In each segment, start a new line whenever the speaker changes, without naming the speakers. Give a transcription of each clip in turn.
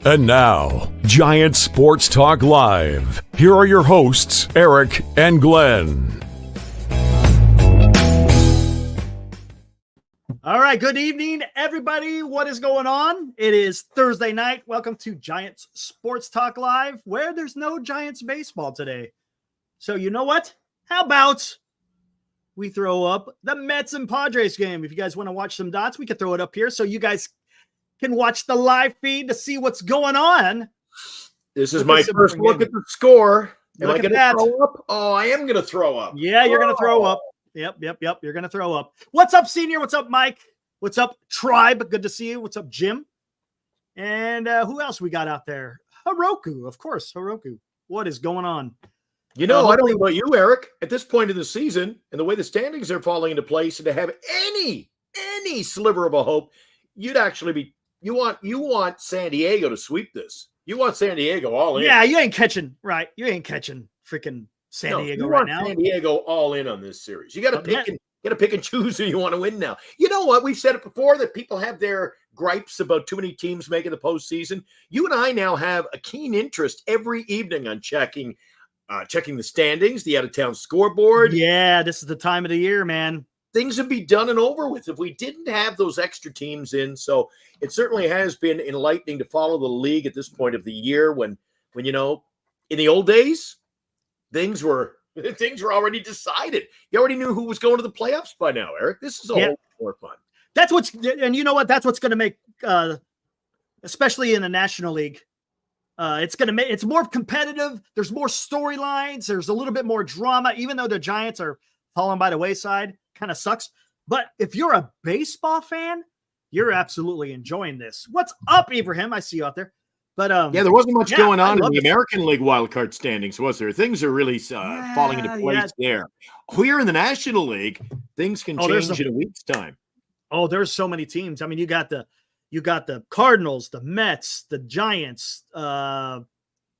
And now, Giants Sports Talk Live. Here are your hosts, Eric and Glenn.
All right, good evening, everybody. What is going on? It is Thursday night. Welcome to Giants Sports Talk Live, where there's no Giants baseball today. So you know what? How about we throw up the Mets and Padres game? If you guys want to watch some dots, we can throw it up here so you guys can watch the live feed to see what's going on.
This is my first look at the score. Am I going to throw up? Oh, I am going to throw up.
Yeah, you're going to throw up. Yep. You're going to throw up. What's up, Senior? What's up, Mike? What's up, Tribe? Good to see you. What's up, Jim? And who else we got out there? Heroku, of course. Heroku. What is going on?
You know, I don't know about you, Eric. At this point in the season, and the way the standings are falling into place, and to have any sliver of a hope, you'd actually be you want San Diego to sweep this. You want San Diego all in.
Yeah, you ain't catching freaking San Diego right now.
San Diego all in on this series. You got to pick and choose who you want to win now. You know what? We've said it before that people have their gripes about too many teams making the postseason. You and I now have a keen interest every evening on checking the standings, the out-of-town scoreboard.
Yeah, this is the time of the year, man.
Things would be done and over with if we didn't have those extra teams in. So it certainly has been enlightening to follow the league at this point of the year when you know, in the old days, things were already decided. You already knew who was going to the playoffs by now, Eric. This is a whole lot more fun.
And you know what? That's what's going to make, especially in the National League, it's more competitive. There's more storylines. There's a little bit more drama, even though the Giants are falling by the wayside. Kind of sucks. But if you're a baseball fan, you're absolutely enjoying this. What's up, Ibrahim? I see you out there. But
there wasn't much going on in the American League wildcard standings, was there? Things are really falling into place there. Here in the National League, things can change in a week's time.
Oh, there's so many teams. I mean, you got the Cardinals, the Mets, the Giants. I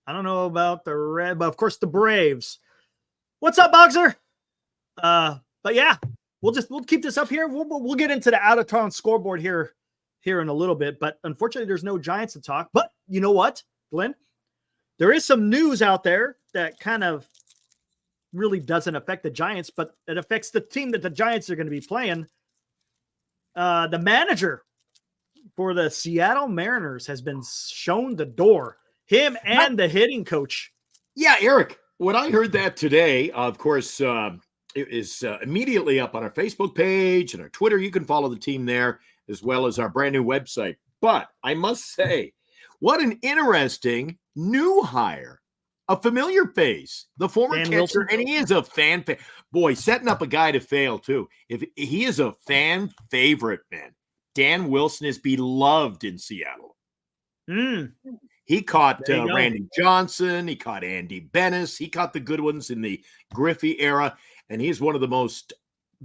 don't know about the Red, but of course the Braves. What's up, Boxer? But yeah, we'll keep this up here. We'll get into the out of town scoreboard here in a little bit. But unfortunately, there's no Giants to talk. But you know what, Glenn? There is some news out there that kind of really doesn't affect the Giants, but it affects the team that the Giants are going to be playing. The manager for the Seattle Mariners has been shown the door. Him and the hitting coach.
Yeah, Eric, when I heard that today, of course, it is immediately up on our Facebook page and our Twitter. You can follow the team there as well as our brand new website. But I must say, what an interesting new hire. A familiar face, the former
Dan
catcher,
Wilson.
and he is a fan. Boy, setting up a guy to fail, too. If he is a fan favorite, man. Dan Wilson is beloved in Seattle. He caught Randy Johnson. He caught Andy Bennis. He caught the good ones in the Griffey era. And he's one of the most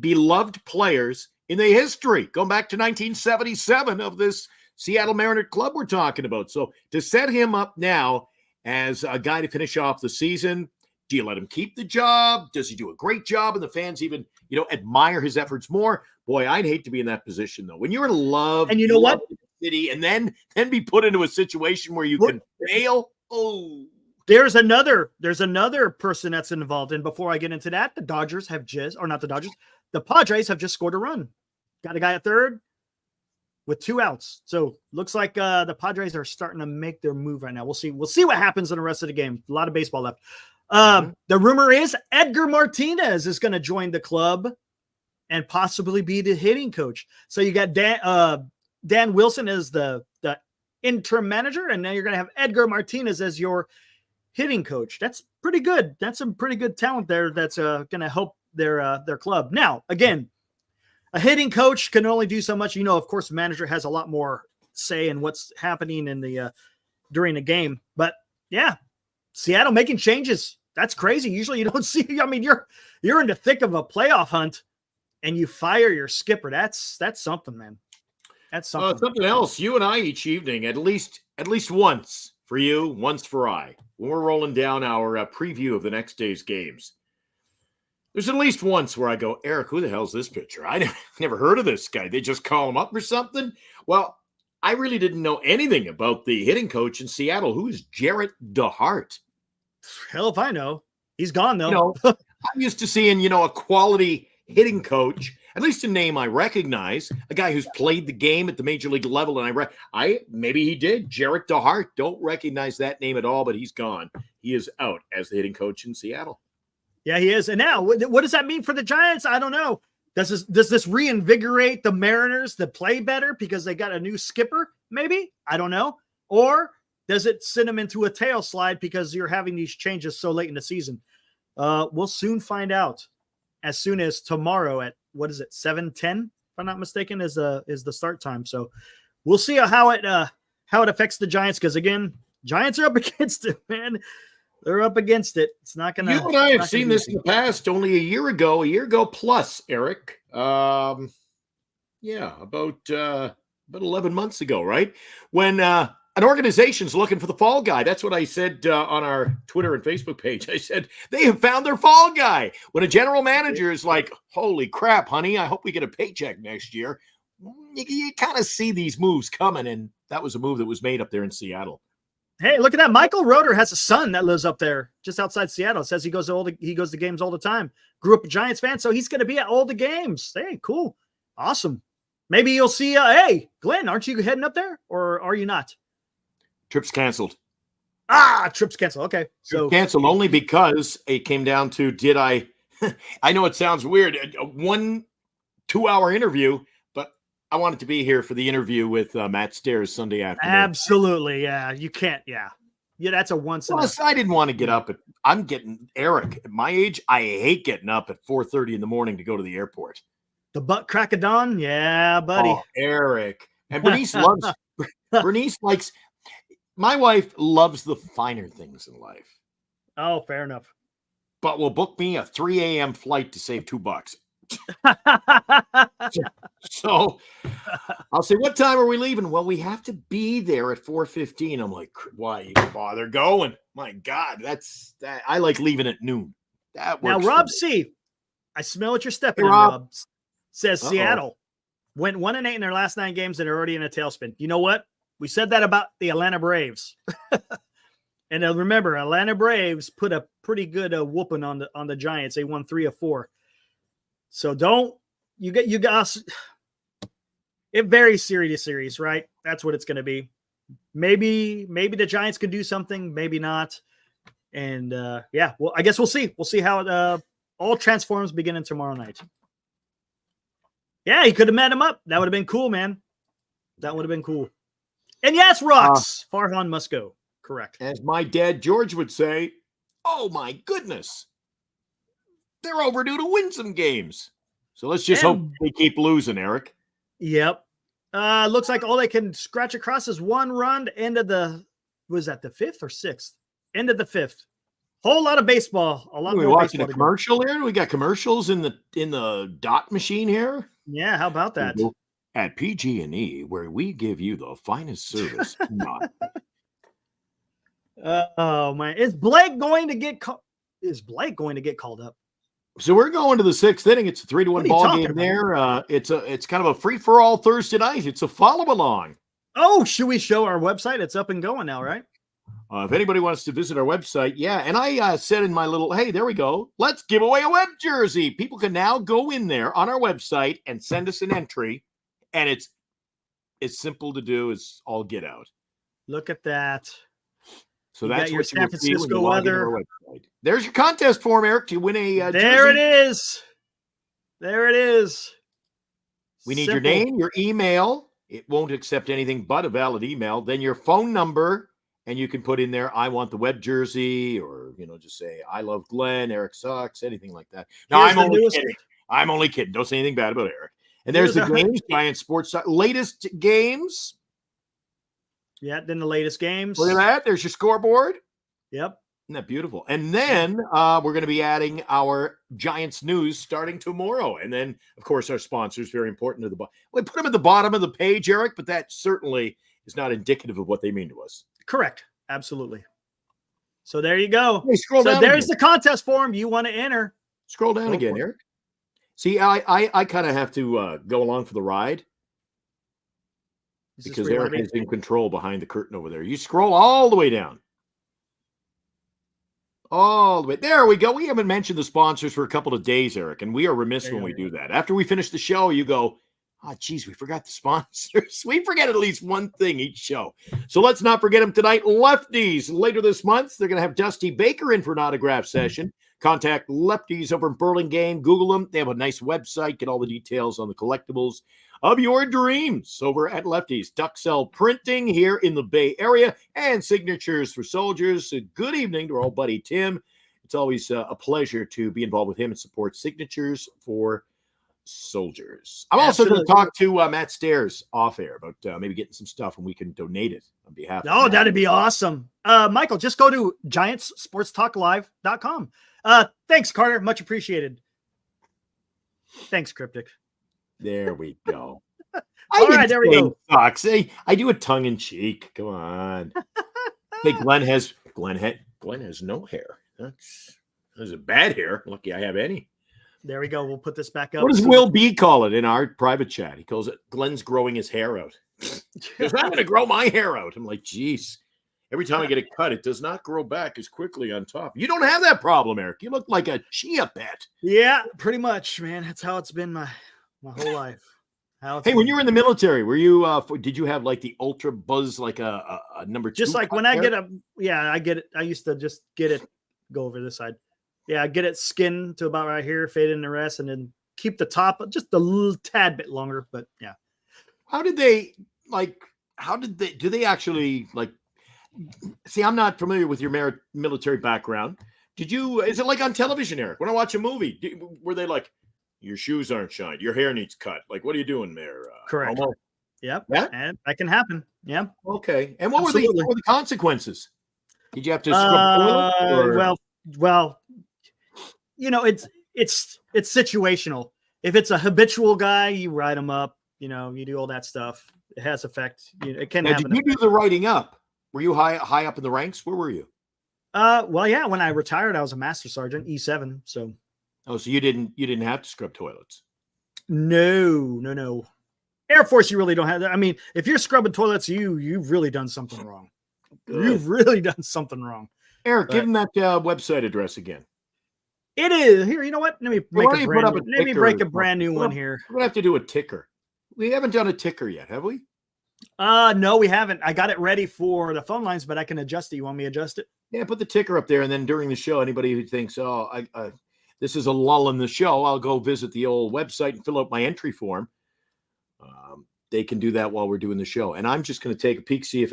beloved players in the history, going back to 1977 of this Seattle Mariner club we're talking about. So to set him up now as a guy to finish off the season, do you let him keep the job? Does he do a great job? And the fans even, admire his efforts more? Boy, I'd hate to be in that position, though. When you're in love,
and you know what?
with the city, and then be put into a situation where you can fail. Oh,
there's another person that's involved. And before I get into that, the Padres have just scored a run. Got a guy at third with 2 outs. So looks like the Padres are starting to make their move right now. We'll see what happens in the rest of the game. A lot of baseball left. The rumor is Edgar Martinez is going to join the club and possibly be the hitting coach. So you got Dan Wilson as the interim manager, and now you're going to have Edgar Martinez as your hitting coach. That's pretty good. That's some pretty good talent there that's going to help their club. Now, again, a hitting coach can only do so much. Of course, the manager has a lot more say in what's happening in the during the game. But yeah, Seattle making changes. That's crazy. Usually you don't see. I mean, you're in the thick of a playoff hunt, and you fire your skipper. That's something, man. That's something.
Something else. You and I each evening, at least once for you, once for I, when we're rolling down our preview of the next day's games. There's at least once where I go, Eric, who the hell's this pitcher? I never heard of this guy. They just call him up or something. Well, I really didn't know anything about the hitting coach in Seattle. Who is Jarrett DeHart?
Hell if I know. He's gone though.
You know, I'm used to seeing, a quality hitting coach, at least a name I recognize, a guy who's played the game at the major league level. And maybe he did. Jarrett DeHart. Don't recognize that name at all, but he's gone. He is out as the hitting coach in Seattle.
Yeah, he is. And now, what does that mean for the Giants? I don't know. Does this reinvigorate the Mariners to play better because they got a new skipper? Maybe. I don't know. Or does it send them into a tail slide because you're having these changes so late in the season? We'll soon find out. As soon as tomorrow at 7:10, if I'm not mistaken, is the start time. So we'll see how it affects the Giants. Because again, Giants are up against it, man. They're up against it. It's not gonna.
You and I have seen this in the past. Only a year ago plus, Eric. About 11 months ago, right? When an organization's looking for the fall guy. That's what I said on our Twitter and Facebook page. I said, they have found their fall guy. When a general manager is like, holy crap, honey, I hope we get a paycheck next year. You kind of see these moves coming, and that was a move that was made up there in Seattle.
Hey, look at that. Michael Roeder has a son that lives up there just outside Seattle. Says he goes to games all the time. Grew up a Giants fan, so he's going to be at all the games. Hey, cool. Awesome. Maybe you'll see, hey, Glenn, aren't you heading up there, or are you not?
Trip's canceled.
Trip's canceled. Okay. So
canceled only because it came down to, did I – I know it sounds weird, a 1 2-hour interview, but I wanted to be here for the interview with Matt Stairs Sunday afternoon.
Absolutely, yeah. You can't, yeah. Yeah, that's a once in
Plus, I didn't want to get up at – I'm getting – Eric, at my age, I hate getting up at 4:30 in the morning to go to the airport.
The butt crack of dawn? Yeah, buddy.
Oh, Eric. And Bernice loves – Bernice likes – my wife loves the finer things in life.
Oh, fair enough.
But will book me a 3 a.m. flight to save $2. So I'll say, what time are we leaving? Well, we have to be there at 4:15. I'm like, why you bother going? My God, that's that. I like leaving at noon. That works.
Now, Rob C., I smell what you're stepping in, Rob. Says Seattle went 1-8 in their last 9 games and they're already in a tailspin. You know what? We said that about the Atlanta Braves. And remember, Atlanta Braves put a pretty good whooping on the Giants. They won 3 of 4. So you guys. It varies series to series, right? That's what it's going to be. Maybe the Giants can do something, maybe not. And well, I guess we'll see. We'll see how it all transforms beginning tomorrow night. Yeah, he could have met him up. That would have been cool, man. That would have been cool. And yes, Rocks, Farhan must go. Correct.
As my dad George would say, oh my goodness, they're overdue to win some games. So let's just hope they keep losing, Eric.
Yep. Looks like all they can scratch across is 1 run. End of the, was that the 5th or 6th? End of the 5th. Whole lot of baseball. A lot
more.
We're
watching a commercial here. We got commercials in the dot machine here.
Yeah, how about that?
At PG&E, where we give you the finest service.
Oh man, is Blake going to get called up?
So we're going to the 6th inning. It's a 3-1 ball game there. It's kind of a free for all Thursday night. It's a follow along.
Oh, should we show our website? It's up and going now, right?
If anybody wants to visit our website, yeah. And I said in my little, hey, there we go. Let's give away a web jersey. People can now go in there on our website and send us an entry. And it's simple to do. It's all get out.
Look at that.
So that's
your
what
San Francisco weather.
There's your contest form, Eric. You win a
there
jersey.
It is. There it is.
We need your name, your email. It won't accept anything but a valid email. Then your phone number, and you can put in there, I want the web jersey, or just say, I love Glenn, Eric sucks, anything like that. No, I'm only kidding. I'm only kidding. Don't say anything bad about Eric. And there's the games, Giant Sports latest games.
Yeah, then the latest games.
Look at that. There's your scoreboard.
Yep.
Isn't that beautiful? And then we're going to be adding our Giants news starting tomorrow. And then, of course, our sponsors, very important to the bottom. We put them at the bottom of the page, Eric, but that certainly is not indicative of what they mean to us.
Correct. Absolutely. So there you go.
Hey, scroll down
there's
again.
The contest form you want to enter.
Scroll down again, Eric. See, I kind of have to go along for the ride.
Is this
because
where you wanna
Eric
be?
is in control behind the curtain over there. You scroll all the way down. All the way. There we go. We haven't mentioned the sponsors for a couple of days, Eric, and we are remiss
There you
when
go.
we do that. After we finish the show, you go, oh, geez, we forgot the sponsors. We forget at least one thing each show. So let's not forget them tonight. Lefties. Later this month, they're going to have Dusty Baker in for an autograph session. Contact Lefties over in Burlingame. Google them. They have a nice website. Get all the details on the collectibles of your dreams over at Lefties. Duxell Printing here in the Bay Area and Signatures for Soldiers. A good evening to our old buddy Tim. It's always a pleasure to be involved with him and support Signatures for Soldiers. I'm also going to talk to Matt Stairs off air about maybe getting some stuff and we can donate it on behalf of
Oh,
Matt.
that'd be awesome. Michael, just go to GiantsSportsTalkLive.com. Thanks, Carter. Much appreciated. Thanks, Cryptic.
There we go.
All right, there we go.
Sucks. Hey, I do a tongue in cheek. Come on. Hey, Glenn has no hair. That's a bad hair. Lucky I have any.
There we go. We'll put this back up.
What does Will B call it in our private chat? He calls it Glenn's growing his hair out. Because I'm going to grow my hair out. I'm like, geez. Every time I get it cut, it does not grow back as quickly on top. You don't have that problem, Eric. You look like a chia pet.
Yeah, pretty much, man. That's how it's been my whole life.
Hey, when you were in the military, were you? Did you have like the Ultra Buzz, like a number 2?
Just like when I get I get it. I used to just get it, go over this side. Yeah, get it skin to about right here, fade in the rest, and then keep the top just a little tad bit longer. But yeah.
How did they do they actually like? See, I'm not familiar with your military background. Is it like on television, Eric? When I watch a movie, were they like, your shoes aren't shined, your hair needs cut? Like, what are you doing there?
Correct.
Homo?
Yep.
Yeah.
And that can happen. Yeah.
Okay. And what were
Absolutely.
the consequences? Did you have to scrub the toilet?
Well, you know, it's situational. If it's a habitual guy, you write him up. You know, you do all that stuff. It has effect. It can
Now,
happen.
did you do the writing up? Were you high up in the ranks? Where were you?
Well, yeah. When I retired, I was a master sergeant, E7. So.
Oh, so you didn't have to scrub toilets?
No. Air Force, you really don't have that. I mean, if you're scrubbing toilets, you've really done something wrong.
Good.
You've really done something wrong.
Eric, give him that website address again.
It is here. You know what? Let me break a brand new one here.
We're gonna have to do a ticker. We haven't done a ticker yet, have we?
No, we haven't. I got it ready for the phone lines, but I can adjust it. You want me to adjust it?
Yeah, put the ticker up there, and then during the show, anybody who thinks, this is a lull in the show, I'll go visit the old website and fill out my entry form. They can do that while we're doing the show. And I'm just going to take a peek, I'm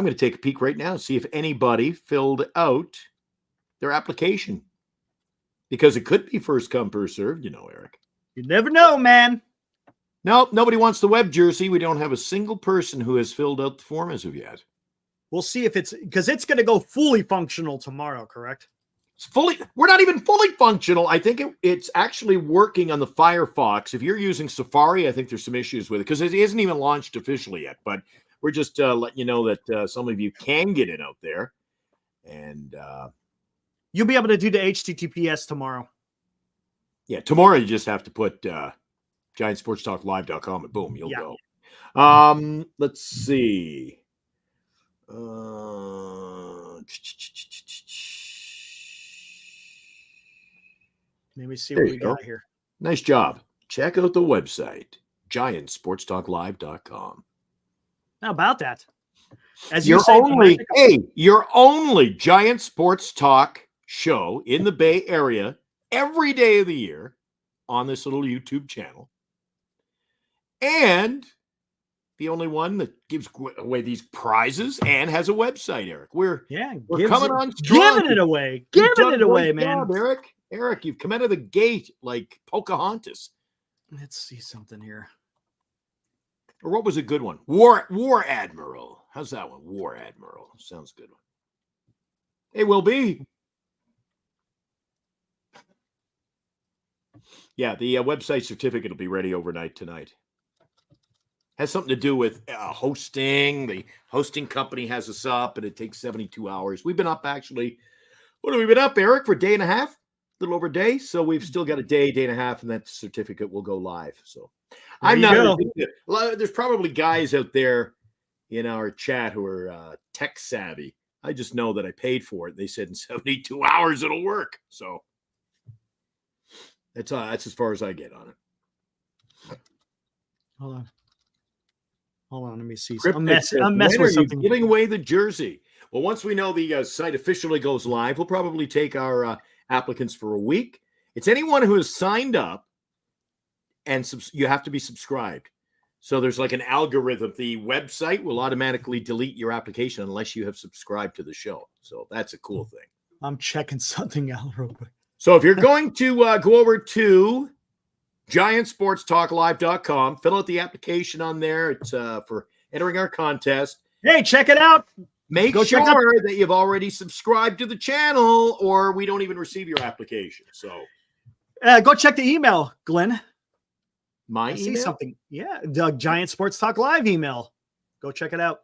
going to take a peek right now, see if anybody filled out their application. Because it could be first come, first served, Eric.
You never know, man.
Nope, nobody wants the web jersey. We don't have a single person who has filled out the form as of yet.
We'll see if because it's going to go fully functional tomorrow, correct?
We're not even fully functional. I think it's actually working on the Firefox. If you're using Safari, I think there's some issues with it because it isn't even launched officially yet. But we're just letting you know that some of you can get it out there. And
you'll be able to do the HTTPS tomorrow.
Yeah, tomorrow you just have to put GiantSportsTalkLive.com and boom, you'll go. Let's see.
Let me see what we got here.
Nice job. Check out the website, GiantSportsTalkLive.com.
How about that? As
your only Giant Sports Talk show in the Bay Area every day of the year on this little YouTube channel. And the only one that gives away these prizes and has a website, Eric. We're coming on strong.
Giving it away, man.
Job, Eric, you've come out of the gate like Pocahontas.
Let's see something here.
Or what was a good one? War Admiral. How's that one? War Admiral. Sounds good one. Hey, Will be. Yeah, the website certificate will be ready overnight tonight. Has something to do with hosting. The hosting company has us up, and it takes 72 hours. We've been up, actually. What have we been up, Eric, for a day and a half? little over a day. So we've still got a day and a half, and that certificate will go live. So
There
I'm
you
not.
go.
There's probably guys out there in our chat who are tech savvy. I just know that I paid for it. They said in 72 hours it'll work. So that's as far as I get on it.
Hold on. Let me see.
Cryptic
I'm messing
when
with
are you
something.
giving away the jersey? Well, once we know the site officially goes live, we'll probably take our applicants for a week. It's anyone who has signed up, and you have to be subscribed. So there's like an algorithm. The website will automatically delete your application unless you have subscribed to the show. So that's a cool thing.
I'm checking something out real quick.
So if you're going to go over to GiantSportsTalkLive.com, fill out the application on there. It's for entering our contest.
Hey, check it out.
Make
Go check
sure that you've already subscribed to the channel, or we don't even receive your application. So
Go check the email, Glenn.
my
I see
email?
something. Yeah, the Giant Sports Talk Live email. Go check it out.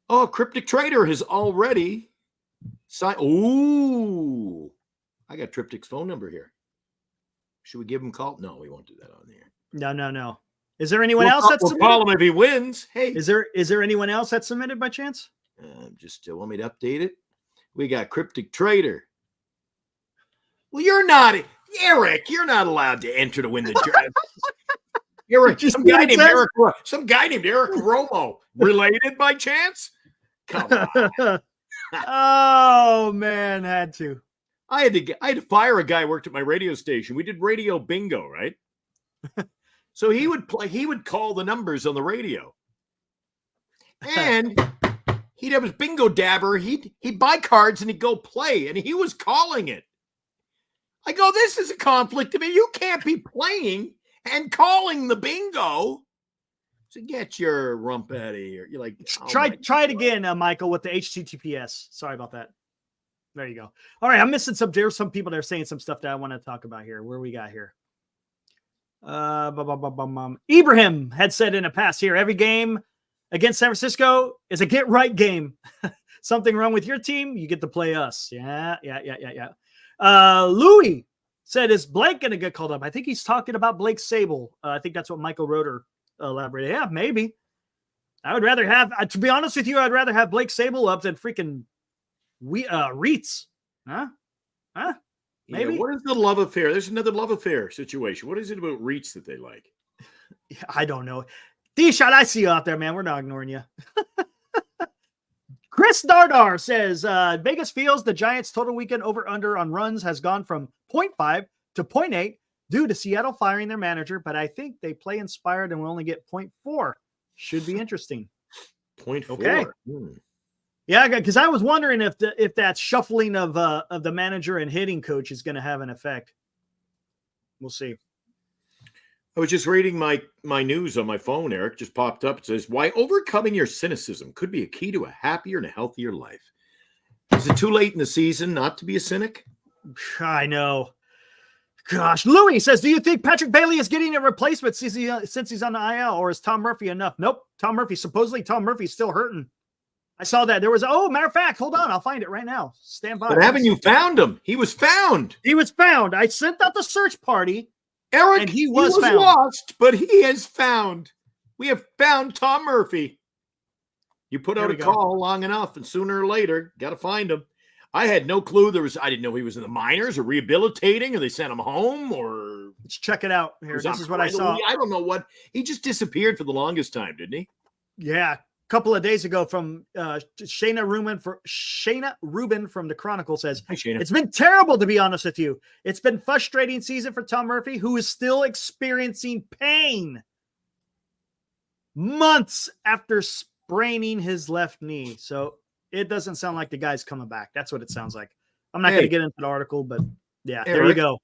Oh, Cryptic Trader has already signed. Ooh, I got Triptic's phone number here. Should we give him a call? No, we won't do that on here.
No. Is there anyone else that's
we'll
submitted?
call him if he wins. Hey,
Is there anyone else that's submitted by chance?
just want me to update it? We got Cryptic Trader. Well, you're not, Eric. You're not allowed to enter to win the draft. Eric, some guy named Eric Romo. Related by chance? Come on.
Oh man, had to.
I had to fire a guy who worked at my radio station. We did radio bingo, right? So he would call the numbers on the radio. And he'd have his bingo dabber. He'd buy cards and he'd go play. And he was calling it. I go, this is a conflict of it. You can't be playing and calling the bingo. So get your rump out of here. You're like, oh
try it again, Michael, with the HTTPS. Sorry about that. There you go. All right, I'm missing there's some people that are saying some stuff that I want to talk about here. Where we got here? Ibrahim had said in the past here, every game against San Francisco is a get right game. Something wrong with your team, you get to play us. Yeah. Louis said, is Blake going to get called up? I think he's talking about Blake Sable. I think that's what Michael Roeder elaborated. Yeah, maybe. I would rather have, to be honest with you, I'd rather have Blake Sable up than freaking Reitz. Huh? Maybe.
Yeah, what is the love affair? There's another love affair situation. What is it about Reitz that they like?
Yeah, I don't know. D-Shot, I see you out there, man. We're not ignoring you. Chris Dardar says, Vegas feels the Giants' total weekend over-under on runs has gone from 0.5 to 0.8 due to Seattle firing their manager, but I think they play inspired and will only get 0.4. Should be interesting.
0.4.
Okay. Yeah, because I was wondering if that shuffling of the manager and hitting coach is going to have an effect. We'll see.
I was just reading my news on my phone, Eric. Just popped up. It says, why overcoming your cynicism could be a key to a happier and a healthier life. Is it too late in the season not to be a cynic?
I know. Gosh, Louis says, do you think Patrick Bailey is getting a replacement since he's on the IL, or is Tom Murphy enough? Nope. Tom Murphy's still hurting. I saw that. There was, matter of fact, hold on. I'll find it right now. Stand by.
But haven't you found him? He was found.
He was found. I sent out the search party.
Eric,
and he was found.
Lost, but he is found. We have found Tom Murphy. You put out a call long enough, and sooner or later, got to find him. I had no clue I didn't know he was in the minors or rehabilitating, or they sent him home, or
let's check it out here. This is what I saw.
I don't know what. He just disappeared for the longest time, didn't he?
Yeah. A couple of days ago from Shayna Rubin from the Chronicle says,
hi, Shayna.
It's been terrible, to be honest with you. It's been frustrating season for Tom Murphy, who is still experiencing pain months after spraining his left knee. So it doesn't sound like the guy's coming back. That's what it sounds like. I'm not going to get into the article, but yeah, Eric, there you go.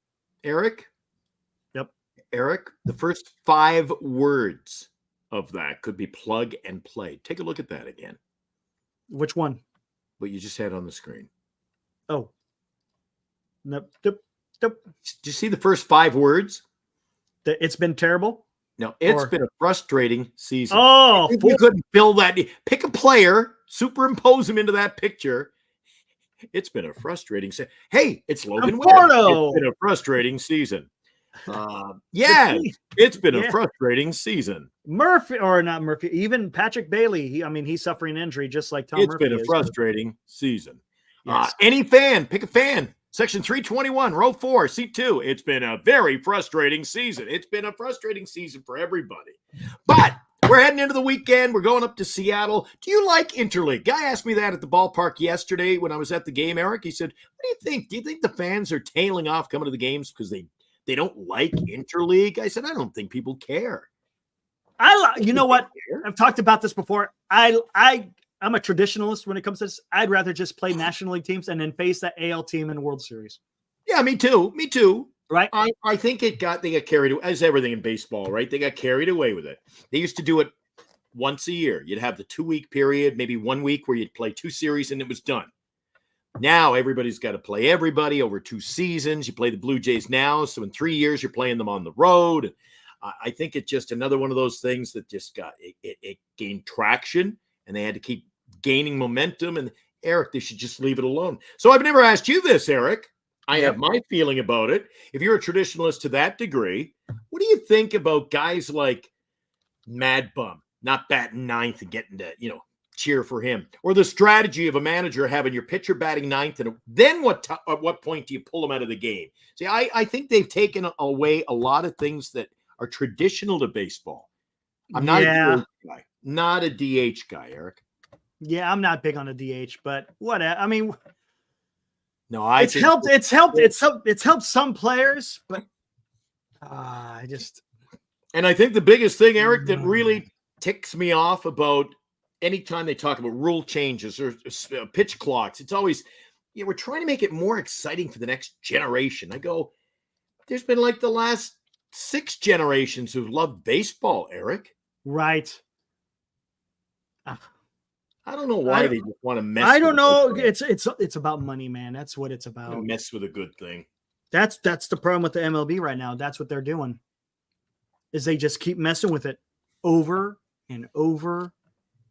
Eric?
Yep.
Eric, the first 5 words of that could be plug and play. Take a look at that again.
Which one?
What you just had on the screen.
Oh. Nope.
Did you see the first 5 words?
It's been terrible?
No, it's been a frustrating season.
Oh,
you couldn't fill that. Pick a player, superimpose him into that picture, It's been a frustrating season. Hey, it's Logan Ware.
Conforto.
It's been a frustrating season. Yeah, it's been a frustrating season.
Murphy, or not Murphy, even Patrick Bailey. He's suffering injury just like Tom
It's
Murphy.
Been a frustrating season.
Yes.
Any fan, pick a fan. Section 321, row 4, seat 2. It's been a very frustrating season. It's been a frustrating season for everybody. But we're heading into the weekend. We're going up to Seattle. Do you like Interleague? Guy asked me that at the ballpark yesterday when I was at the game, Eric. He said, what do you think? Do you think the fans are tailing off coming to the games because they don't like Interleague? I said, I don't think people care.
You know what? I've talked about this before. I'm a traditionalist when it comes to this. I'd rather just play National League teams and then face that AL team in the World Series.
Yeah, me too. Me too.
Right.
I think they got carried away, as everything in baseball, right? They got carried away with it. They used to do it once a year. You'd have the 2-week period, maybe 1 week where you'd play 2 series and it was done. Now everybody's got to play everybody over 2 seasons. You play the Blue Jays now, so in 3 years you're playing them on the road. I think it's just another one of those things that just got it gained traction, and they had to keep gaining momentum. And Eric, they should just leave it alone. So I've never asked you this, Eric. I have my feeling about it. If you're a traditionalist to that degree, what do you think about guys like Mad Bum not batting ninth and getting to, cheer for him? Or the strategy of a manager having your pitcher batting ninth, and then at what point do you pull him out of the game? See, I think they've taken away a lot of things that are traditional to baseball. I'm not a DH guy. Not a DH guy, Eric.
Yeah, I'm not big on a DH, but whatever.
No,
it's helped some players, but
And I think the biggest thing, Eric, that really ticks me off about anytime they talk about rule changes or pitch clocks, it's always, we're trying to make it more exciting for the next generation. I go, there's been like the last 6 generations who've loved baseball, Eric.
Right.
I don't know why they just want to mess.
I don't know. It's about money, man. That's what it's about.
Mess with a good thing.
That's the problem with the MLB right now. That's what they're doing. Is they just keep messing with it over and over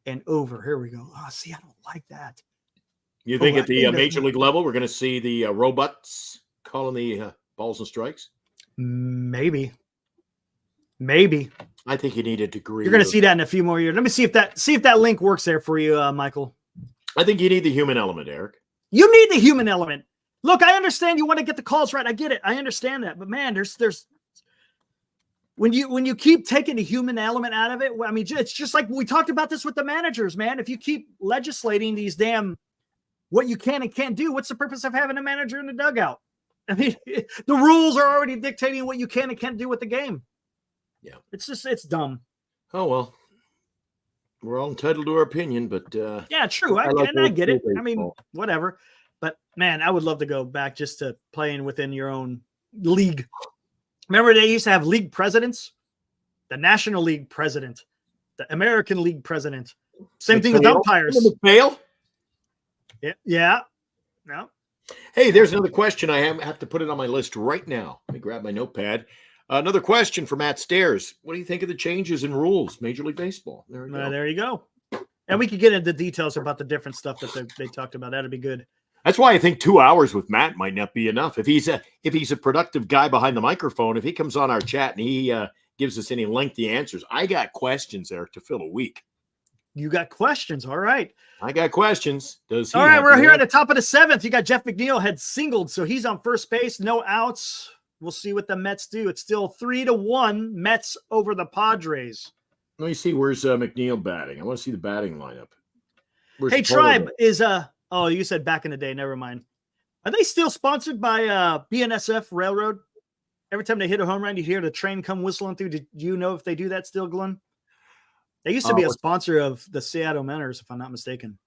and over. Here we go. Oh, see, I don't like that.
You think at the major league level, we're going to see the robots calling the balls and strikes?
Maybe.
I think you need a degree.
You're going to see that in a few more years. Let me see if that link works there for you, Michael. I
think you need the human element, Eric.
You need the human element. Look, I understand you want to get the calls right. I get it. I understand that. But man, there's when you keep taking the human element out of it, it's just like we talked about this with the managers, man. If you keep legislating these damn what you can and can't do, what's the purpose of having a manager in the dugout? The rules are already dictating what you can and can't do with the game.
Yeah.
It's dumb.
Oh, well, we're all entitled to our opinion, but
yeah, true. I get it. Whatever. But man, I would love to go back just to playing within your own league. Remember they used to have league presidents? The National League president, the American League president. Same thing with umpires.
Fail?
Yeah. No.
Hey, there's another question. I have to put it on my list right now. Let me grab my notepad. Another question from Matt Stairs. What do you think of the changes in rules, Major League Baseball?
There you go. And we could get into details about the different stuff that they talked about. That'd be good.
That's why I think 2 hours with Matt might not be enough. If he's a productive guy behind the microphone, if he comes on our chat and he gives us any lengthy answers, I got questions, Eric, to fill a week.
You got questions. All right.
I got questions. All
right. We're here at the top of the 7th. You got Jeff McNeil had singled, so he's on first base. No outs. We'll see what the Mets do. It's still 3-1 Mets over the Padres.
Let me see. Where's McNeil batting? I want to see the batting lineup.
Hey, Tribe is oh, you said back in the day. Never mind. Are they still sponsored by BNSF Railroad? Every time they hit a home run, you hear the train come whistling through. Do you know if they do that still, Glenn? They used to be a sponsor of the Seattle Mariners, if I'm not mistaken.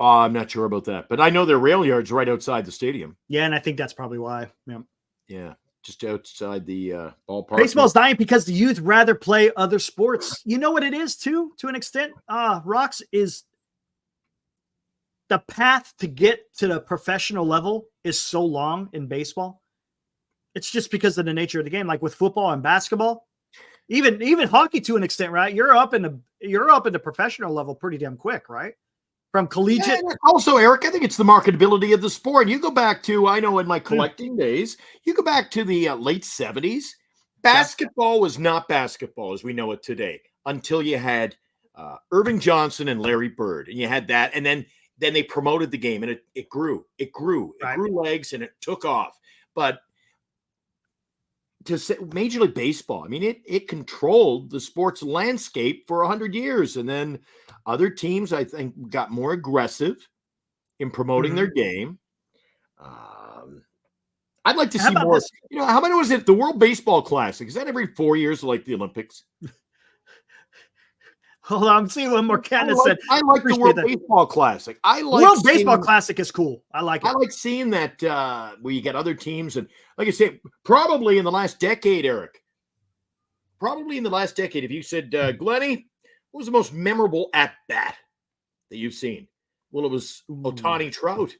I'm not sure about that, but I know their rail yard's right outside the stadium.
Yeah, and I think that's probably why.
Yeah, just outside the ballpark.
Baseball's dying because the youth rather play other sports. You know what it is, too, to an extent? Rocks is the path to get to the professional level is so long in baseball. It's just because of the nature of the game. Like with football and basketball, even hockey to an extent, right? You're up in the professional level pretty damn quick, right? from collegiate.
And also, Eric, I think it's the marketability of the sport. You go back to, I know in my collecting days, you go back to the late 70s. Basketball was not basketball as we know it today until you had Irving Johnson and Larry Bird, and you had that, and then they promoted the game, and it grew,
Right.
it grew legs, and it took off. But to say Major League Baseball, I mean, it controlled the sports landscape for 100 years, and then other teams, I think, got more aggressive in promoting their game. I'd like to see more.
this?
You know, how many was it? The World Baseball Classic, is that every 4 years like the Olympics?
Hold on, I'm seeing what more Candace said.
I like the World Baseball Classic. I like
World Baseball Classic is cool. I like it.
I like seeing that where you get other teams, and like I say, probably in the last decade, Eric. Probably in the last decade, if you said, Glennie, what was the most memorable at bat that you've seen? Well, it was Ohtani Trout.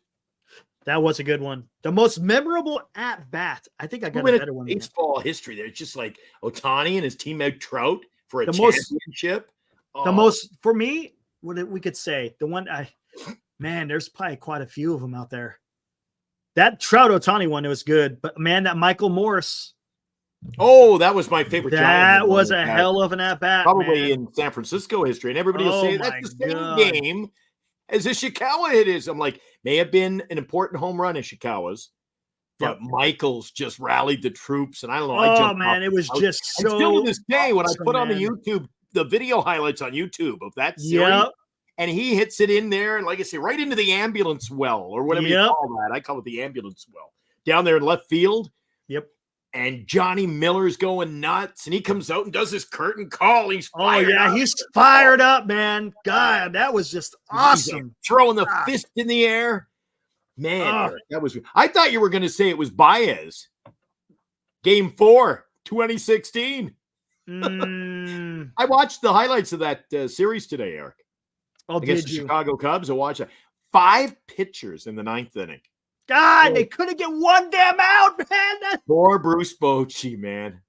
That was a good one. The most memorable at bat. I think I got a better one.
Baseball history. There, it's just like Ohtani and his teammate Trout for a championship.
The most for me, what we could say, the one there's probably quite a few of them out there. That Trout Ohtani one, it was good, but man, that Michael Morris.
Oh, that was my favorite.
That was a hell of an at bat.
Probably in San Francisco history, and everybody will say that's the same game as Ishikawa hit is. I'm like, may have been an important home run Ishikawa's, but Michael's just rallied the troops, and I don't know.
Oh man, it was just so.
And still to this day, when I put on the video highlights on YouTube of that series, and he hits it in there, and like I say, right into the ambulance well or whatever you call that. I call it the ambulance well down there in left field.
Yep.
And Johnny Miller's going nuts, and he comes out and does his curtain call. He's fired up.
He's fired up, man. God, that was just awesome.
Throwing the fist in the air. Man, that was. I thought you were going to say it was Baez. Game 4, 2016. I watched the highlights of that series today, Eric. Against the Chicago Cubs. I watched that. 5 pitchers in the 9th inning.
God, they couldn't get one damn out, man.
Poor Bruce Bochy, man.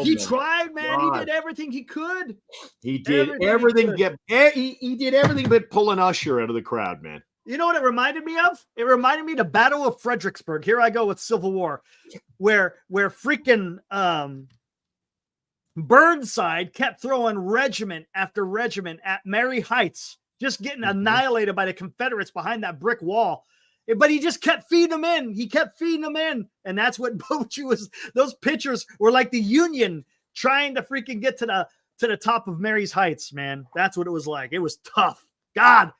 He tried, man. God. He did everything he could.
He did everything. He did everything but pull an usher out of the crowd, man.
You know what it reminded me of? It reminded me of the Battle of Fredericksburg. Here I go with Civil War, where freaking Burnside kept throwing regiment after regiment at Mary Heights, just getting annihilated by the Confederates behind that brick wall. But he just kept feeding them in. He kept feeding them in. And that's what Bochy was. Those pitchers were like the Union trying to freaking get to the top of Mary's Heights, man. That's what it was like. It was tough. God,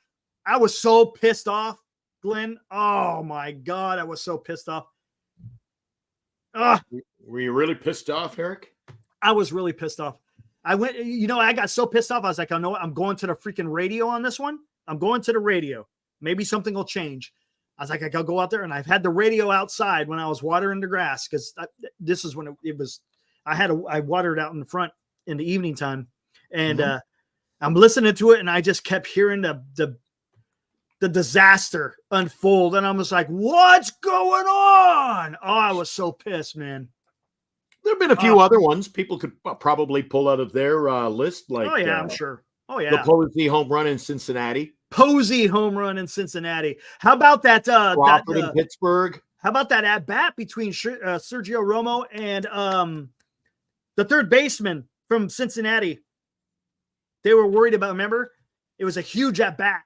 I was so pissed off, Glenn. Oh, my God. I was so pissed off.
Were you really pissed off, Eric?
I was really pissed off. I got so pissed off. I was like, I know what? I'm going to the freaking radio on this one. I'm going to the radio. Maybe something will change. I was like, I gotta go out there, and I've had the radio outside when I was watering the grass because this is when it was. I watered out in the front in the evening time, and I'm listening to it, and I just kept hearing the disaster unfold, and I was like, "What's going on?" Oh, I was so pissed, man.
There have been a few other ones people could probably pull out of their list, like
I'm sure.
The Posey home run in Cincinnati.
Posey home run in Cincinnati. How about that?
Crawford in Pittsburgh.
How about that at bat between Sergio Romo and the third baseman from Cincinnati? They were worried about. Remember, it was a huge at bat,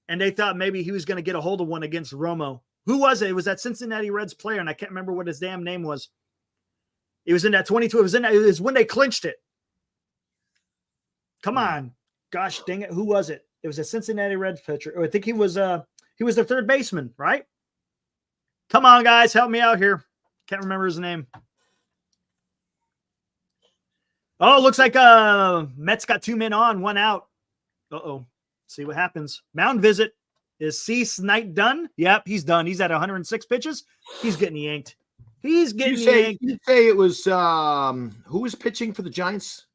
and they thought maybe he was going to get a hold of one against Romo. Who was it? It was that Cincinnati Reds player, and I can't remember what his damn name was. It was in that 22. It was when they clinched it. Come on, gosh dang it! Who was it? It was a Cincinnati Reds pitcher. I think he was the third baseman, right? Come on, guys, help me out here. Can't remember his name. Oh, looks like Mets got 2 men on, 1 out. See what happens. Mound visit. Is Cease Knight done? Yep, he's done. He's at 106 pitches. He's getting yanked. He's getting yanked.
You say it was who was pitching for the Giants?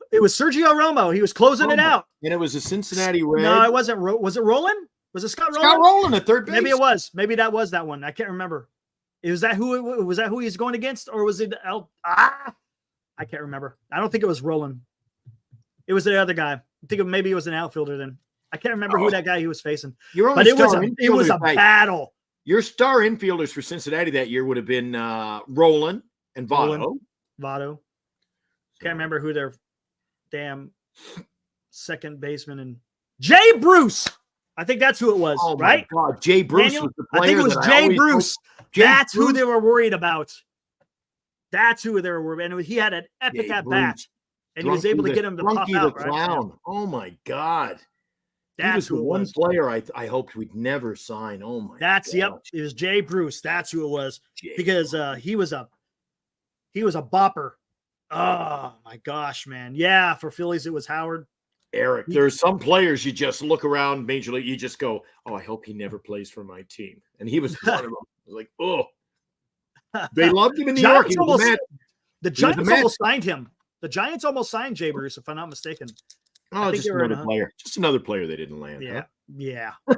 It was Sergio Romo. He was closing it out.
And it was a Cincinnati Red.
No, it wasn't. Was it Roland? Was it Scott Roland?
Scott Roland at third base.
Maybe it was. Maybe that was that one. I can't remember. Was that who he's going against? Or was it I can't remember. I don't think it was Roland. It was the other guy. I think maybe it was an outfielder then. I can't remember who that guy he was facing.
But
it was a battle.
Your star infielders for Cincinnati that year would have been Roland and Votto.
Votto. Can't remember who their damn second baseman and Jay Bruce. I think that's who it was, right?
My God, Jay Bruce was the player.
I think it was Jay Bruce. That's who they were worried about. That's who they were worried about. And he had an epic at bat, and he was able to get him to pop out.
Clown. Right? Oh my God.
That's
he was
who
the one player I hoped we'd never sign. Oh my!
Yep. It was Jay Bruce. That's who it was because he was a bopper. Oh my gosh, man! Yeah, for Phillies it was Howard.
Eric, there's some players you just look around Major League, you just go, "Oh, I hope he never plays for my team." And he was one of them. I was like, "Oh." They loved him in New York.
The Giants almost signed him. The Giants almost signed Jay Bruce, if I'm not mistaken.
Oh, just another player. Just another player they didn't land.
Yeah.
Huh?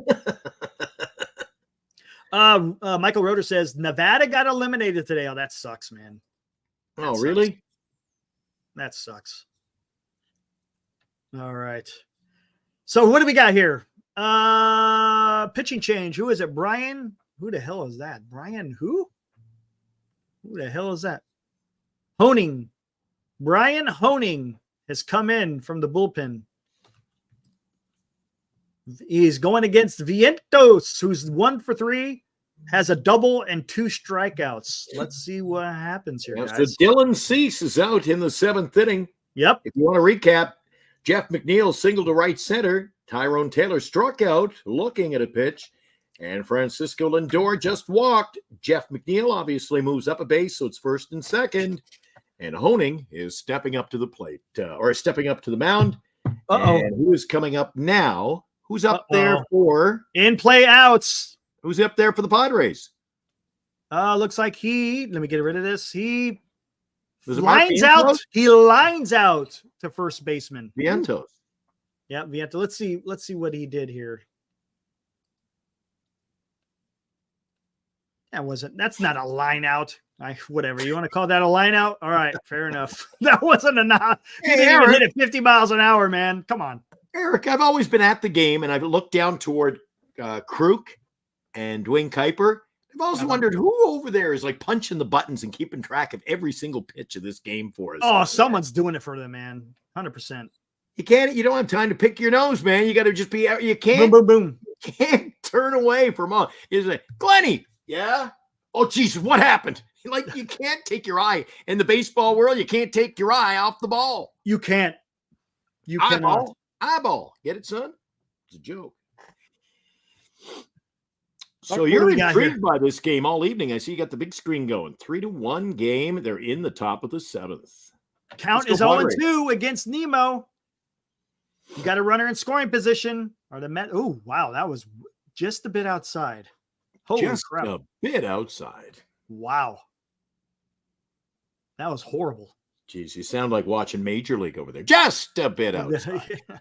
Yeah. Michael Roeder says Nevada got eliminated today. Oh, that sucks, man.
Really?
That sucks. All right. So what do we got here? Pitching change. Who is it? Brian? Who the hell is that? Brian who? Who the hell is that? Honing. Brian Honing has come in from the bullpen. He's going against Vientos, who's 1 for 3, has a double and 2 strikeouts. Let's see what happens here, guys.
So Dylan Cease is out in the 7th inning.
Yep.
If you want to recap, Jeff McNeil singled to right center. Tyrone Taylor struck out looking at a pitch. And Francisco Lindor just walked. Jeff McNeil obviously moves up a base, so it's first and second. And Honing is stepping up to the plate, or stepping up to the mound. And who is coming up now? Who's up there for?
In play outs.
Who's up there for the Padres?
Looks like let me get rid of this. He lines out. He lines out to first baseman.
Vientos.
Yeah, Vientos. Let's see what he did here. That's not a line out. Whatever. You want to call that a line out? All right, fair enough. That wasn't enough. He didn't even hit it 50 miles an hour, man. Come on.
Eric, I've always been at the game, and I've looked down toward Kruk and Dwayne Kuiper. I've also wondered who over there is like punching the buttons and keeping track of every single pitch of this game for us.
Oh, someone's doing it for them, man. 100%.
You don't have time to pick your nose, man. You got to just be, you can't,
boom, boom, boom.
You can't turn away from all. Is it Glenny? Yeah. Oh, Jesus, what happened? Like, you can't take your eye in the baseball world. You can't take your eye off the ball.
You can't. You cannot.
Eyeball. Get it, son? It's a joke. So you're intrigued by this game all evening. I see you got the big screen going. 3-1 game. They're in the top of the 7th.
Count is 0-2 against Nemo. You got a runner in scoring position. Or the Met. Oh, wow. That was just a bit outside. Holy crap.
A bit outside.
Wow. That was horrible.
Jeez, you sound like watching Major League over there. Just a bit outside. Yeah.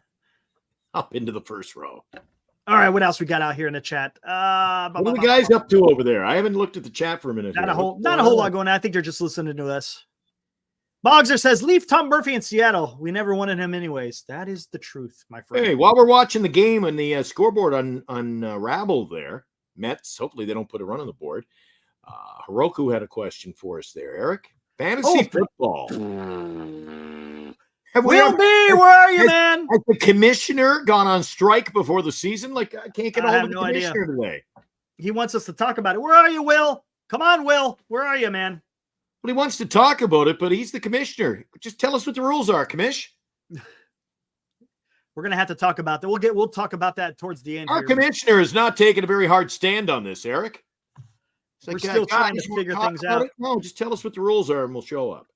Up into the first row.
All right, what else we got out here in the chat?
What are the guys up to over there? I haven't looked at the chat for a minute.
Not a whole lot going on. I think they're just listening to us. Bogser says, leave Tom Murphy in Seattle. We never wanted him anyways. That is the truth, my friend.
Hey, while we're watching the game and the scoreboard on Rabble there, Mets, hopefully they don't put a run on the board. Hiroku had a question for us there, Eric. Fantasy football.
Where are you, man?
Has the commissioner gone on strike before the season? Like, I can't get a hold of the commissioner today.
He wants us to talk about it. Where are you, Will? Come on, Will. Where are you, man?
Well, he wants to talk about it, but he's the commissioner. Just tell us what the rules are, commish.
We're going to have to talk about that. We'll talk about that towards the end.
Our commissioner is not taking a very hard stand on this, Eric.
We're still trying to figure things out.
No, just tell us what the rules are and we'll show up.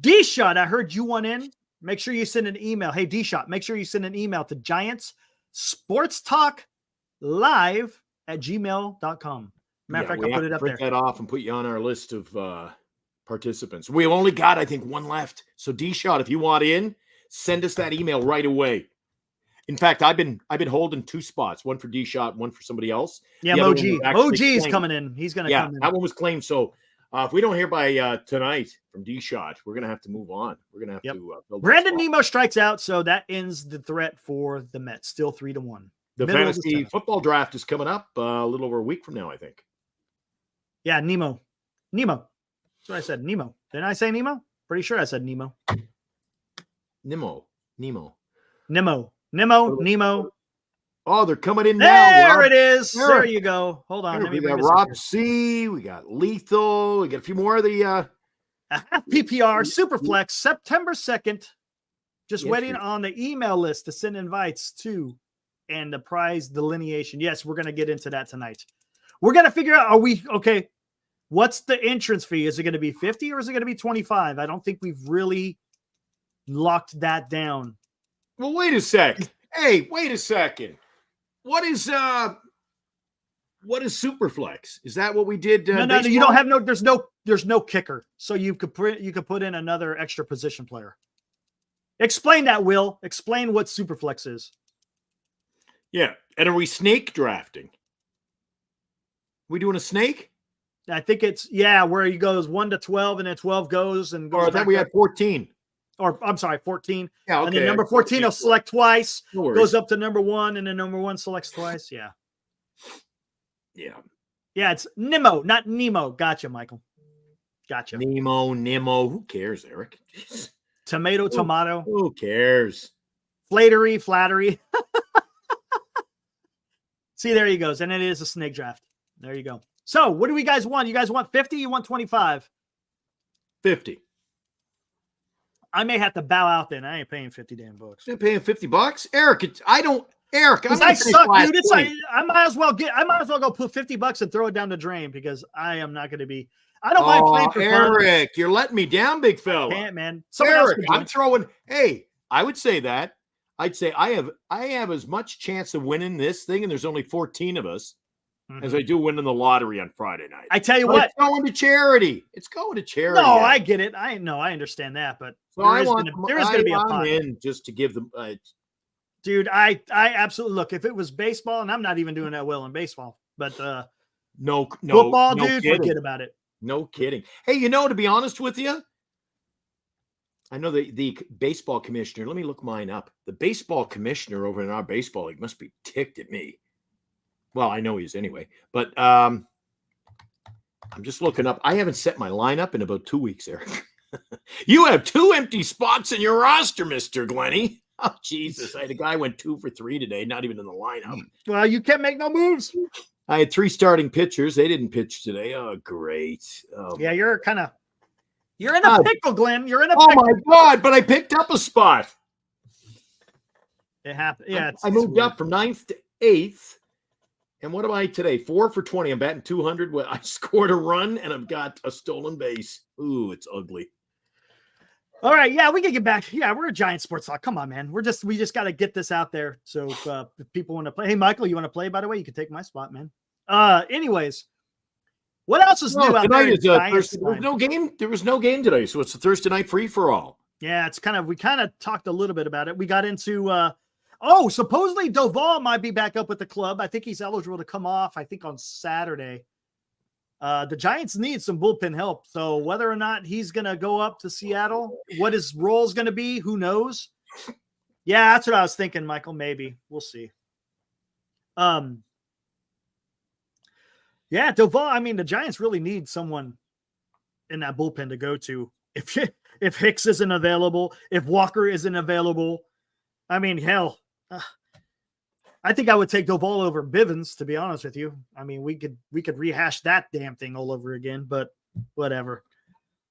D-Shot, I heard you want in. Make sure you send an email. Hey, D-Shot, make sure you send an email to Giants Sports Talk Live at gmail.com. Matter of fact, I'll put it up there.
Print that off and put you on our list of participants. We've only got, I think, one left. So D-Shot, if you want in, send us that email right away. In fact, I've been holding 2 spots, one for D-Shot, one for somebody else.
Yeah, Moji's coming in. He's going to come in.
That one was claimed. So If we don't hear by tonight from D-Shot, we're going to have to move on. We're going to have to build
Brandon Nimmo strikes out, so that ends the threat for the Mets. Still 3-1.
The fantasy football draft is coming up a little over a week from now, I think.
Yeah, Nemo. That's what I said. Nemo. Didn't I say Nemo? Pretty sure I said Nemo.
Nemo. Oh, they're coming in now.
There it is. There you go. Hold on.
We got Rob C. We got Lethal. We got a few more of the
PPR Superflex September 2nd. Just waiting on the email list to send invites to and the prize delineation. Yes, we're going to get into that tonight. We're going to figure out, what's the entrance fee? Is it going to be 50 or is it going to be 25? I don't think we've really locked that down.
Well, wait a second. Hey, wait a second. What is Superflex? Is that what we did?
No. You don't have there's no kicker. So you could put in another extra position player. Explain that, Will. Explain what Superflex is.
Yeah. And are we snake drafting? We doing a snake?
I think it's where he goes 1 to 12 and then 12 goes and goes.
Or I thought we had 14.
Or I'm sorry, 14.
Yeah, okay.
And then number 14 will select twice, goes up to number 1, and then number 1 selects twice. Yeah. Yeah, it's Nimmo, not Nemo. Gotcha, Michael. Gotcha.
Nemo. Who cares, Eric?
Tomato.
Who cares?
Flattery. See, there he goes. And it is a snake draft. There you go. So what do we guys want? You guys want 50? You want 25?
50.
I may have to bow out then. I ain't paying 50 damn bucks.
You're paying $50? Eric,
I suck, dude. It's like I might as well go put $50 and throw it down the drain because I am not going to be. I don't mind playing for fun.
Eric, you're letting me down, big fella.
Can't, man.
Eric, I'm throwing. Hey, I would say that. I'd say I have as much chance of winning this thing, and there's only 14 of us, as I do winning the lottery on Friday night.
I tell you what,
it's going to charity. It's going to charity.
No, I get it. I understand that, but
so there is going to be a pot in just to give them.
Dude, I absolutely look. If it was baseball, and I'm not even doing that well in baseball, but
no
football,
no
dude,
kidding.
forget about it.
No kidding. Hey, to be honest with you, I know the baseball commissioner. Let me look mine up. The baseball commissioner over in our baseball league must be ticked at me. Well, I know he is anyway, but I'm just looking up. I haven't set my lineup in about 2 weeks, Eric. You have 2 empty spots in your roster, Mr. Glenny. Oh, Jesus. I had a guy went 2 for 3 today, not even in the lineup.
Well, you can't make no moves.
I had 3 starting pitchers. They didn't pitch today. Oh, great.
Yeah, you're in a pickle, Glenn. You're in a pickle.
Oh, my God, but I picked up a spot.
It happened. Yeah,
I moved up from 9th to 8th. And what am I today? 4 for 20. I'm batting 200. Well, I scored a run, and I've got a stolen base. Ooh, it's ugly.
All right, yeah, we can get back. Yeah, we're a Giant Sports Talk. Come on, man. We just got to get this out there. So if people want to play, hey, Michael, you want to play? By the way, you can take my spot, man. Anyways, what else is new out there?
There was no game today, so it's a Thursday night free for all.
Yeah, we kind of talked a little bit about it. We got into supposedly Doval might be back up with the club. I think he's eligible to come off. I think on Saturday. The Giants need some bullpen help. So whether or not he's going to go up to Seattle, what his role is going to be, who knows? Yeah, that's what I was thinking, Michael. Maybe we'll see. Yeah, Doval. I mean, the Giants really need someone in that bullpen to go to. If Hicks isn't available, if Walker isn't available, I mean, hell, I think I would take Doval over Bivens, to be honest with you. I mean, we could rehash that damn thing all over again, but whatever.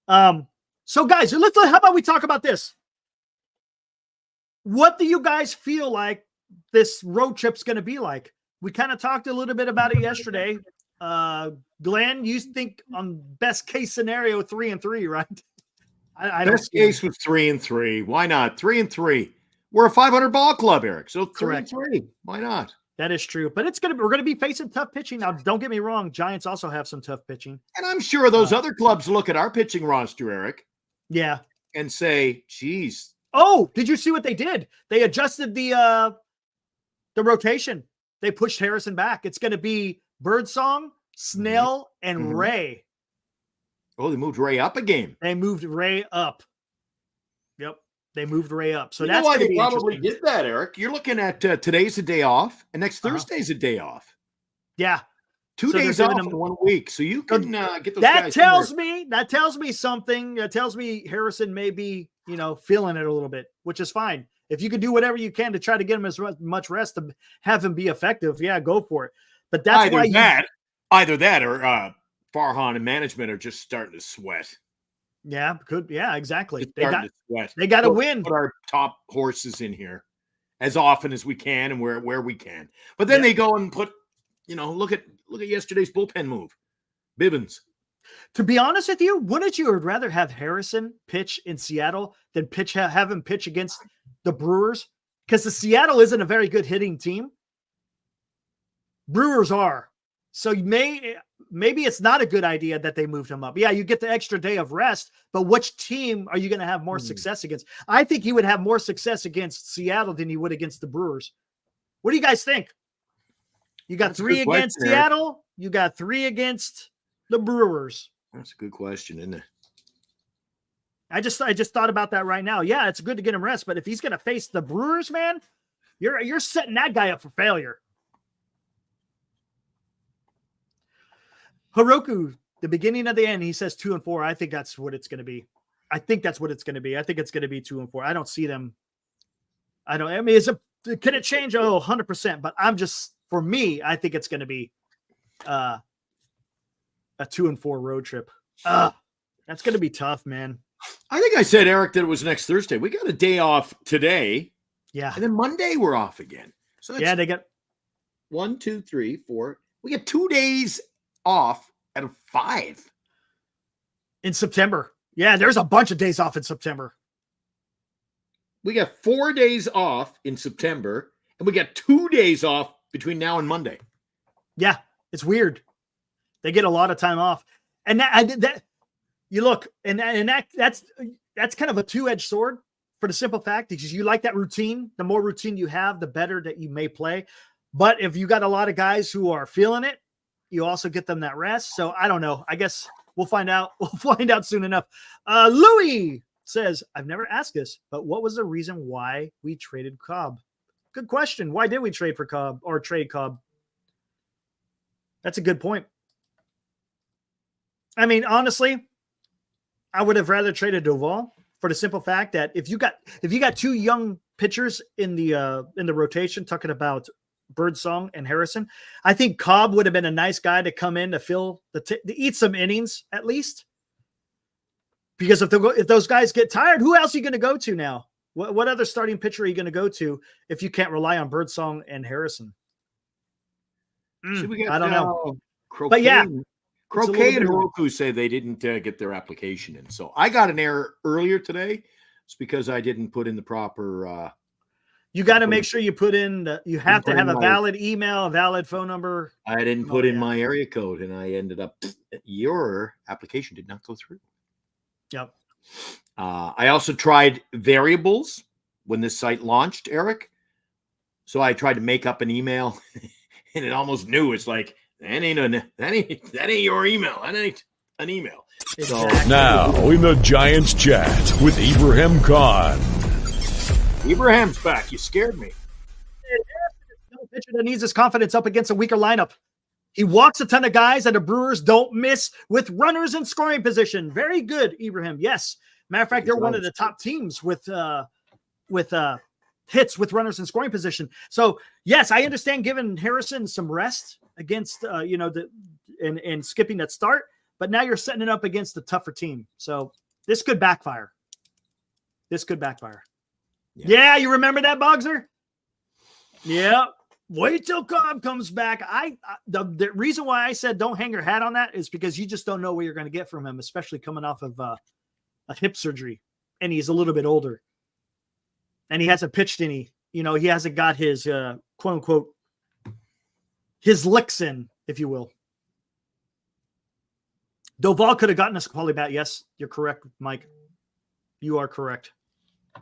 So guys, how about we talk about this? What do you guys feel like this road trip's going to be like? We kind of talked a little bit about it yesterday. Glenn, you think on best case scenario 3-3, right?
Best case was 3-3. Why not? 3-3. We're a 500 ball club, Eric. So 3-3. Why not?
That is true. But we're gonna be facing tough pitching. Now, don't get me wrong, Giants also have some tough pitching.
And I'm sure those other clubs look at our pitching roster, Eric.
Yeah.
And say, geez.
Oh, did you see what they did? They adjusted the rotation. They pushed Harrison back. It's gonna be Birdsong, Snell, and Ray.
Oh, they moved Ray up a game.
They moved Ray up. Yep. They moved Ray up. So
You
that's
know why
gonna
they
be
probably
interesting.
did that, Eric? You're looking at today's a day off, and next Thursday's a day off.
Yeah.
2
So they're
days off
giving
in
them-
1 week, so you can get those
That
guys.
tells me something. That tells me Harrison may be, feeling it a little bit, which is fine. If you can do whatever you can to try to get him as much rest to have him be effective, yeah, go for it. But that's
either that or Farhan and management are just starting to sweat.
Yeah, exactly.
Just starting to sweat.
They got to win.
Put our top horses in here as often as we can and where we can. But then they go and put, look at yesterday's bullpen move, Bibbins.
To be honest with you, wouldn't you rather have Harrison pitch in Seattle than have him pitch against the Brewers? Because the Seattle isn't a very good hitting team. Brewers are. So maybe it's not a good idea that they moved him up. Yeah, you get the extra day of rest, but which team are you going to have more success against? I think he would have more success against Seattle than he would against the Brewers. What do you guys think? You got 3 against Seattle. You got 3 against the Brewers.
That's a good question, isn't it?
I just thought about that right now. Yeah, it's good to get him rest, but if he's going to face the Brewers, man, you're setting that guy up for failure. Heroku, the beginning of the end, he says 2 and 4. I think that's what it's going to be. I think it's going to be 2 and 4. I don't see them. Can it change? Oh, 100%. But for me, I think it's going to be a 2 and 4 road trip. That's going to be tough, man.
I think I said, Eric, that it was next Thursday. We got a day off today.
Yeah.
And then Monday we're off again. So
yeah, they got
1, 2, 3, 4. We get 2 days off out of 5
in September. Yeah, there's a bunch of days off in September.
We got 4 days off in September, and we got 2 days off between now and Monday.
Yeah, it's weird. They get a lot of time off, and that you look, and that's kind of a two-edged sword for the simple fact because you like that routine. The more routine you have, the better that you may play. But if you got a lot of guys who are feeling it, you also get them that rest. So I don't know. I guess we'll find out. We'll find out soon enough. Louis says, I've never asked this, but what was the reason why we traded Cobb? Good question. Why did we trade for Cobb or trade Cobb? That's a good point. I mean, honestly, I would have rather traded Doval for the simple fact that if you got 2 young pitchers in the rotation, talking about Birdsong and Harrison, I think Cobb would have been a nice guy to come in to fill to eat some innings at least. Because if those guys get tired, who else are you going to go to now? What other starting pitcher are you going to go to if you can't rely on Birdsong and Harrison? I don't know. But yeah,
Croquet and Heroku say they didn't get their application in. So I got an error earlier today. It's because I didn't put in the proper.
You got to make sure you put in. You have to have a valid email, a valid phone number.
I didn't put in my area code, and I ended up. Your application did not go through.
Yep.
I also tried variables when this site launched, Eric. So I tried to make up an email, and it almost knew. It's like that ain't your email. That ain't an email.
Exactly.
So
Now in the Giants chat with Ibrahim Khan.
Ibrahim's back. You scared me.
No pitcher that needs his confidence up against a weaker lineup. He walks a ton of guys, and the Brewers don't miss with runners in scoring position. Very good, Ibrahim. Yes. Matter of fact, they're one of the top teams with hits with runners in scoring position. So, yes, I understand giving Harrison some rest against, and skipping that start. But now you're setting it up against a tougher team. So this could backfire. Yeah, you remember that, Bogser? Yeah. Wait till Cobb comes back. The reason why I said don't hang your hat on that is because you just don't know what you're going to get from him, especially coming off of a hip surgery, and he's a little bit older, and he hasn't pitched any. He hasn't got his quote unquote his licks in, if you will. Doval could have gotten us a quality bat. Yes, you're correct, Mike. You are correct.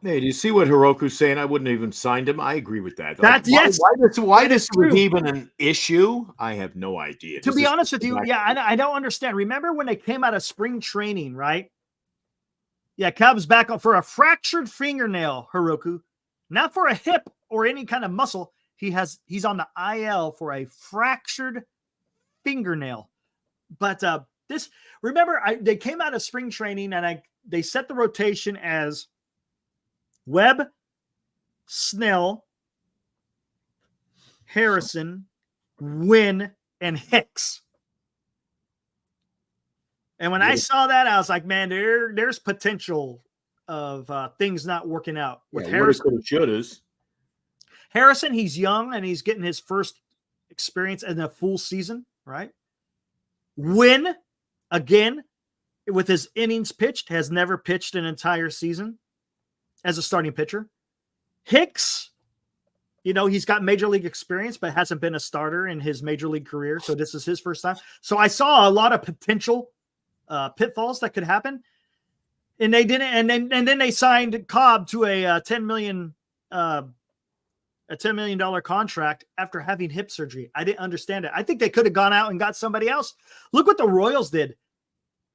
Hey, do you see what Hiroku's saying? I wouldn't have even signed him. I agree with that.
Yes.
Why this
true.
was even an issue? I have no idea.
To be honest with you, I don't understand. Remember when they came out of spring training, right? Yeah, Cubs back up for a fractured fingernail, Hiroku, not for a hip or any kind of muscle. He's on the IL for a fractured fingernail. But they came out of spring training and they set the rotation as Webb, Snell, Harrison, Wynn, and Hicks. And when I saw that, I was like, man, there's potential of things not working out with Harrison. Harrison, he's young and he's getting his first experience in a full season, right? Wynn, again, with his innings pitched, has never pitched an entire season as a starting pitcher. Hicks, he's got major league experience, but hasn't been a starter in his major league career. So this is his first time. So I saw a lot of potential pitfalls that could happen. And they didn't. And then they signed Cobb to a $10 million contract after having hip surgery. I didn't understand it. I think they could have gone out and got somebody else. Look what the Royals did.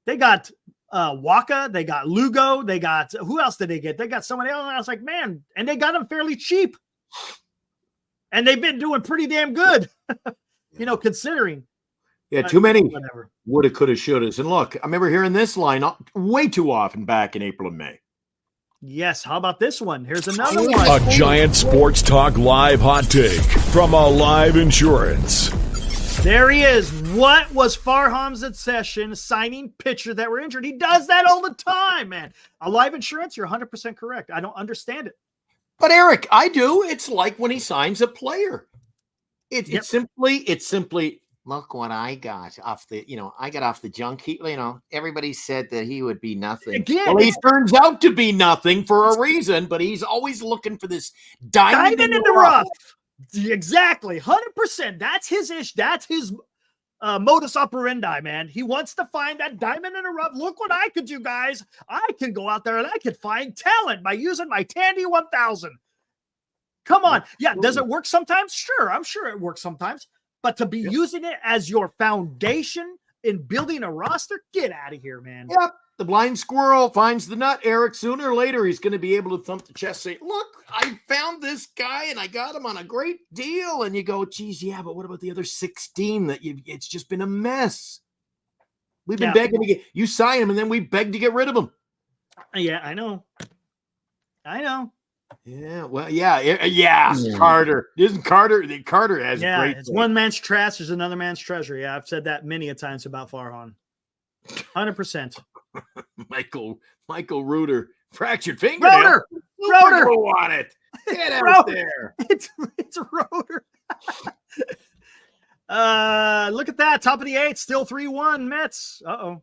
They got Waka, they got Lugo, they got who else did they get? They got somebody else. And I was like, man, and they got them fairly cheap. And they've been doing pretty damn good, considering.
Yeah, too many woulda, coulda, shouldas. And look, I remember hearing this line way too often back in April and May.
Yes, how about this one? Here's another one.
A Giant Sports Talk Live hot take from Alive Insurance.
There he is. What was Farhan's obsession signing pitcher that were injured? He does that all the time, man. Alive Insurance, you're 100% correct. I don't understand it.
But Eric, I do. It's like when he signs a player. It's simply look what I got off the, I got off the junk heap. Everybody said that he would be nothing.
Again,
well, he turns out to be nothing for a reason, but he's always looking for this diamond in the rough.
Exactly. 100%. That's his ish. That's his modus operandi, man. He wants to find that diamond in the rough. Look what I could do, guys. I can go out there and I could find talent by using my Tandy 1000. Come on. Yeah. Does it work sometimes? Sure. I'm sure it works sometimes. But to be using it as your foundation in building a roster, get out of here, man.
Yep. The blind squirrel finds the nut, Eric. Sooner or later, he's going to be able to thump the chest, say, look, I found this guy and I got him on a great deal. And you go, geez, yeah, but what about the other 16 that it's just been a mess? We've been begging to get, you sign him and then we beg to get rid of him.
Yeah, I know.
Yeah, well, yeah. Carter. Isn't Carter has great
it's one man's trash is another man's treasure. Yeah, I've said that many a times about Farhan. 100%.
Michael Reuter, fractured finger.
Rotor
on it. Get out there.
It's Rotor. Look at that. Top of the 8th, still 3-1 Mets. Uh-oh.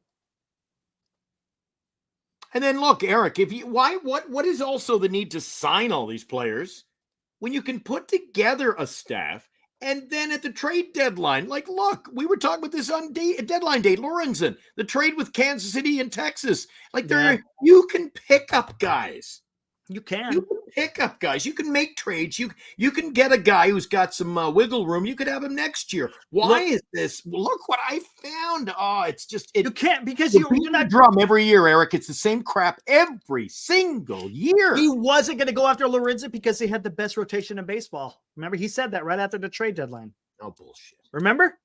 And then look, Eric, what is also the need to sign all these players when you can put together a staff and then at the trade deadline, like, look, we were talking about this on deadline day, Lorenzen, the trade with Kansas City and Texas. Like, you can pick up guys.
You can
pick up guys. You can make trades. You can get a guy who's got some wiggle room. You could have him next year. Why is this? Look what I found. Oh, it's just
you can't because you're not
drum every year, Eric. It's the same crap every single year.
He wasn't going to go after Lorenzen because he had the best rotation in baseball. Remember, he said that right after the trade deadline.
Oh, bullshit.
Remember?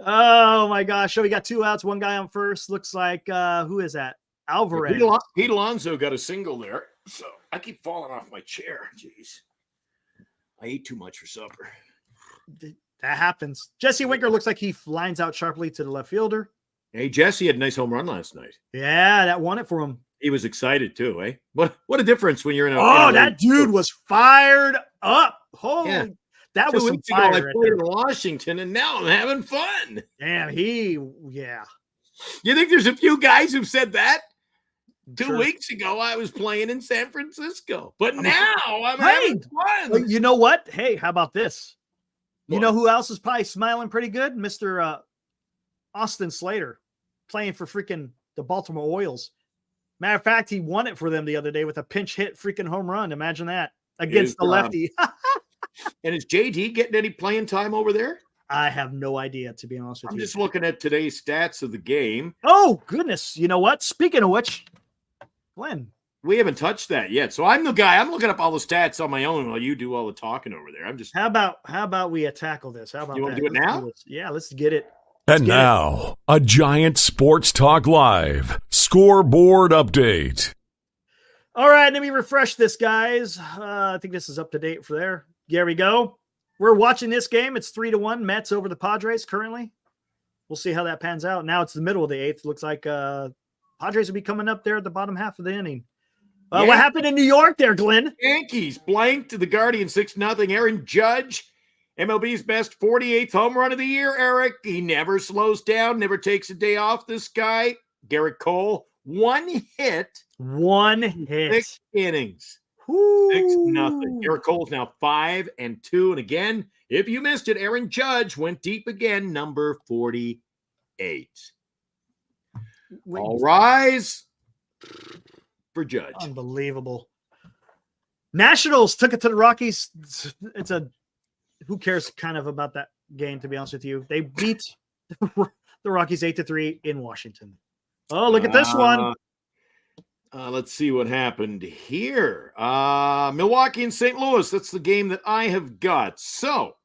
Oh my gosh. So we got 2 outs, 1 guy on first. Looks like who is that? Alvarez.
Pete Alonso got a single there. So I keep falling off my chair. Jeez. I ate too much for supper.
That happens. Jesse Winker looks like he lines out sharply to the left fielder.
Hey, Jesse had a nice home run last night.
Yeah, that won it for him.
He was excited too, eh? What a difference when you're in a
that dude was fired up. Holy That was some fire.
I played in Washington, and now I'm having fun.
Damn, You
think there's a few guys who've said that? 2 weeks ago, I was playing in San Francisco, but now I'm having fun.
You know what? Hey, how about this? You know who else is probably smiling pretty good? Mr. Austin Slater playing for freaking the Baltimore Orioles. Matter of fact, he won it for them the other day with a pinch hit freaking home run. Imagine that against the lefty.
And is JD getting any playing time over there?
I have no idea, to be honest with you.
I'm just looking at today's stats of the game.
Oh, goodness. You know what? Speaking of which, Glenn.
We haven't touched that yet. So I'm the guy. I'm looking up all the stats on my own while you do all the talking over there. I'm just.
How about we tackle this? How about
you want
that?
to do it now?
Yeah, let's get it.
And now, a Giant Sports Talk Live scoreboard update.
All right, let me refresh this, guys. I think this is up to date for there. There we go. We're watching this game. It's 3-1 Mets over the Padres currently. We'll see how that pans out. Now it's the middle of the eighth. Looks like Padres will be coming up there at the bottom half of the inning. What happened in New York there, Glenn?
Yankees blanked the Guardians 6-0. Aaron Judge, MLB's best 48th home run of the year, Eric. He never slows down, never takes a day off, this guy. Garrett Cole, one hit. 6 innings. 6-0. Garrett Cole's now 5-2. And again, if you missed it, Aaron Judge went deep again, number 48. All rise for Judge.
Unbelievable. Nationals took it to the Rockies. It's a who cares kind of about that game, to be honest with you. They beat the Rockies 8-3 in Washington. Oh, look at this one.
Let's see what happened here. Milwaukee and St. Louis. That's the game that I have got. So,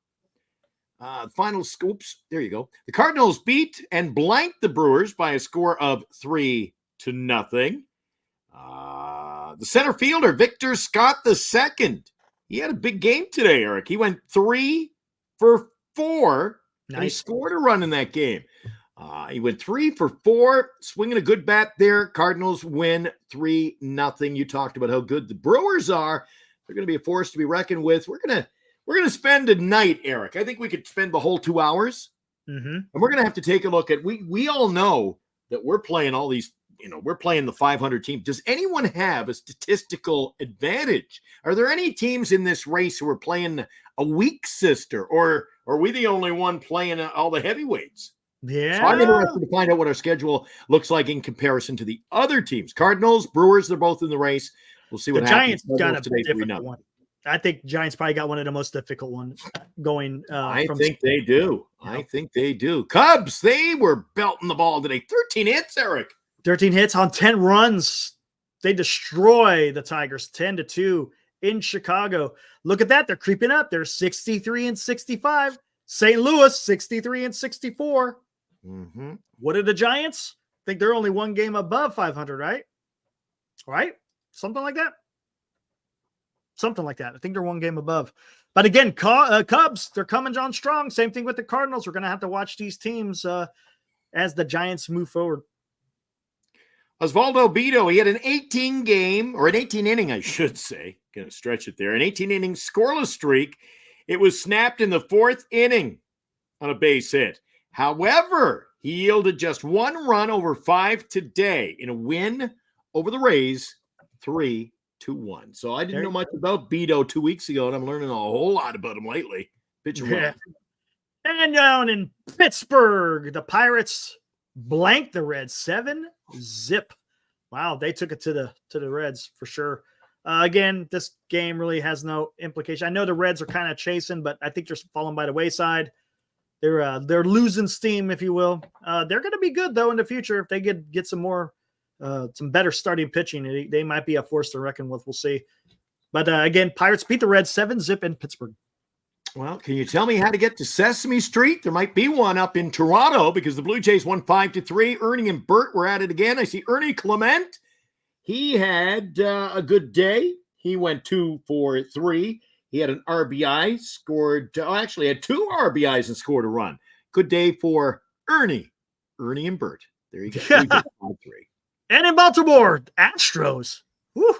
final scoops. There you go. The Cardinals beat and blanked the Brewers by a score of 3-0. The center fielder, Victor Scott II. He had a big game today, Eric. He went 3 for 4. Nice. And he scored a run in that game. He went 3 for 4, swinging a good bat there. Cardinals win 3-0. You talked about how good the Brewers are. They're going to be a force to be reckoned with. We're gonna spend a night, Eric. I think we could spend the whole 2 hours, and we're going to have to take a look at. We all know that we're playing all these. We're playing the 500 team. Does anyone have a statistical advantage? Are there any teams in this race who are playing a weak sister, or are we the only one playing all the heavyweights?
Yeah.
So I'm interested to find out what our schedule looks like in comparison to the other teams. Cardinals, Brewers, they're both in the race. We'll see what happens.
Giants got a difficult one. I think Giants probably got one of the most difficult ones going.
I think they do. I think they do. Cubs, they were belting the ball today. 13 hits, Eric.
13 hits on 10 runs. They destroy the Tigers 10-2 in Chicago. Look at that. They're creeping up. They're 63-65. St. Louis, 63-64.
Mm-hmm.
What are the Giants? I think they're only one game above 500, right? Right? Something like that. Something like that. I think they're one game above. But again, Cubs, they're coming on strong. Same thing with the Cardinals. We're going to have to watch these teams as the Giants move forward.
Osvaldo Bido, he had an 18 inning, I should say. Going to stretch it there. An 18 inning scoreless streak. It was snapped in the 4th inning on a base hit. However, he yielded just 1 run over 5 today in a win over the Rays, 3-1. So I didn't know much about Bido 2 weeks ago, and I'm learning a whole lot about him lately. Pitcher well.
And down in Pittsburgh, the Pirates blanked the Reds 7-0. Wow, they took it to the Reds for sure. Again, this game really has no implication. I know the Reds are kind of chasing, but I think they're falling by the wayside. They're losing steam, if you will. They're going to be good though in the future if they get some more, some better starting pitching. They might be a force to reckon with. We'll see. But again, Pirates beat the Reds 7-0 in Pittsburgh.
Well, can you tell me how to get to Sesame Street? There might be one up in Toronto because the Blue Jays won 5-3. Ernie and Bert were at it again. I see Ernie Clement. He had a good day. He went 2 for 3. He had an RBI, actually had 2 RBIs and scored a run. Good day for Ernie and Bert. There you go. 5-3.
And in Baltimore, Astros. Whew.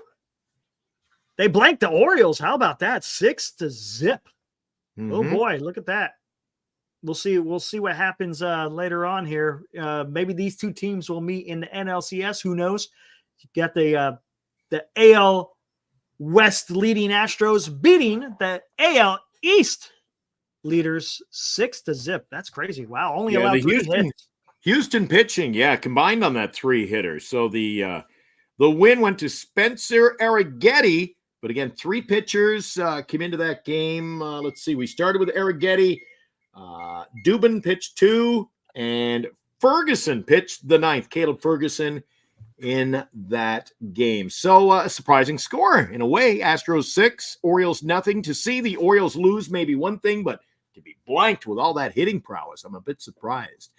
They blanked the Orioles. How about that? 6-0. Mm-hmm. Oh boy, look at that. We'll see what happens later on here. Maybe these two teams will meet in the NLCS. Who knows? You got the AL West leading Astros beating the AL East leaders 6-0. That's crazy. Wow, only allowed 3 hits.
Houston pitching, combined on that 3-hitter. So the win went to Spencer Arrighetti. But again, 3 pitchers came into that game. Let's see. We started with Arrighetti. Dubin pitched 2, and Ferguson pitched the 9th. Caleb Ferguson in that game. So a surprising score in a way. Astros 6, Orioles nothing. To see the Orioles lose may be one thing, but to be blanked with all that hitting prowess, I'm a bit surprised.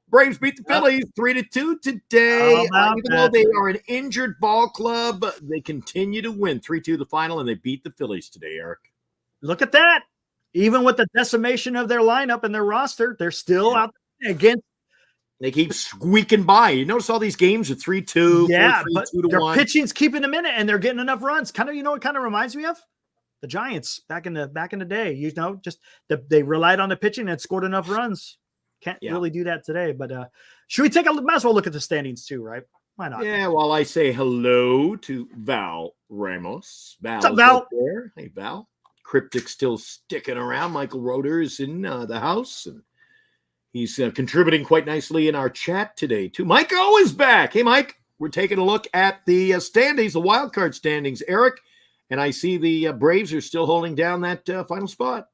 Braves beat the Phillies 3-2 today. Even though they are an injured ball club, they continue to win 3-2 the final, and they beat the Phillies today, Eric.
Look at that. Even with the decimation of their lineup and their roster, they're still out against.
They keep squeaking by. You notice all these games are 3-2, 4-3,
but
2-1.
Their pitching's keeping them in it, and they're getting enough runs. Kind of, what kind of reminds me of? The Giants back in the day. Just they relied on the pitching and scored enough runs. Can't really do that today. But should we might as well look at the standings too, right? Why not?
Yeah, while I say hello to Val Ramos.
What's up, Val?
There. Hey, Val. Cryptic still sticking around. Michael Roeder is in the house, and he's contributing quite nicely in our chat today, too. Mike O is back. Hey, Mike. We're taking a look at the standings, the wild card standings, Eric. And I see the Braves are still holding down that final spot.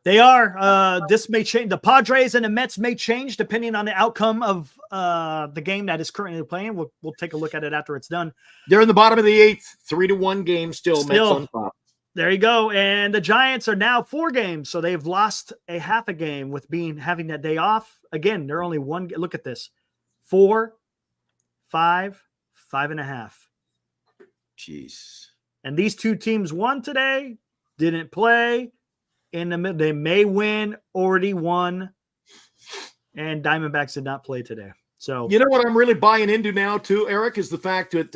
They are. This may change. The Padres and the Mets may change depending on the outcome of the game that is currently playing. We'll take a look at it after it's done.
They're in the bottom of the 8th, 3-1 game still. Mets on top.
There you go. And the Giants are now 4 games, so they've lost a half a game with having that day off. Again, they're only 1. Look at this: 4, 5, 5.5.
Jeez.
And these 2 teams won today, didn't play. In the middle, they may win, already won. And Diamondbacks did not play today. So
you know what I'm really buying into now, too, Eric, is the fact that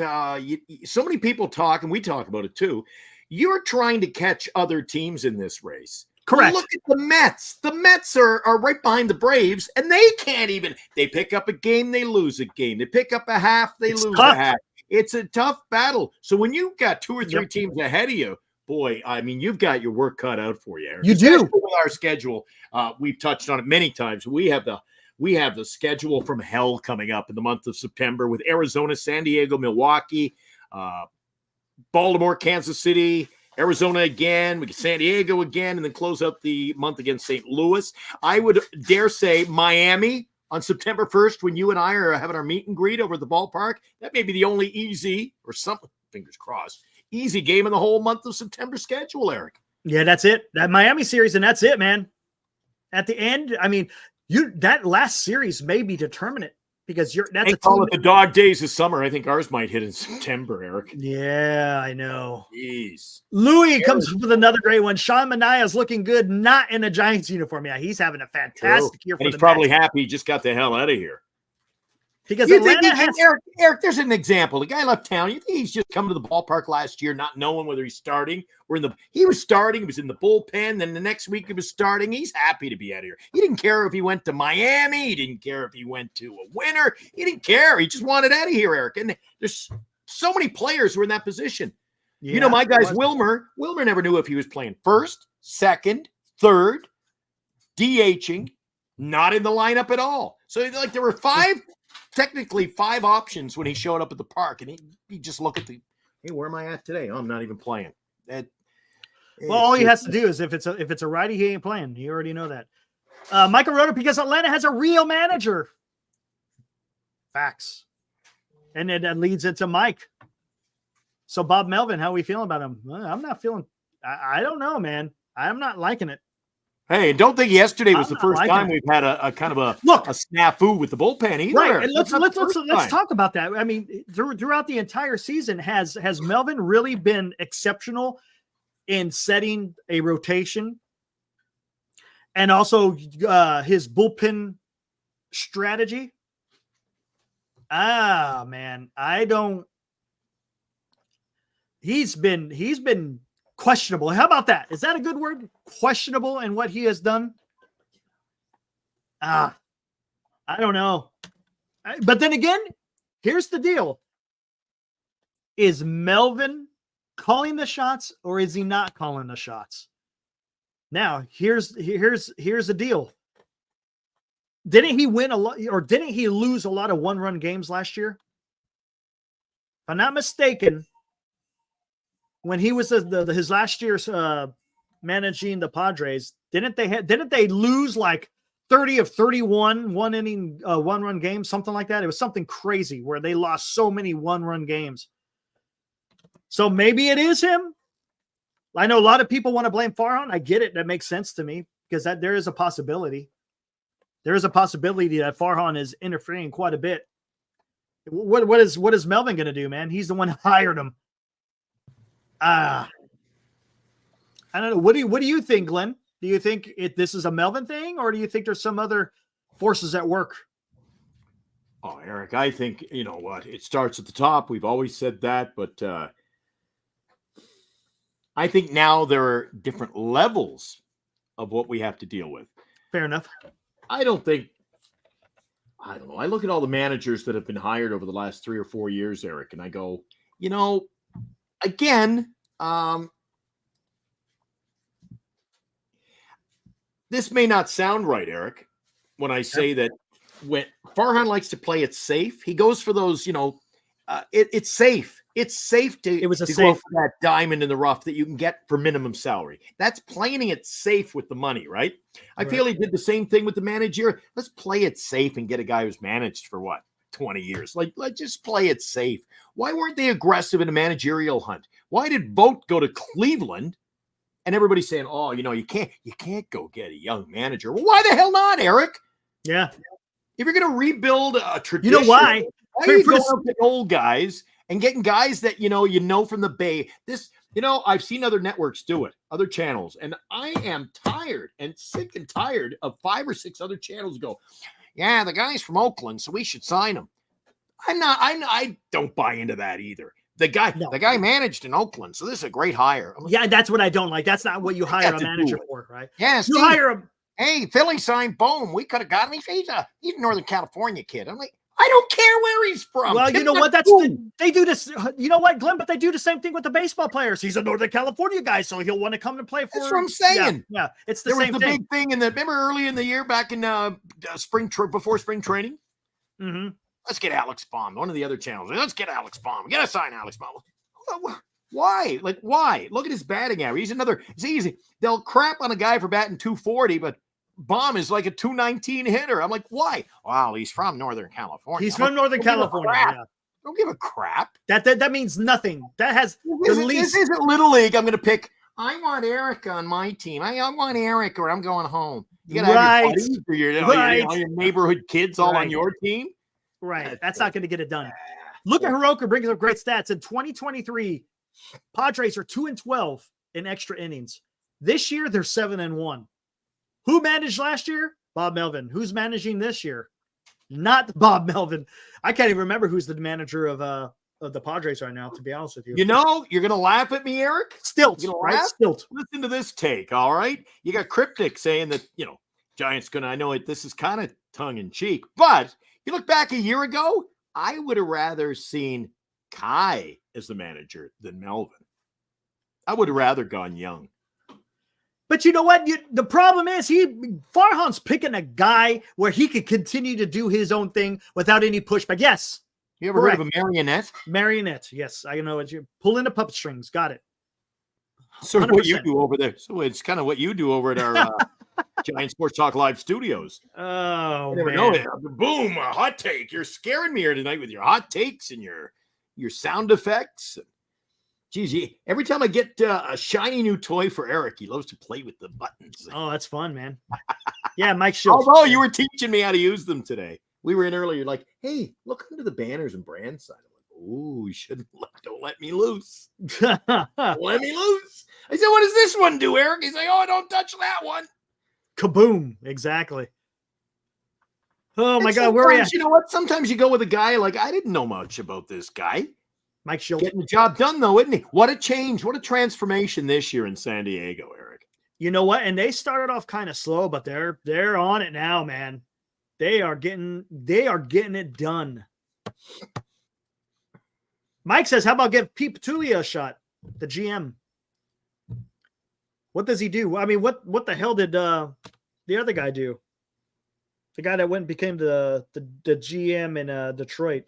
so many people talk, and we talk about it too. You're trying to catch other teams in this race.
Correct.
Well, look at the Mets. The Mets are right behind the Braves, and they can't even. They pick up a game, they lose a game. They pick up a half, they lose a half. It's a tough battle. So when you've got 2 or 3 teams ahead of you, boy, I mean, you've got your work cut out for you, Aaron.
You do.
With our schedule, we've touched on it many times. We have the schedule from hell coming up in the month of September with Arizona, San Diego, Milwaukee, Baltimore, Kansas City, Arizona again, we get San Diego again, and then close out the month against St. Louis. I would dare say Miami on September 1st, when you and I are having our meet and greet over at the ballpark. That may be the only easy, or something, fingers crossed, easy game in the whole month of September schedule, Eric.
Yeah, that's it. That Miami series, and that's it, man. At the end, I mean, that last series may be determinate because that's
call it the dog days of summer. I think ours might hit in September, Eric.
Yeah, I know.
Jeez.
Louis comes with another great one. Sean Manaea is looking good, not in a Giants uniform. Yeah, he's having a fantastic year.
And he's probably happy he just got the hell out of here.
Because
Eric, there's an example. The guy left town. You think he's just come to the ballpark last year, not knowing whether he's starting or he was starting. He was in the bullpen. Then the next week he was starting. He's happy to be out of here. He didn't care if he went to Miami. He didn't care if he went to a winner. He didn't care. He just wanted out of here, Eric. And there's so many players who are in that position. Yeah, my guy's Wilmer. Wilmer never knew if he was playing first, second, third, DHing, not in the lineup at all. So there were technically 5 options when he showed up at the park, and he just look at hey, where am I at today? Oh, I'm not even playing.
All he has to do is if it's a righty, he ain't playing. You already know that. Michael Roeder, because Atlanta has a real manager. Facts. And then that leads into Mike. So Bob Melvin, how are we feeling about him? I'm not feeling. I don't know, man. I'm not liking it.
Hey, don't think yesterday was the first time we've had a kind of a snafu with the bullpen either.
Right, and let's talk about that. I mean, throughout the entire season, has Melvin really been exceptional in setting a rotation, and also his bullpen strategy? Man, I don't. He's been questionable. How about that? Is that a good word? Questionable in what he has done? I don't know. But then again, here's the deal. Is Melvin calling the shots or is he not calling the shots? Now, here's the deal. Didn't he win a lot, or didn't he lose a lot of one-run games last year? If I'm not mistaken, when he was his last year's managing the Padres, didn't they lose like 30 of 31 one-inning one-run games, something like that? It was something crazy where they lost so many one-run games. So maybe it is him. I know a lot of people want to blame Farhan. I get it. That makes sense to me because there is a possibility. There is a possibility that Farhan is interfering quite a bit. What is Melvin going to do, man? He's the one who hired him. I don't know. What do you think, Glenn? Do you think this is a Melvin thing, or do you think there's some other forces at work?
Oh, Eric, I think, you know what? It starts at the top. We've always said that, but I think now there are different levels of what we have to deal with.
Fair enough.
I don't know. I look at all the managers that have been hired over the last 3 or 4 years, Eric, and I go, you know, again, this may not sound right, Eric, when I say that when Farhan likes to play it safe, he goes for those, you know, it's safe. It's safe to go for that diamond in the rough that you can get for minimum salary. That's playing it safe with the money, right? I feel he did the same thing with the manager. Let's play it safe and get a guy who's managed for what, 20 years. Like, let's just play it safe. Why weren't they aggressive in a managerial hunt? Why did Vogt go to Cleveland? And everybody's saying, oh, you know, you can't go get a young manager. Well, why the hell not, Eric?
Yeah.
If you're going to rebuild a tradition,
you know why?
Why are you going up to old guys and getting guys that, you know from the Bay? This, you know, I've seen other networks do it, other channels, and I am tired and sick and tired of 5 or 6 other channels go, yeah, the guy's from Oakland, so we should sign him. I don't buy into that either. The guy managed in Oakland, so this is a great hire.
Yeah, that's what I don't like. That's not what you hire a manager for, right?
Yeah,
you hire him.
Hey, Philly signed Bohm. We could have got him. He's a Northern California kid. I'm like, I don't care where he's from.
Well, you know what? They do this. You know what, Glenn? But they do the same thing with the baseball players. He's a Northern California guy, so he'll want to come to play for.
That's what I'm saying.
Yeah, it's the same thing. There was the
big thing remember early in the year, back in before spring training.
Mm-hmm.
Let's get Alex Baum. One of the other channels. Let's get Alex Baum. We got to sign Alex Baum. Why? Like, why? Look at his batting average. It's easy. They'll crap on a guy for batting 240, but Baum is like a 219 hitter. I'm like, why? Well, he's from Northern California.
He's from Northern California. Yeah.
Don't give a crap.
That means nothing. That has
this isn't Little League. I'm going to pick. I want Eric on my team. I want Eric, or I'm going home. You got to have your buddies or your neighborhood kids all on your team.
Right. That's not going to get it done. Look at Hiroka brings up great stats. In 2023, Padres are 2-12 in extra innings. This year, they're 7-1. Who managed last year? Bob Melvin. Who's managing this year? Not Bob Melvin. I can't even remember who's the manager of the Padres right now, to be honest with you.
You know, you're going to laugh at me, Eric?
Stilt, right? Stilt.
Listen to this take, all right? You got Cryptic saying that, you know, Giants going to, I know this is kind of tongue-in-cheek, but you look back a year ago, I would have rather seen Kai as the manager than Melvin. I would have rather gone young.
But you know what? The problem is Farhan's picking a guy where he could continue to do his own thing without any pushback. Yes.
You ever heard of a marionette?
Marionette. Yes. I know what you're pulling the puppet strings. Got it.
So what you do over there. So it's kind of what you do over at our Giant Sports Talk Live studios.
Oh,
I never know it. Boom, a hot take. You're scaring me here tonight with your hot takes and your sound effects. Geez, every time I get a shiny new toy for Eric, he loves to play with the buttons.
Oh, that's fun, man. Yeah, Mike Schultz.
Although you were teaching me how to use them today. We were in earlier, like, hey, look under the banners and brand sign. I'm like, ooh, you shouldn't don't let me loose. Don't let me loose. I said, what does this one do, Eric? He's like, oh, don't touch that one.
Kaboom. Exactly. Oh, my God. Where are you?
You know what? Sometimes you go with a guy like, I didn't know much about this guy.
Mike Schultz.
Getting the job done, though, isn't he? What a change. What a transformation this year in San Diego, Eric.
You know what? And they started off kind of slow, but they're on it now, man. They are getting it done. Mike says, how about give Pete Petulia a shot? The GM. What does he do? I mean, what the hell did the other guy do? The guy that went and became the GM in Detroit.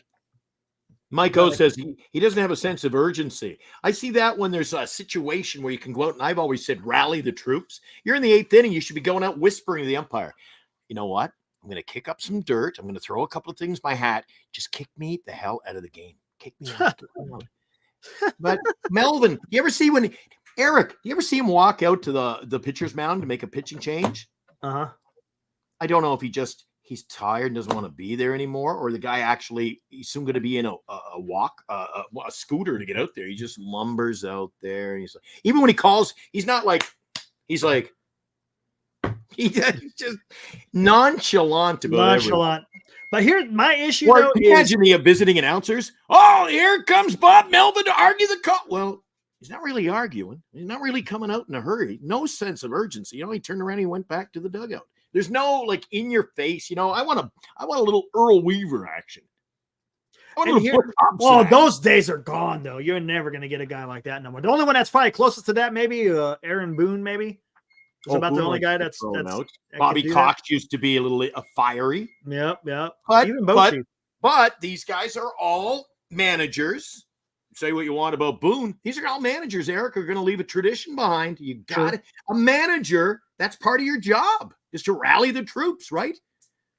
Mike O says he doesn't have a sense of urgency. I see that when there's a situation where you can go out, and I've always said, rally the troops. You're in the 8th inning. You should be going out whispering to the umpire. You know what? I'm going to kick up some dirt. I'm going to throw a couple of things in my hat. Just kick me the hell out of the game. Kick me out. But Melvin, you ever see Eric, you ever see him walk out to the pitcher's mound to make a pitching change?
Uh-huh.
I don't know if he's tired and doesn't want to be there anymore, or the guy actually, he's soon going to be in a scooter to get out there. He just lumbers out there. And he's like, even when he calls, he's like, he's just nonchalant about everything.
But here's my issue,
though. Imagine the visiting announcers. Oh, here comes Bob Melvin to argue the call. Well, he's not really arguing. He's not really coming out in a hurry. No sense of urgency. He turned around and he went back to the dugout. There's no in your face. I want a little Earl Weaver action.
Those days are gone, though. You're never going to get a guy like that no more. The only one that's probably closest to that, maybe Aaron Boone, maybe. It's about the only guy that's
out. Bobby Cox used to be a little fiery.
Yep.
But these guys are all managers. Say what you want about Boone. These are all managers, Eric, are going to leave a tradition behind. You got it. A manager, that's part of your job, is to rally the troops, right?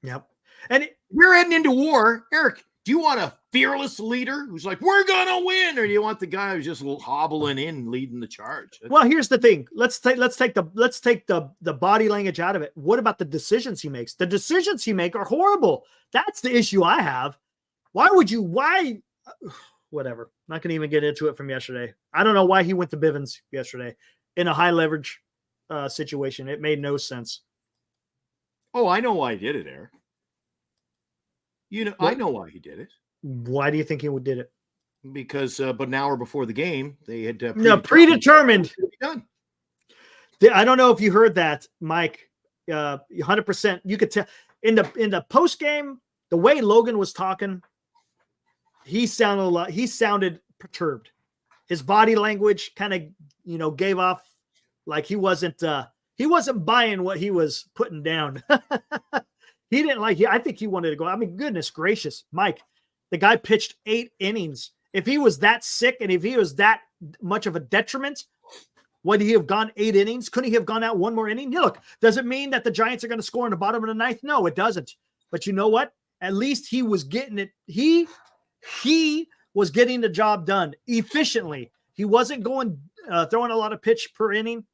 Yep. And
we're heading into war. Eric, do you want a fearless leader who's like, we're going to win? Or do you want the guy who's just hobbling in, leading the charge?
Well, here's the thing. Let's take the body language out of it. What about the decisions he makes? The decisions he makes are horrible. That's the issue I have. Whatever. Not going to even get into it from yesterday. I don't know why he went to Bivens yesterday in a high leverage situation. It made no sense.
Oh, I know why he did it, Eric. I know why he did it.
Why do you think he did it?
Because but an hour before the game, they had
predetermined.
Done.
I don't know if you heard that, Mike. 100%. You could tell in the post game, the way Logan was talking, he sounded perturbed. His body language kind of gave off like he wasn't buying what he was putting down. He didn't I think he wanted to go. I mean, goodness gracious, Mike, the guy pitched 8 innings. If he was that sick and if he was that much of a detriment, would he have gone 8 innings? Couldn't he have gone out one more inning? Look, does it mean that the Giants are going to score in the bottom of the 9th? No, it doesn't. But you know what? At least he was getting it. He was getting the job done efficiently. He wasn't going throwing a lot of pitch per inning.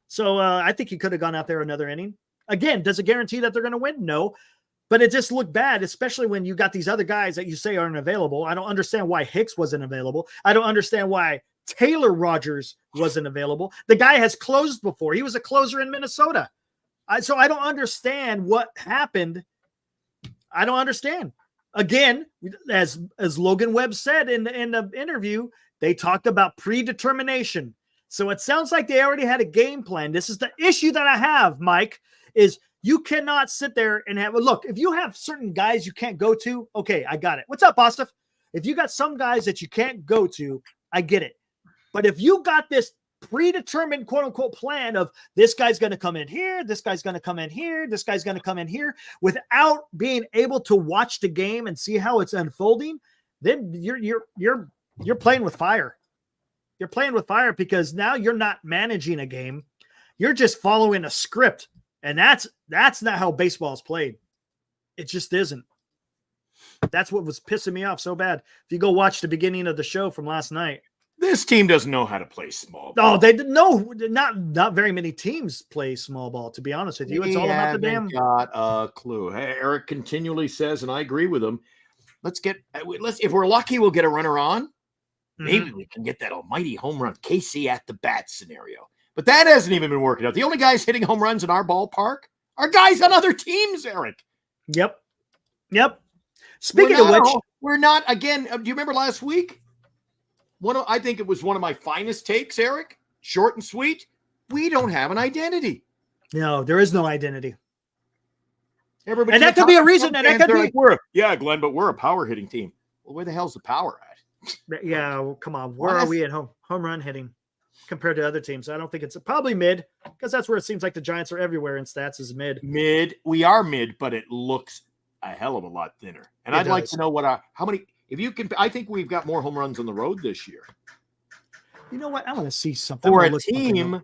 So I think he could have gone out there another inning. Again, does it guarantee that they're going to win? No. But it just looked bad, especially when you got these other guys that you say aren't available. I don't understand why Hicks wasn't available. I don't understand why Taylor Rogers wasn't available. The guy has closed before. He was a closer in Minnesota. So I don't understand what happened. I don't understand. Again, as Logan Webb said in the interview, they talked about predetermination. So it sounds like they already had a game plan. This is the issue that I have, Mike, is you cannot sit there and have a look. If you have certain guys you can't go to, okay, I got it. What's up, Bostaf? If you got some guys that you can't go to, I get it. But if you got this predetermined quote unquote plan of this guy's going to come in here, this guy's going to come in here, this guy's going to come in here without being able to watch the game and see how it's unfolding, then you're playing with fire. You're playing with fire because now you're not managing a game. You're just following a script. And that's not how baseball is played. It just isn't. That's what was pissing me off so bad. If you go watch the beginning of the show from last night.
This team doesn't know how to play small ball.
Oh, they no, not very many teams play small ball, to be honest with you. It's all about the damn.
Got a clue. Hey, Eric continually says, and I agree with him, if we're lucky, we'll get a runner on. Maybe we can get that almighty home run KC at the bat scenario. But that hasn't even been working out. The only guys hitting home runs in our ballpark are guys on other teams, Eric.
Yep. Speaking of which,
we're not, again, do you remember last week? I think it was one of my finest takes, Eric. Short and sweet. We don't have an identity.
No, there is no identity.
Everybody,
and that could be a reason. And that could be.
Like, Glenn, but we're a power hitting team. Well, where the hell's the power at?
Yeah, well, come on. Where are we at home run hitting? compared to other teams. I don't think it's probably mid because that's where it seems like the Giants are everywhere in stats is mid.
Mid. We are mid, but it looks a hell of a lot thinner. And I'd like to know how many, if you can, I think we've got more home runs on the road this year.
You know what? I want to see something.
For a team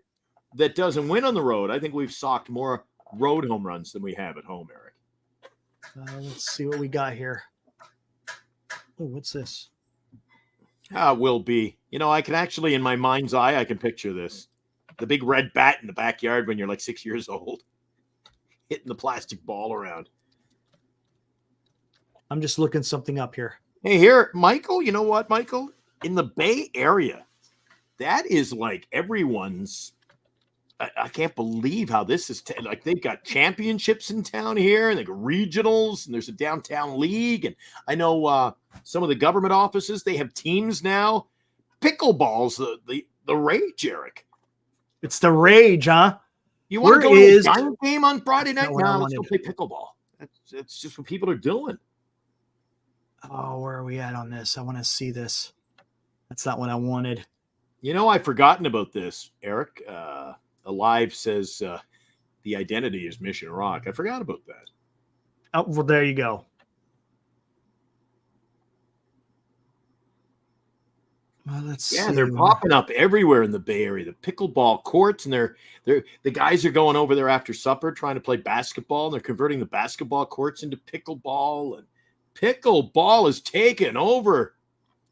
that doesn't win on the road, I think we've socked more road home runs than we have at home, Eric.
Let's see what we got here. Oh, what's this?
Will be. You know, I can actually, in my mind's eye, I can picture this. The big red bat in the backyard when you're like 6 years old, hitting the plastic ball around.
I'm just looking something up here.
Hey, here, Michael, you know what, Michael? In the Bay Area, that is like everyone's. I can't believe how this is. Like they've got championships in town here, and they got regionals, and there's a downtown league. And I know some of the government offices, they have teams now. Pickleball's the rage, Eric.
It's the rage, huh?
You want to go to a Giant game on Friday night? No, let's go play pickleball. That's just what people are doing.
Oh, where are we at on this? I want to see this. That's not what I wanted.
You know, I've forgotten about this, Eric. Alive says the identity is Mission Rock. I forgot about that.
Oh, well, there you go. Well, let's see.
They're popping up everywhere in the Bay Area. The pickleball courts, and the guys are going over there after supper trying to play basketball, and they're converting the basketball courts into pickleball. And pickleball is taking over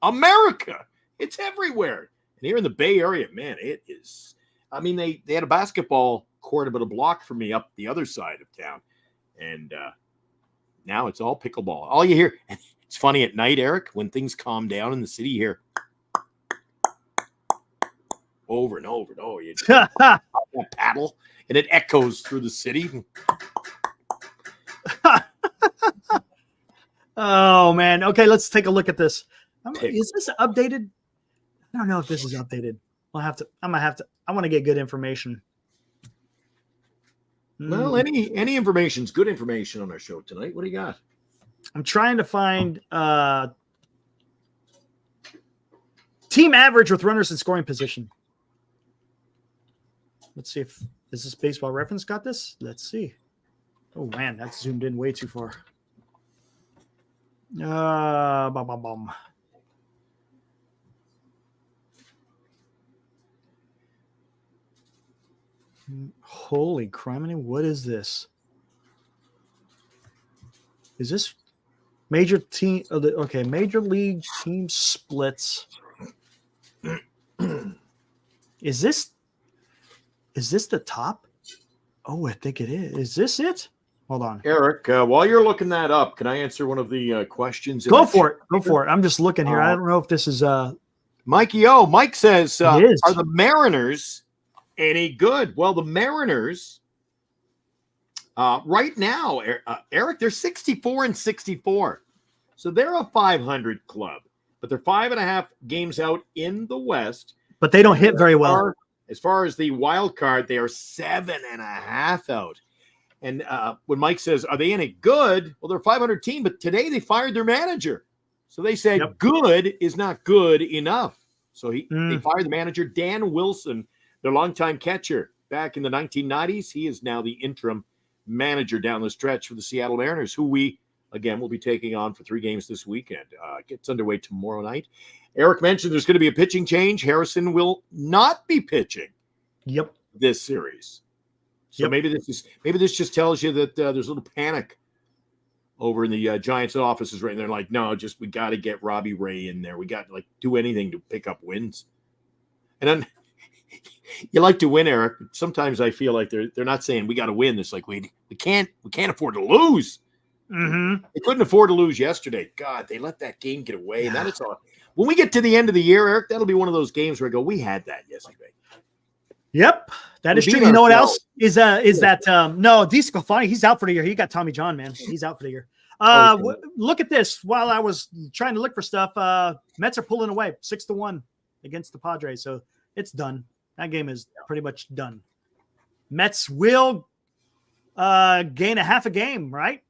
America. It's everywhere. And here in the Bay Area, man, it is. I mean, they had a basketball court about a block from me up the other side of town. And now it's all pickleball. All you hear, it's funny at night, Eric, when things calm down in the city here. Over and over and over. You that paddle, and it echoes through the city.
Oh, man. Okay, let's take a look at this. Is this updated? I don't know if this is updated. I want to get good information.
Well, any information's good information on our show tonight. What do you got?
I'm trying to find team average with runners in scoring position. Let's see is this Baseball Reference got this? Let's see. Oh man, that's zoomed in way too far. Holy criminy, what is this? Is this major team? Okay, major league team splits. Is this the top? Oh, I think it is. Is this it? Hold on.
Eric, while you're looking that up, can I answer one of the questions?
Go for it. I'm just looking here. I don't know if this is
Mikey O. Mike says, are the Mariners any good? Well, the Mariners right now, Eric, they're 64-64. So they're a 500 club, but they're 5.5 games out in the West.
But they don't hit very well.
As far as the wild card, they are 7.5 out. And when Mike says, are they any good? Well, they're a 500 team, but today they fired their manager. So they said good is not good enough. So they fired the manager, Dan Wilson, their longtime catcher back in the 1990s. He is now the interim manager down the stretch for the Seattle Mariners, who we, again, will be taking on for 3 games this weekend. Gets underway tomorrow night. Eric mentioned there's going to be a pitching change. Harrison will not be pitching this series. So maybe this just tells you that there's a little panic over in the Giants offices right now. They're like, no, we got to get Robbie Ray in there. We got to do anything to pick up wins. And then you like to win, Eric. Sometimes I feel like they're not saying we got to win. It's like we can't afford to lose.
Mm-hmm.
They couldn't afford to lose yesterday. God, they let that game get away. And that is all. When we get to the end of the year, Eric, that'll be one of those games where I go, we had that yesterday.
Yep, that is true. You know what else is that? No, DeSclafani, he's out for the year. He got Tommy John, man. He's out for the year. Look at this. While I was trying to look for stuff, Mets are pulling away 6-1 against the Padres, so it's done. That game is pretty much done. Mets will gain a half a game, right?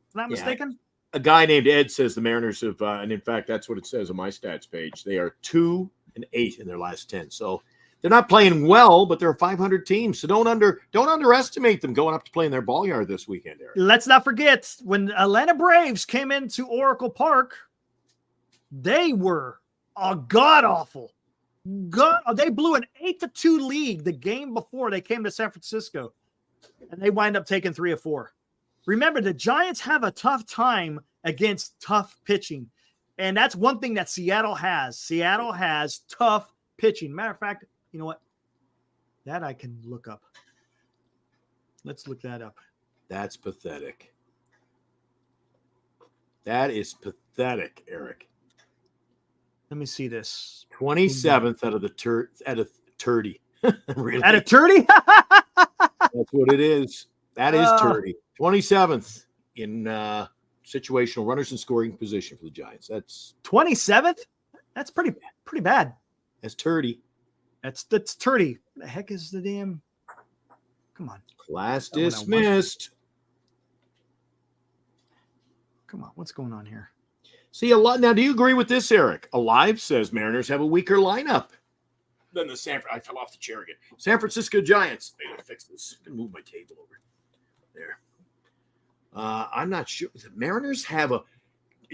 If I'm not mistaken.
A guy named Ed says the Mariners have, and in fact, that's what it says on my stats page. They are 2-8 in their last 10. So They're not playing well, but they're a 500 team. So don't underestimate them going up to play in their ball yard this weekend, Eric.
Let's not forget when Atlanta Braves came into Oracle Park, they were god-awful. They blew an 8-2 lead the game before they came to San Francisco, and they wind up taking 3 of 4. Remember, the Giants have a tough time against tough pitching, and that's one thing that Seattle has. Seattle has tough pitching. Matter of fact, you know what? That I can look up. Let's look that up.
That's pathetic. That is pathetic, Eric.
Let me see this.
27th out of the at a 30. Really?
At a 30?
That's what it is. That is 30. 27th in situational runners in scoring position for the Giants. That's
27th? That's pretty bad.
That's 30.
That's 30. The heck is the damn? Come on.
Class dismissed.
Come on. What's going on here?
See, a lot now. Do you agree with this, Eric? Alive says Mariners have a weaker lineup than the I fell off the chair again. San Francisco Giants. I gotta fix this. I'm gonna move my table over there. I'm not sure. The Mariners have a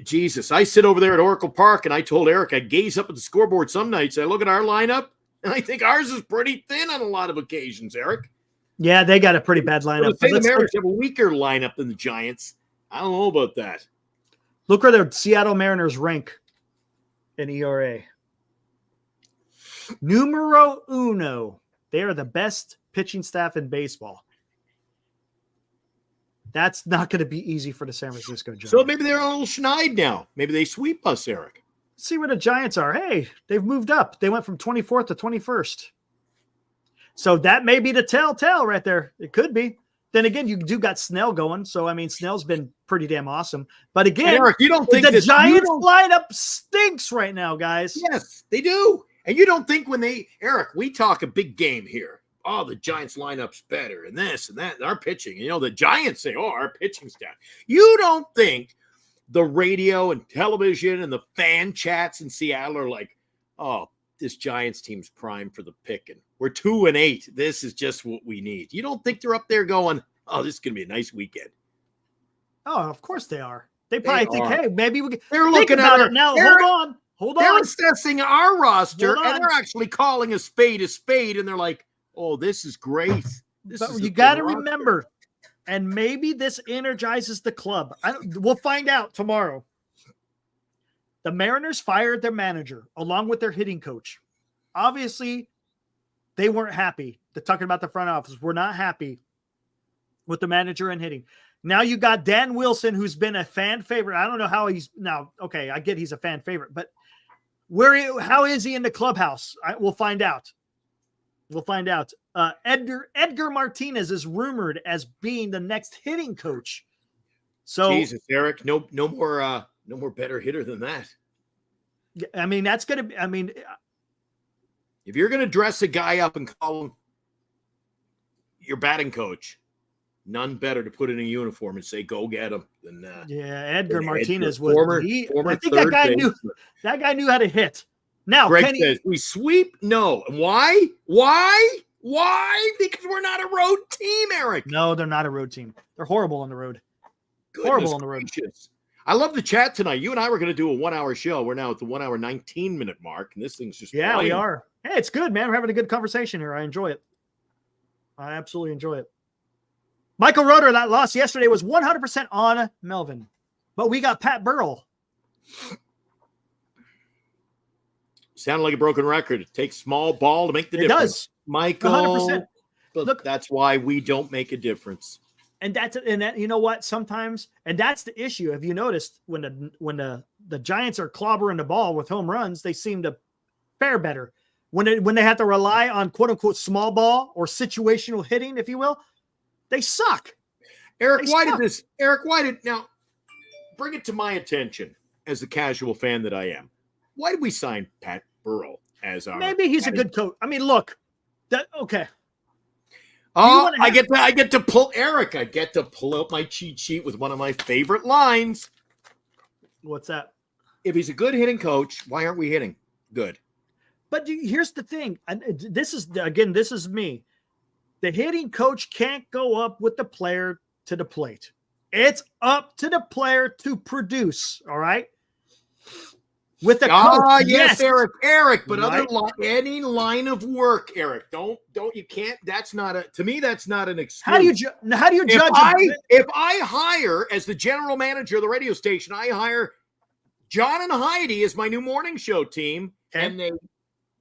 Jesus. I sit over there at Oracle Park, and I told Eric I gaze up at the scoreboard some nights. I look at our lineup, and I think ours is pretty thin on a lot of occasions, Eric.
Yeah, they got a pretty bad lineup.
The Mariners have a weaker lineup than the Giants. I don't know about that.
Look where the Seattle Mariners rank in ERA. Numero uno. They are the best pitching staff in baseball. That's not going to be easy for the San Francisco Giants.
So maybe they're a little schneid now. Maybe they sweep us, Eric.
See where the Giants are. Hey, they've moved up. They went from 24th to 21st. So that may be the telltale right there. It could be. Then again, you do got Snell going. So, I mean, Snell's been pretty damn awesome. But again,
Eric, you don't think
the Giants lineup stinks right now, guys.
Yes, they do. And you don't think Eric, we talk a big game here. Oh, the Giants lineup's better and this and that and our pitching. You know, the Giants say, oh, our pitching's down. You don't think the radio and television and the fan chats in Seattle are like, oh, this Giants team's primed for the picking. We're 2-8. This is just what we need. You don't think they're up there going, oh, this is going to be a nice weekend.
Oh, of course they are. They probably think, hey, maybe we can.
They're looking at it
now. Hold on.
They're assessing our roster, and they're actually calling a spade, and they're like, oh, this is great.
But you got to remember, and maybe this energizes the club. We'll find out tomorrow. The Mariners fired their manager along with their hitting coach. Obviously, they weren't happy. They're talking about the front office. We're not happy with the manager and hitting. Now you got Dan Wilson, who's been a fan favorite. I don't know how he's now. Okay, I get he's a fan favorite, but how is he in the clubhouse? We'll find out. We'll find out. Edgar Martinez is rumored as being the next hitting coach. So
Jesus, Eric, no more better hitter than that.
I mean, that's gonna be. I mean,
if you're gonna dress a guy up and call him your batting coach, none better to put in a uniform and say, "Go get him." Than
Edgar Martinez was.
Former
I think that guy knew how to hit. Now,
Greg says, we sweep? No. Why? Because we're not a road team, Eric.
No, they're not a road team. They're horrible on the road.
Horrible on the road. I love the chat tonight. You and I were going to do a 1-hour show. We're now at the 1 hour 19-minute mark, and this thing's just
flying. We are. Hey, it's good, man. We're having a good conversation here. I enjoy it. I absolutely enjoy it. Michael Roeder, that loss yesterday was 100% on Melvin, but we got Pat Burrell.
Sounded like a broken record. It takes small ball to make the difference. It does, Michael. 100%. But look, that's why we don't make a difference.
And that you know what? Sometimes, and that's the issue. Have you noticed when the Giants are clobbering the ball with home runs, they seem to fare better. When they have to rely on quote unquote small ball or situational hitting, if you will, they suck.
Eric, now bring it to my attention as the casual fan that I am. Why did we sign Pat Burrell as our?
Maybe he's a good coach. I mean, look, okay.
Oh, I get to pull Eric. I get to pull out my cheat sheet with one of my favorite lines.
What's that?
If he's a good hitting coach, why aren't we hitting good?
But here's the thing. And this is me. The hitting coach can't go up with the player to the plate. It's up to the player to produce. All right. With the coach,
yes, Eric, but
right.
Any line of work, Eric, don't you can't. That's not that's not an excuse.
How do you judge?
If I hire as the general manager of the radio station, I hire John and Heidi as my new morning show team, and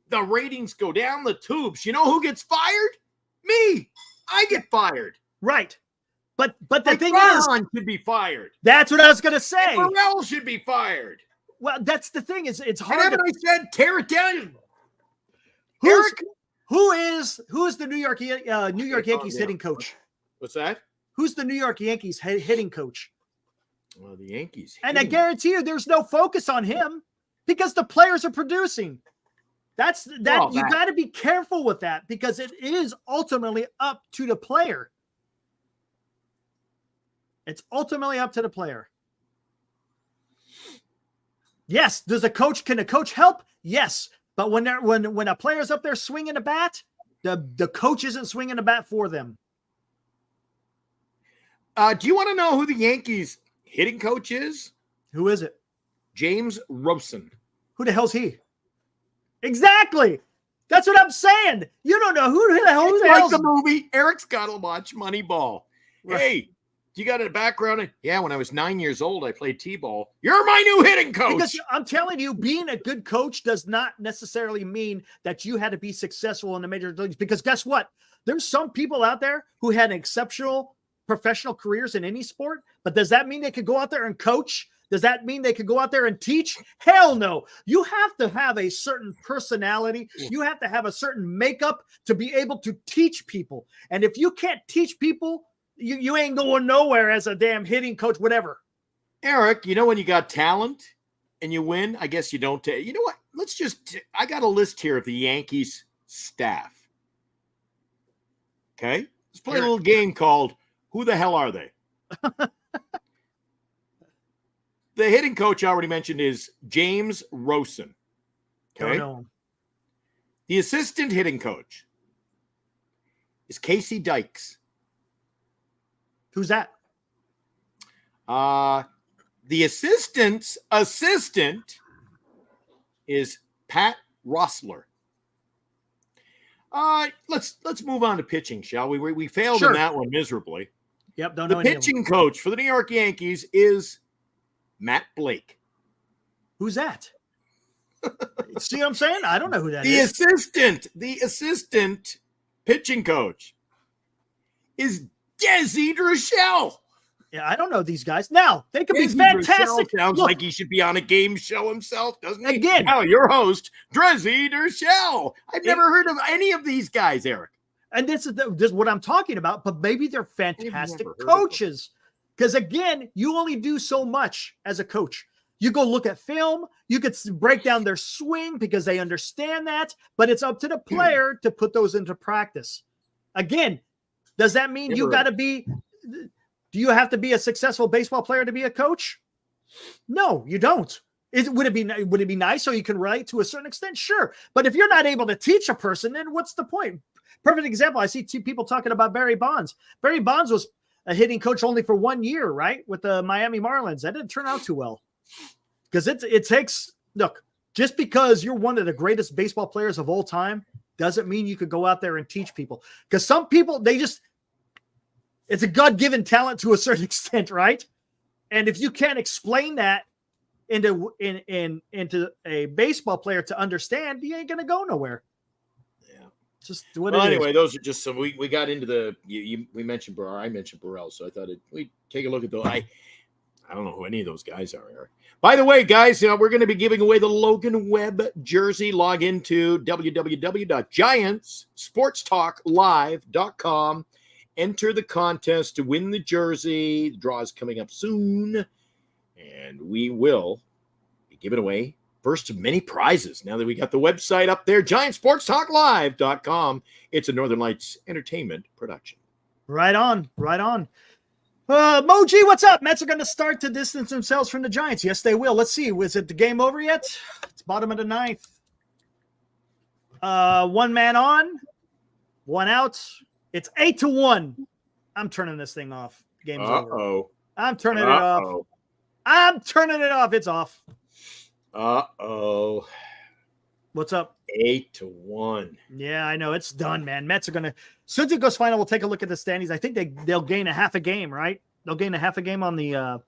the ratings go down the tubes. You know who gets fired? Me. I get fired.
Right. But the thing
Farhan should be fired.
That's what I was going to say.
And Burrell should be fired.
Well, that's the thing. It's hard.
And I said, tear it down.
Who is the New York Yankees hitting coach?
What's that?
Who's the New York Yankees hitting coach?
Well, the Yankees.
And I guarantee you, there's no focus on him because the players are producing. You got to be careful with that because it is ultimately up to the player. It's ultimately up to the player. Yes, can a coach help? Yes, but when a player's up there swinging a bat, the coach isn't swinging a bat for them.
Do you want to know who the Yankees hitting coach is?
Who is it?
James Rosen.
Who the hell's he? Exactly. That's what I'm saying. You don't know who the hell.
Like the movie, Eric's got to watch Moneyball.
Right.
Hey. You got a background? Yeah, when I was 9 years old, I played T-ball. You're my new hitting coach.
Because I'm telling you, being a good coach does not necessarily mean that you had to be successful in the major leagues. Because guess what? There's some people out there who had exceptional professional careers in any sport. But does that mean they could go out there and coach? Does that mean they could go out there and teach? Hell no. You have to have a certain personality. You have to have a certain makeup to be able to teach people. And if you can't teach people, you ain't going nowhere as a damn hitting coach, whatever.
Eric, you know when you got talent and you win, I guess you don't. You know what? I got a list here of the Yankees staff. Okay? Let's play a little game called Who the Hell Are They? The hitting coach I already mentioned is James Rosen. Okay?
No.
The assistant hitting coach is Casey Dykes.
Who's that?
The assistant is Pat Rossler. Let's move on to pitching, shall we? We failed in that one miserably.
Yep, don't know.
The pitching coach for the New York Yankees is Matt Blake.
Who's that? See what I'm saying? I don't know who that is.
The assistant pitching coach is Desi Drechsel.
Yeah, I don't know these guys. Now, they could be fantastic.
Sounds like he should be on a game show himself, doesn't he?
Again.
Now, your host, Desi Drechsel. I've never heard of any of these guys, Eric.
And this is what I'm talking about, but maybe they're fantastic coaches. Because, again, you only do so much as a coach. You go look at film. You could break down their swing because they understand that. But it's up to the player to put those into practice. Again, does that mean you got to be – do you have to be a successful baseball player to be a coach? No, you don't. Would it be nice so you can relate to a certain extent? Sure. But if you're not able to teach a person, then what's the point? Perfect example. I see two people talking about Barry Bonds. Barry Bonds was a hitting coach only for 1 year, right? With the Miami Marlins. That didn't turn out too well. Because it takes – look, just because you're one of the greatest baseball players of all time doesn't mean you could go out there and teach people. Because some people, they just – it's a God-given talent to a certain extent, right? And if you can't explain that into a baseball player to understand, you ain't going to go nowhere.
Yeah.
Just what
well,
it
anyway,
is.
those are just some. We got into the we mentioned Burrell. I mentioned Burrell, so I thought we'd take a look at those. I don't know who any of those guys are, Eric. By the way, guys, we're going to be giving away the Logan Webb jersey. Log into www.giantsportstalklive.com. Enter the contest to win the jersey. The draw is coming up soon, and we will be giving away first of many prizes. Now that we got the website up there, GiantSportsTalkLive.com. It's a Northern Lights Entertainment production.
Right on, right on. Moji, what's up? Mets are going to start to distance themselves from the Giants. Yes, they will. Let's see. Was it the game over yet? It's bottom of the ninth. One man on, one out. It's 8-1. I'm turning this thing off. Game's over. I'm turning it off. I'm turning it off. It's off. What's up?
8-1.
Yeah, I know. It's done, man. Mets are going to, as soon as it goes final, we'll take a look at the standings. I think they'll gain a half a game, right? They'll gain a half a game on the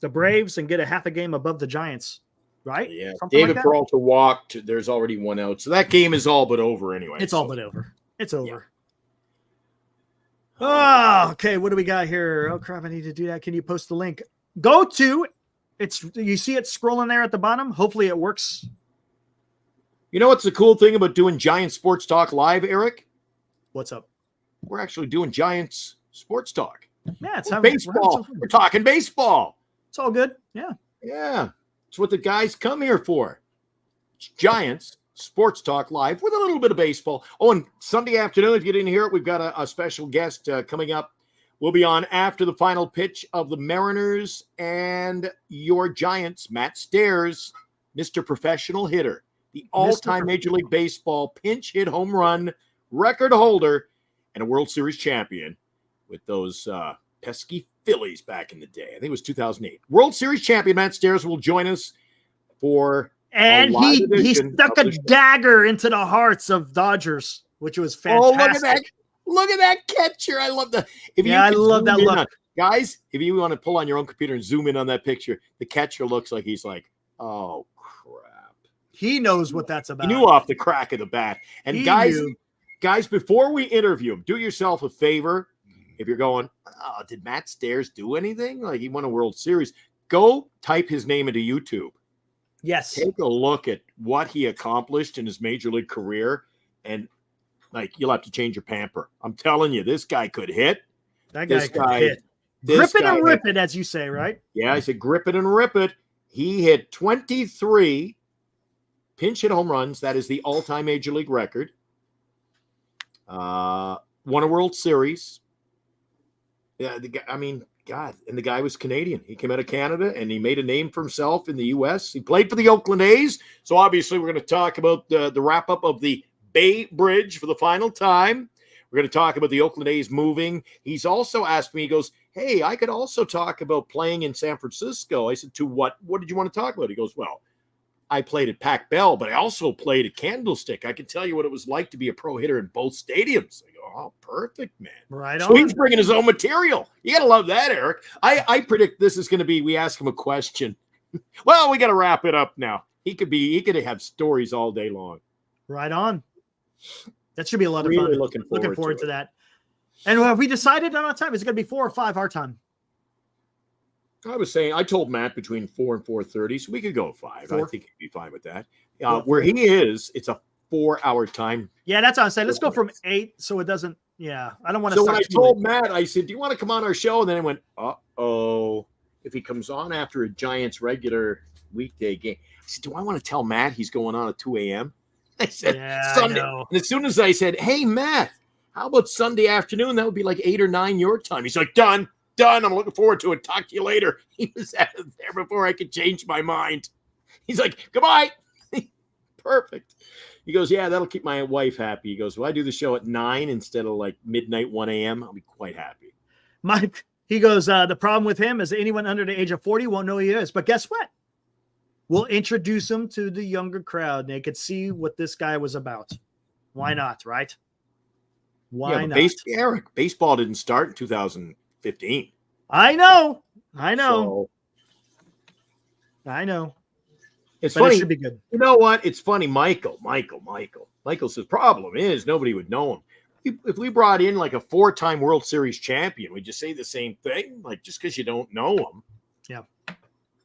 Braves and get a half a game above the Giants, right?
Yeah.
Something
David
like
Peralta walked. There's already one out. So that game is all but over anyway.
It's all but over. It's over. Oh, okay. What do we got here? Oh, crap. I need to do that. Can you post the link? Go to you see it scrolling there at the bottom. Hopefully it works.
You know what's the cool thing about doing Giants Sports Talk live, Eric?
What's up?
We're actually doing Giants Sports Talk.
Yeah, it's
baseball. We're talking baseball.
It's all good. Yeah.
Yeah. It's what the guys come here for. It's Giants Sports Talk live with a little bit of baseball. Oh, and Sunday afternoon, if you didn't hear it, we've got a special guest coming up. We'll be on after the final pitch of the Mariners and your Giants, Matt Stairs, Mr. Professional Hitter, the all-time Major League Baseball pinch hit home run record holder and a World Series champion with those pesky Phillies back in the day. I think it was 2008. World Series champion Matt Stairs will join us for
and he stuck a dagger into the hearts of Dodgers, which was fantastic.
Oh, look at that. Look at that catcher. I love that.
I love that look.
Guys, if you want to pull on your own computer and zoom in on that picture, the catcher looks like he's like, oh, crap.
He knows what that's about.
He knew off the crack of the bat. And guys, before we interview him, do yourself a favor. If you're going, oh, did Matt Stairs do anything? Like he won a World Series. Go type his name into YouTube.
Yes.
Take a look at what he accomplished in his major league career. And like you'll have to change your pamper. I'm telling you, this guy could hit.
That guy could hit. Grip it and rip it, as you say, right?
Yeah, I said grip it and rip it. He hit 23 pinch hit home runs. That is the all-time Major League record. Won a World Series. Yeah, and the guy was Canadian. He came out of Canada, and he made a name for himself in the U.S. He played for the Oakland A's. So obviously we're going to talk about the wrap-up of the Bay Bridge for the final time. We're going to talk about the Oakland A's moving. He's also asked me, he goes, hey, I could also talk about playing in San Francisco. I said, to what? What did you want to talk about? He goes, well, I played at Pac Bell, but I also played at Candlestick. I can tell you what it was like to be a pro hitter in both stadiums. I go, oh, perfect, man.
Right on.
So he's bringing his own material. You got to love that, Eric. I predict this is going to be, we ask him a question. Well, we got to wrap it up now. He could have stories all day long.
Right on. That should be a lot of
really
fun.
Looking forward to
that. And have we decided on a time? Is it going to be 4 or 5 our time?
I was saying, I told Matt between 4 and 4:30, so we could go 5.
4.
I think he'd be fine with that. Where he is, it's a 4-hour time.
Yeah, that's what I'm saying. Let's go from 8 so it doesn't. Yeah, I don't want to.
So when I told Matt, I said, do you want to come on our show? And then I went, uh-oh. If he comes on after a Giants regular weekday game. I said, do I want to tell Matt he's going on at 2 a.m.? I said,
yeah,
Sunday.
I know.
And as soon as I said, hey, Matt, how about Sunday afternoon? That would be like 8 or 9 your time. He's like, done. I'm looking forward to it. Talk to you later. He was out of there before I could change my mind. He's like, goodbye. Perfect. He goes, yeah, that'll keep my wife happy. He goes, well, I do the show at 9 instead of like midnight, 1 a.m. I'll be quite happy.
He goes, the problem with him is anyone under the age of 40 won't know who he is. But guess what? We'll introduce him to the younger crowd. They could see what this guy was about. Why not, right? Why not?
Eric, baseball didn't start in 2015.
I know.
So, It's
but
funny.
It should be good.
You know what? It's funny. Michael says, problem is nobody would know him. If we brought in like a 4-time World Series champion, would you say the same thing? Like just because you don't know him.
Yeah.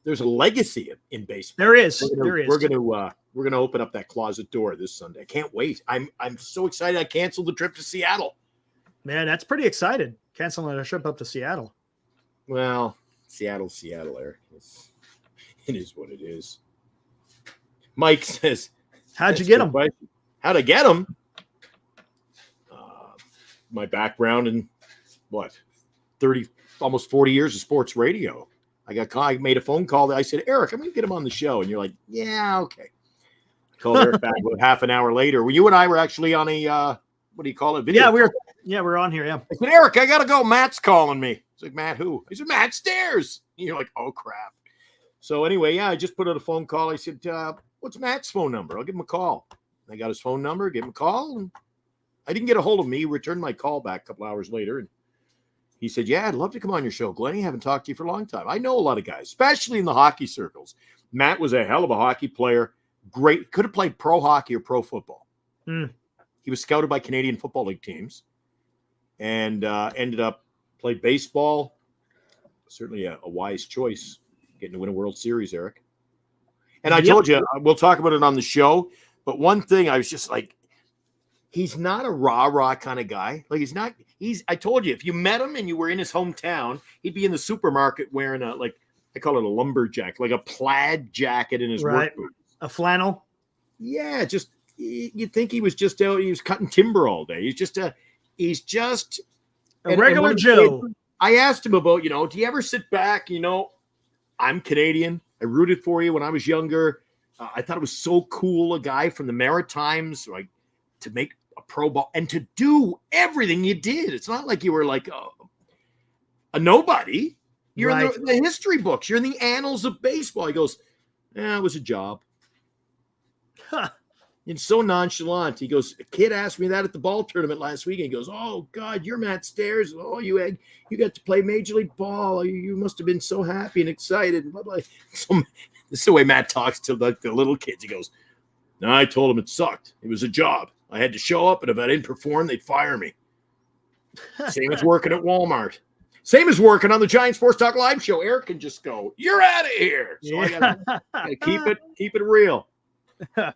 There's a legacy in baseball.
There is.
We're gonna open up that closet door this Sunday. I can't wait. I'm so excited. I canceled the trip to Seattle.
Man, that's pretty excited. Canceling a trip up to Seattle.
Well, Seattle, Eric. It is what it is. Mike says,
how'd you get him?
How'd I get him? My background in what? 30, almost 40 years of sports radio. I made a phone call that I said, Eric, I'm going to get him on the show. And you're like, yeah, okay. Called Eric back about half an hour later. Well, you and I were actually on a what do you call it? Video
Yeah,
call.
we're on here. Yeah.
I said, Eric, I gotta go. Matt's calling me. It's like, Matt, who? He said, Matt Stairs. And you're like, oh crap. So anyway, yeah, I just put out a phone call. I said, what's Matt's phone number? I'll give him a call. I got his phone number, gave him a call, and I didn't get a hold of him. He returned my call back a couple hours later, and he said, yeah, I'd love to come on your show, Glenn. I haven't talked to you for a long time. I know a lot of guys, especially in the hockey circles. Matt was a hell of a hockey player. Great. Could have played pro hockey or pro football. He was scouted by Canadian Football League teams and ended up played baseball. Certainly a wise choice getting to win a World Series, Eric. And I told you, we'll talk about it on the show. But one thing I was just like, he's not a rah-rah kind of guy. Like I told you, if you met him and you were in his hometown, he'd be in the supermarket wearing I call it a lumberjack, like a plaid jacket in his work boots.
A flannel.
Yeah, just you'd think he was just out. He was cutting timber all day. He's just a
regular Joe.
I asked him about, do you ever sit back? I'm Canadian. I rooted for you when I was younger. I thought it was so cool, a guy from the Maritimes, like to make a pro ball and to do everything you did. It's not like you were like a nobody. You're in the history books. You're in the annals of baseball. He goes, yeah, it was a job.
Huh.
And so nonchalant. He goes, a kid asked me that at the ball tournament last week. And he goes, oh, God, you're Matt Stairs. Oh, you got to play Major League Ball. You must have been so happy and excited. And blah, blah. So, this is the way Matt talks to the little kids. He goes, no, I told him it sucked. It was a job. I had to show up, and if I didn't perform, they'd fire me. Same as working at Walmart. Same as working on the Giant Sports Talk Live show. Eric can just go, you're out of here. So I gotta keep it real.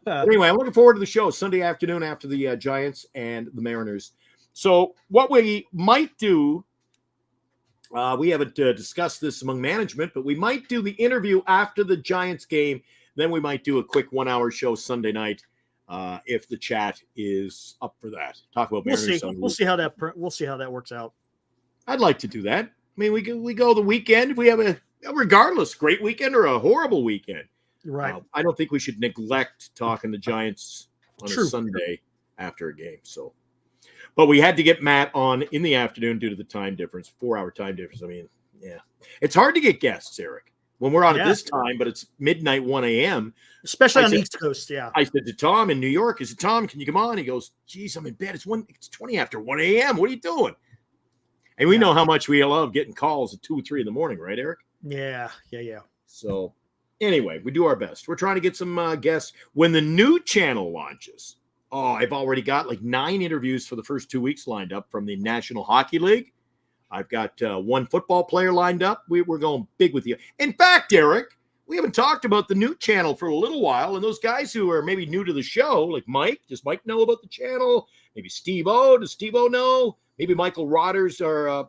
Anyway, I'm looking forward to the show Sunday afternoon after the Giants and the Mariners. So what we might do, we haven't discussed this among management, but we might do the interview after the Giants game. Then we might do a quick 1-hour show Sunday night if the chat is up for that. Talk about Mariners.
We'll see how that works out.
I'd like to do that. I mean, we go the weekend. We have regardless, great weekend or a horrible weekend.
Right.
I don't think we should neglect talking to Giants on a Sunday after a game. So, but we had to get Matt on in the afternoon due to the time difference, 4-hour time difference. I mean, yeah, it's hard to get guests, Eric, when we're on at this time, but it's midnight, 1 a.m.
Especially on the East Coast. Yeah.
I said to Tom in New York, Tom, can you come on? He goes, geez, I'm in bed. It's 20 after 1 a.m. What are you doing? And we know how much we love getting calls at 2 or 3 in the morning, right, Eric?
Yeah.
So anyway, we do our best. We're trying to get some guests. When the new channel launches, I've already got like 9 interviews for the first 2 weeks lined up from the National Hockey League. I've got 1 football player lined up. We're going big with you. In fact, Eric, we haven't talked about the new channel for a little while. And those guys who are maybe new to the show, like Mike, does Mike know about the channel? Maybe Steve-O. Does Steve-O know? Maybe Michael Rodgers or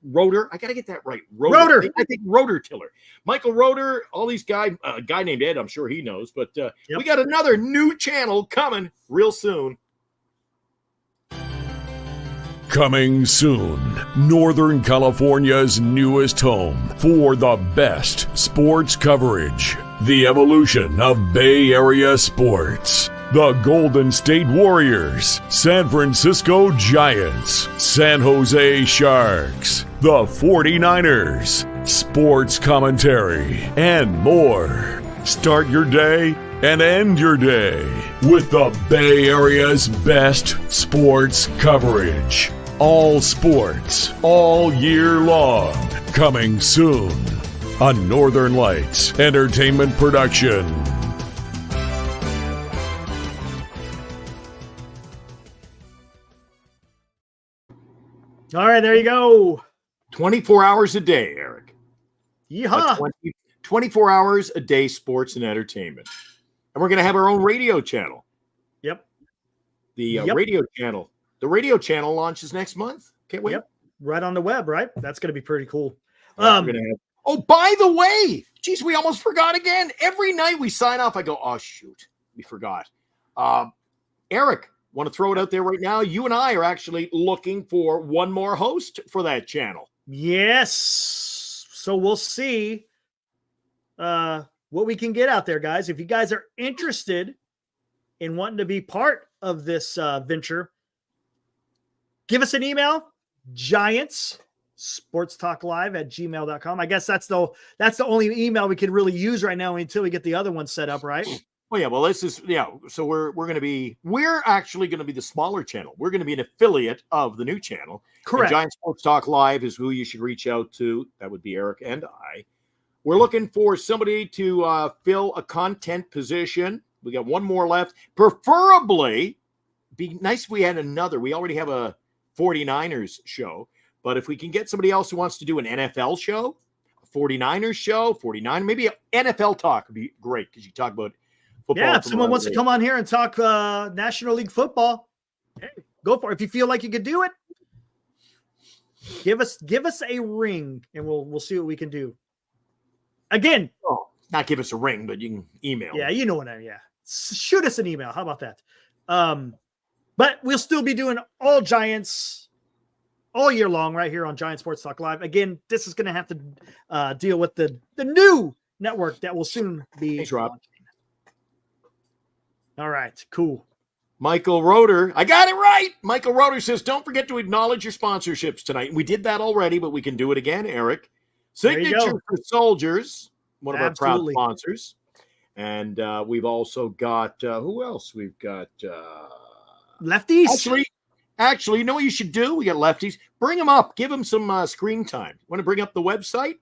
Rotor. I got to get that right. Rotor. I think Rotor Tiller. Michael Rotor, all these guys, a guy named Ed, I'm sure he knows. But we got another new channel coming real soon.
Coming soon, Northern California's newest home for the best sports coverage. The evolution of Bay Area sports. The Golden State Warriors, San Francisco Giants, San Jose Sharks, the 49ers, sports commentary, and more. Start your day and end your day with the Bay Area's best sports coverage. All sports, all year long. Coming soon on Northern Lights Entertainment Production.
All right, there you go.
24 hours a day, Eric.
Yeehaw.
24 hours a day, sports and entertainment. And we're going to have our own radio channel.
Yep.
The radio channel. The radio channel launches next month. Can't wait.
Yep. Right on the web, right? That's going to be pretty cool.
By the way, geez, we almost forgot again. Every night we sign off, I go, oh, shoot, we forgot. Eric, want to throw it out there right now? You and I are actually looking for one more host for that channel.
Yes. So we'll see what we can get out there, guys. If you guys are interested and wanting to be part of this venture, give us an email, giantssportstalklive@gmail.com. I guess that's the only email we can really use right now until we get the other one set up, right?
Well, yeah. Well, this is So we're actually going to be the smaller channel. We're going to be an affiliate of the new channel.
Correct.
And Giant Sports Talk Live is who you should reach out to. That would be Eric and I. We're looking for somebody to fill a content position. We got one more left. Preferably, be nice if we had another. We already have a 49ers show, but if we can get somebody else who wants to do an NFL show, a 49ers show, maybe an NFL talk would be great because you talk about football.
Yeah, if someone wants to come on here and talk National League football, hey, go for it. If you feel like you could do it, give us a ring and we'll see what we can do. Again,
not give us a ring, but you can email.
Yeah, you know what I mean. Yeah. Shoot us an email. How about that? But we'll still be doing all Giants all year long right here on Giant Sports Talk Live. Again, this is going to have to deal with the new network that will soon be.
Thanks, Rob.
Launching. All right, cool.
Michael Roeder, I got it right. Michael Roeder says, don't forget to acknowledge your sponsorships tonight. We did that already, but we can do it again, Eric. Signature for Soldiers, one of our proud sponsors. And we've also got, who else? We've got
Lefties.
Actually, you know what you should do? We got Lefties. Bring them up. Give them some screen time. Want to bring up the website?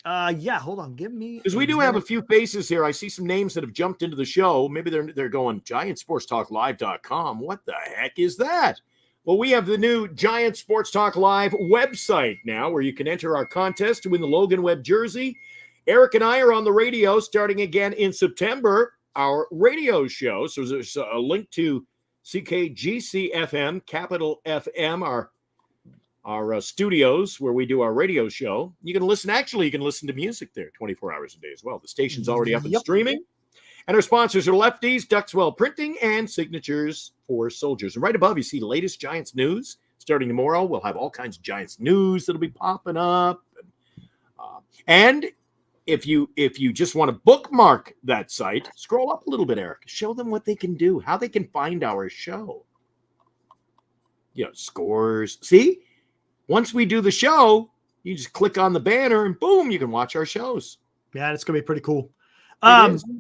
Yeah, hold on. Give me.
Because we do have a few faces here. I see some names that have jumped into the show. Maybe they're going, GiantSportsTalkLive.com. What the heck is that? Well, we have the new Giant Sports Talk Live website now where you can enter our contest to win the Logan Webb jersey. Eric and I are on the radio starting again in September, our radio show. So there's a link to CKGC-FM, Capital FM, our studios where we do our radio show. You can listen to music there 24 hours a day as well. The station's already up and streaming. And our sponsors are Lefties, Duxwell Printing, and Signatures for Soldiers. And right above, you see the latest Giants news. Starting tomorrow, we'll have all kinds of Giants news that'll be popping up. And if you just want to bookmark that site, scroll up a little bit, Eric. Show them what they can do, how they can find our show. Scores. See? Once we do the show, you just click on the banner and boom, you can watch our shows.
Yeah, it's going to be pretty cool.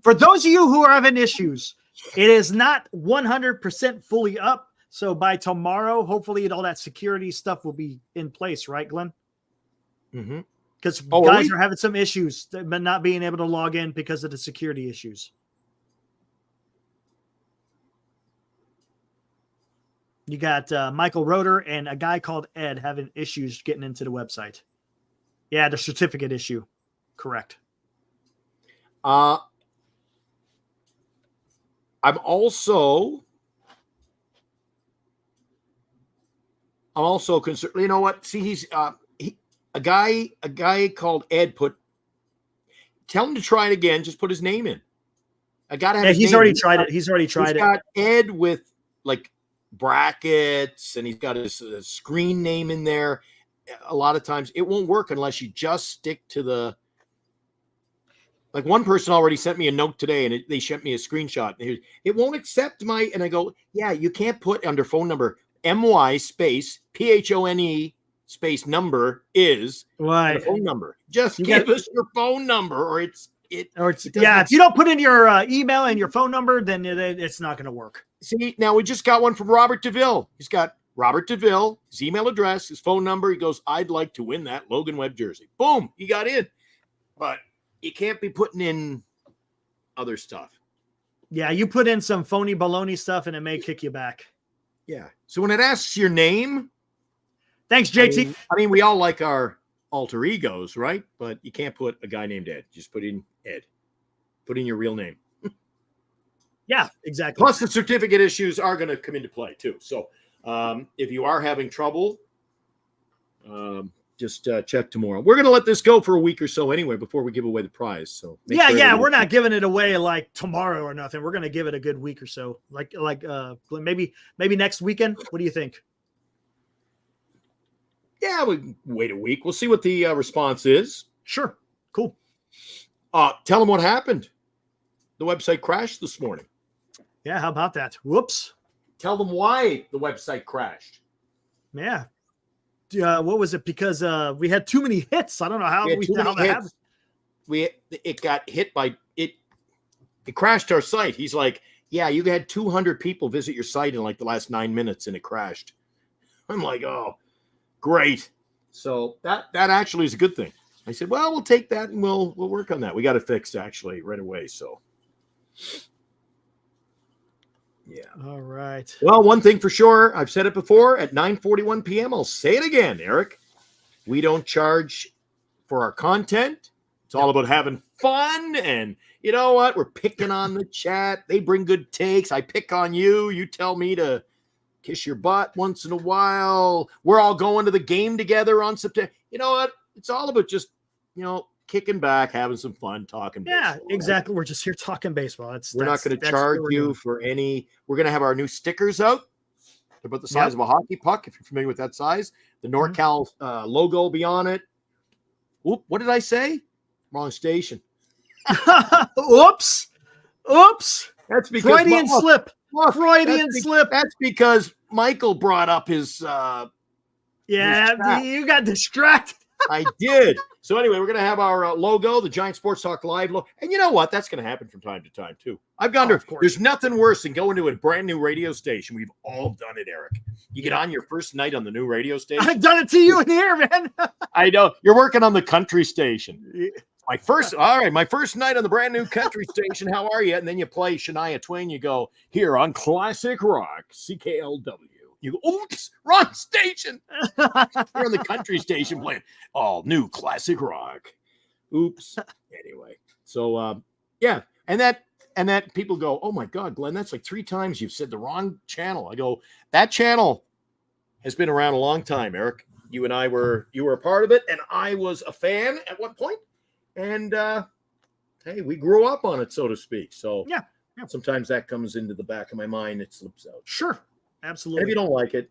For those of you who are having issues, it is not 100% fully up. So by tomorrow, hopefully all that security stuff will be in place, right, Glenn?
Mm-hmm.
Because guys are having some issues, but not being able to log in because of the security issues. You got Michael Roeder and a guy called Ed having issues getting into the website. Yeah, the certificate issue. Correct.
I'm also concerned. You know what? See, he's a guy called Ed tell him to try it again. Just put his name in. I got to have.
He's already tried it. He's already tried it.
He's got Ed with like brackets, and he's got his screen name in there. A lot of times, it won't work unless you just stick to the. Like one person already sent me a note today, and they sent me a screenshot. It won't accept my, and I go, yeah, you can't put under phone number MY space PHONE space number is
right.
Phone number. Just give us your phone number, or it's
yeah. If you don't put in your email and your phone number, then it's not going to work.
See, now we just got one from Robert DeVille. He's got Robert DeVille, his email address, his phone number. He goes, I'd like to win that Logan Webb jersey. Boom, he got in, but. You can't be putting in other stuff.
Yeah, you put in some phony baloney stuff and it may kick you back.
Yeah. So when it asks your name.
Thanks, JT.
I mean, we all like our alter egos, right? But you can't put a guy named Ed. Just put in Ed. Put in your real name.
Yeah, exactly.
Plus the certificate issues are going to come into play too. So if you are having trouble, just check tomorrow. We're going to let this go for a week or so anyway before we give away the prize. So
we're not giving it away like tomorrow or nothing. We're going to give it a good week or so, like maybe next weekend. What do you think?
Yeah, we wait a week. We'll see what the response is.
Sure, cool.
Tell them what happened. The website crashed this morning.
Yeah, how about that? Whoops.
Tell them why the website crashed.
Yeah. What was it? Because we had too many hits. I don't know how that happened.
It got hit by it. It crashed our site. He's like, yeah, you had 200 people visit your site in like the last 9 minutes, and it crashed. I'm like, oh, great. So that actually is a good thing. I said, well, we'll take that and we'll work on that. We got it fixed actually right away. So. Yeah.
All right.
Well, one thing for sure, I've said it before at 9:41 p.m. I'll say it again, Eric. We don't charge for our content. It's all about having fun. And you know what? We're picking on the chat. They bring good takes. I pick on you. You tell me to kiss your butt once in a while. We're all going to the game together on September. You know what? It's all about just, kicking back, having some fun, talking baseball.
Exactly. Right? We're just here talking baseball.
We're not going to charge you for any. We're going to have our new stickers out. They're about the size of a hockey puck, if you're familiar with that size. The NorCal logo will be on it. Oop, what did I say? Wrong station.
Oops.
That's because
Freudian slip. Freudian slip.
That's because Michael brought up his
you got distracted.
I did. So anyway, we're going to have our logo, the Giant Sports Talk Live logo. And you know what? That's going to happen from time to time, too. I've gone there's nothing worse than going to a brand new radio station. We've all done it, Eric. You get on your first night on the new radio station.
I've done it to you in here, man.
I know. You're working on the country station. My first night on the brand new country station. How are you? And then you play Shania Twain. You go, here on Classic Rock, CKLW. You go, oops, wrong station. You're on the country station playing all new classic rock. Oops. Anyway, so and that people go, oh my God, Glenn, that's like 3 times you've said the wrong channel. I go, that channel has been around a long time, Eric. You were a part of it, and I was a fan at one point. And hey, we grew up on it, so to speak. So
yeah.
Sometimes that comes into the back of my mind. It slips out.
Sure. Absolutely.
And if you don't like it,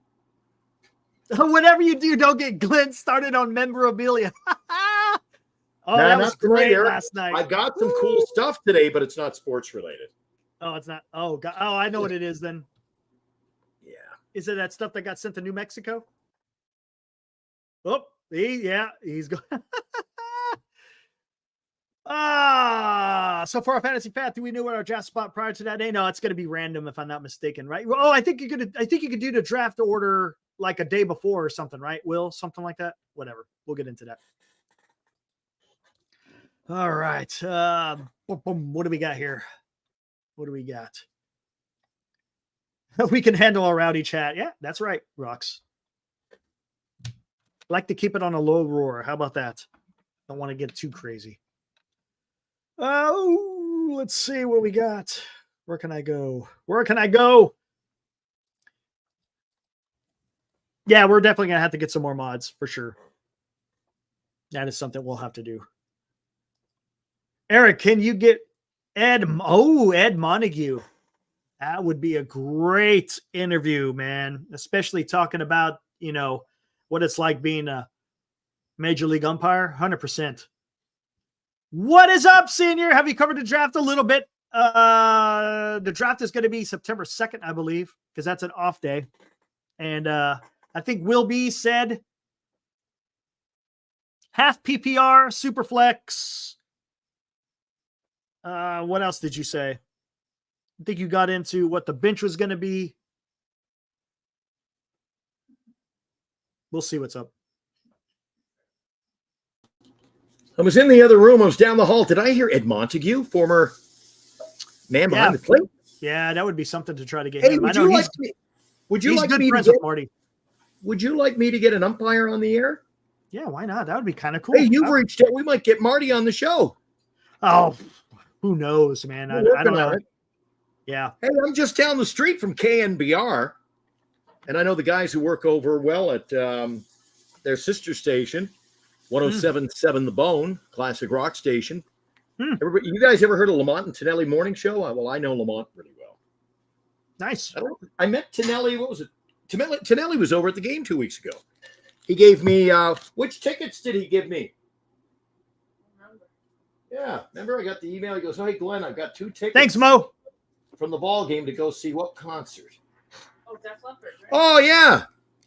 whatever you do, don't get Glenn started on memorabilia. That was great last night.
I got some cool stuff today, but it's not sports related.
Oh, it's not. Oh, God. Oh, I know what it is then.
Yeah.
Is it that stuff that got sent to New Mexico? Oh, he's going. So for our fantasy fat, do we know what our draft spot prior to that day? No, it's going to be random if I'm not mistaken, right? Oh, I think you could do the draft order like a day before or something, right? Will, something like that. Whatever. We'll get into that. All right. What do we got here? What do we got? We can handle a rowdy chat. Yeah, that's right, Rocks. Like to keep it on a low roar. How about that? Don't want to get too crazy. Oh, let's see what we got. Where can I go? Yeah, we're definitely going to have to get some more mods for sure. That is something we'll have to do. Eric, can you get Ed Montague? That would be a great interview, man. Especially talking about, what it's like being a major league umpire. 100%. What is up, senior? Have you covered the draft a little bit? The draft is going to be September 2nd, I believe, because that's an off day. And I think Will B said half PPR, super flex. What else did you say? I think you got into what the bench was going to be. We'll see what's up.
I was in the other room. I was down the hall. Did I hear Ed Montague, former man behind the plate?
Yeah, that would be something to try to get
him.
Would you like me to get Marty?
Would you like me to get an umpire on the air?
Yeah, why not? That would be kind of cool.
Hey, you've reached out. We might get Marty on the show.
Oh, who knows, man? I don't know. Yeah.
Hey, I'm just down the street from KNBR, and I know the guys who work over at their sister station. 107.7 The Bone, classic rock station. Everybody, you guys ever heard of Lamont and Tonelli Morning Show? Well, I know Lamont pretty well.
Nice.
I met Tonelli. What was it? Tonelli was over at the game 2 weeks ago. He gave me, which tickets did he give me? Yeah, remember I got the email. He goes, hey, Glenn, I've got 2 tickets.
Thanks, Mo.
from the ball game to go see what concert?
Oh, Def Leppard. Right?
Oh, yeah.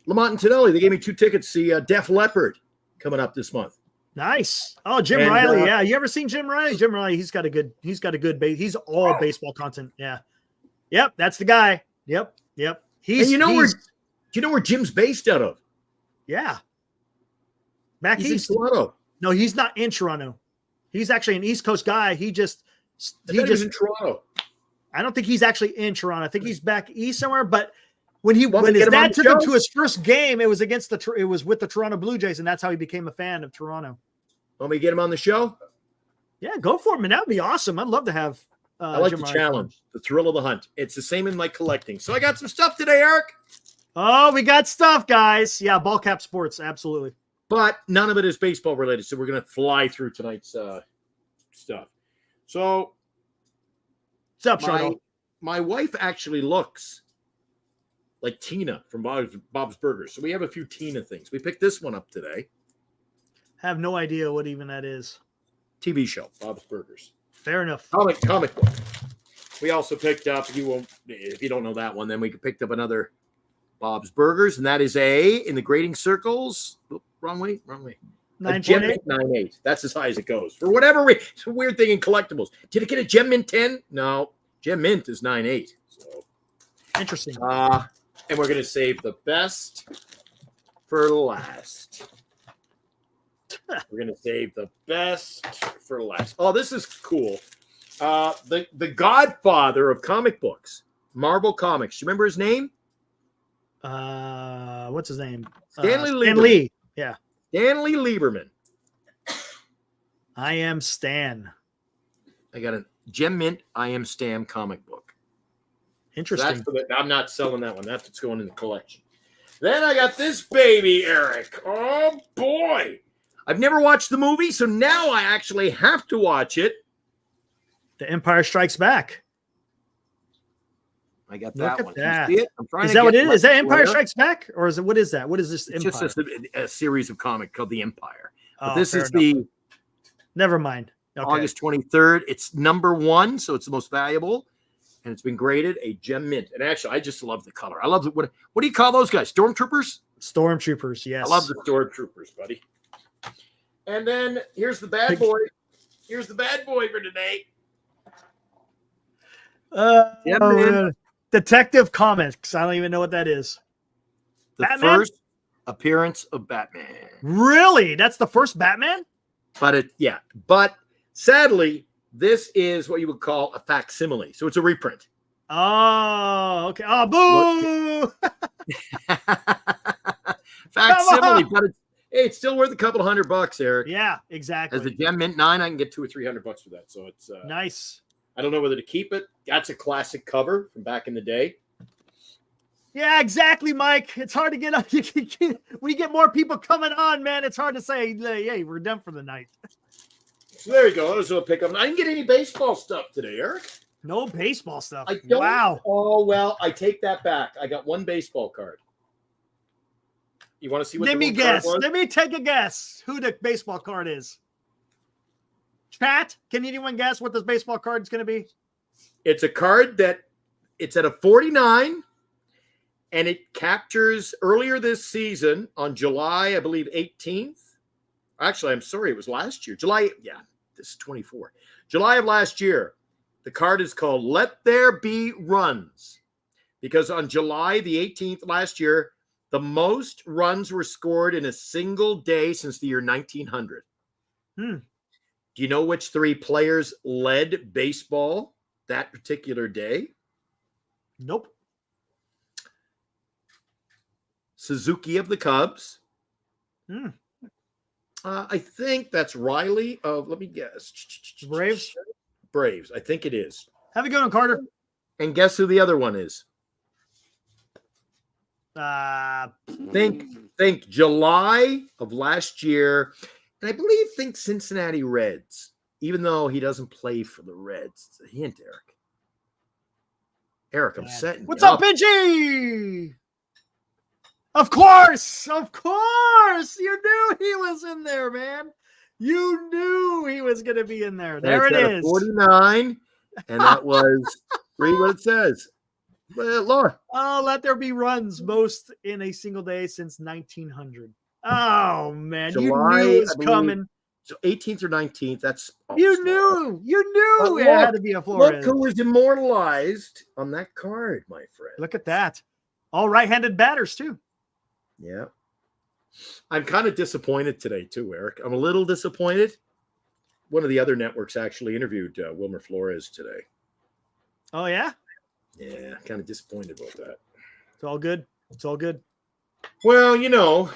Lamont and Tonelli. They gave me 2 tickets to see Def Leppard coming up this month.
Nice. Oh, Jim
And,
Riley. Yeah. You ever seen Jim Riley? Jim Riley, he's got a good base. He's all baseball content. Yeah. Yep. That's the guy. Yep. And do you know where Jim's based out of? Yeah. Back
He's
east.
in Toronto.
No, he's not in Toronto. He's actually an East Coast guy. He was
in Toronto.
I don't think he's actually in Toronto. I think he's back east somewhere. But when his
get him on
dad
the
took him
show?
to his first game, it was with the Toronto Blue Jays, and that's how he became a fan of Toronto.
Want me to get him on the show?
Yeah, go for it, man. That would be awesome. I'd love to have.
I like
Jim
the
Riley.
challenge, the thrill of the hunt. It's the same in my collecting. So I got some stuff today, Eric.
Oh, we got stuff, guys. Yeah, ball cap sports, absolutely.
But none of it is baseball related. So we're going to fly through tonight's stuff. So
What's up, Charlotte?
my wife actually looks like Tina from Bob's Burgers. So we have a few Tina things. We picked this one up today.
Have no idea what even that is.
TV show, Bob's Burgers.
Fair enough.
Comic book. We also picked up, if you don't know that one, then we picked up another Bob's Burgers, and that is in the grading circles. Oh, wrong way. A Gem
9.8.
Mint 9.8. That's as high as it goes. For whatever reason, it's a weird thing in collectibles. Did it get a Gem Mint 10? No. Gem Mint is 9.8. So,
Interesting.
and we're going to save the best for last. We're going to save the best for last. Oh, this is cool. The godfather of comic books, Marvel Comics. You remember his name?
What's his name?
Stanley Lieberman.
Stan Lee. Yeah.
Stanley Lieberman.
I am Stan.
I got a Gem Mint I Am Stan comic book.
Interesting.
I'm not selling that one. That's what's going in the collection. Then I got this baby, Eric. Oh, boy. I've never watched the movie, so now I actually have to watch it.
The Empire Strikes Back.
I got
Look
that
at
one.
that.
Can you see it? I'm trying
Is
to
that what
get
it is?
my
Is that Empire
square.
Strikes Back? Or is it what is that? What is this
It's
Empire?
just a series of comic called The Empire. But
Oh,
this
fair
is
enough.
the
Never mind. Okay.
August 23rd. It's number 1, so it's the most valuable. And it's been graded a Gem Mint. And actually, I just love the color. I love the, what do you call those guys? Stormtroopers?
Stormtroopers, yes.
I love the Stormtroopers, buddy. And then here's the bad boy. Here's the bad boy for today. Yeah, man.
Detective Comics. I don't even know what that is.
The
Batman?
first appearance of Batman.
Really? That's the first Batman?
But sadly, this is what you would call a facsimile. So it's a reprint.
Oh, okay. Oh, boo!
Facsimile, but it's still worth a couple of $100, Eric.
Yeah, exactly.
As a Gem Mint 9, I can get $200 or $300 for that. So it's
Nice.
I don't know whether to keep it. That's a classic cover from back in the day.
Yeah, exactly, Mike. It's hard to get up. We get more people coming on, man. It's hard to say, hey, we're done for the night.
So there you go. That was a pickup. I didn't get any baseball stuff today, Eric.
No baseball stuff.
I don't.
Wow.
Oh, well, I take that back. I got one baseball card. You want to see what
Let
the
me
one card
guess.
was?
Let me take a guess who the baseball card is. Chat, can anyone guess what this baseball card is going to be?
It's a card that it's at a 49, and it captures earlier this season on July, I believe, 18th. Actually, I'm sorry, it was last year. This is 24. July of last year. The card is called Let There Be Runs, because on July the 18th last year, the most runs were scored in a single day since the year 1900. Do you know which 3 players led baseball that particular day?
Nope.
Suzuki of the Cubs. I think that's Riley of, let me guess.
Braves.
Braves. I think it is.
Have a good one, Carter.
And guess who the other one is? Think July of last year. And I think Cincinnati Reds, even though he doesn't play for the Reds. It's a hint, Eric. Eric, I'm setting
What's
you
up, Benji? Of course. You knew he was in there, man. You knew he was going to be in there. There it is.
49, and that was
Read what it says. Well, Laura.
Oh, let there be runs, most in a single day since 1900. Oh man, you
July,
knew it was
I believe.
coming.
So 18th or 19th. That's
You knew
But
it had to be a Flores.
Look who was immortalized on that card, my friend.
Look at that. All right-handed batters too.
Yeah. I'm kind of disappointed today too, Eric. I'm a little disappointed. One of the other networks actually interviewed Wilmer Flores today.
Oh yeah,
Yeah, kind of disappointed about that.
it's all good. It's all good.
Well, you know,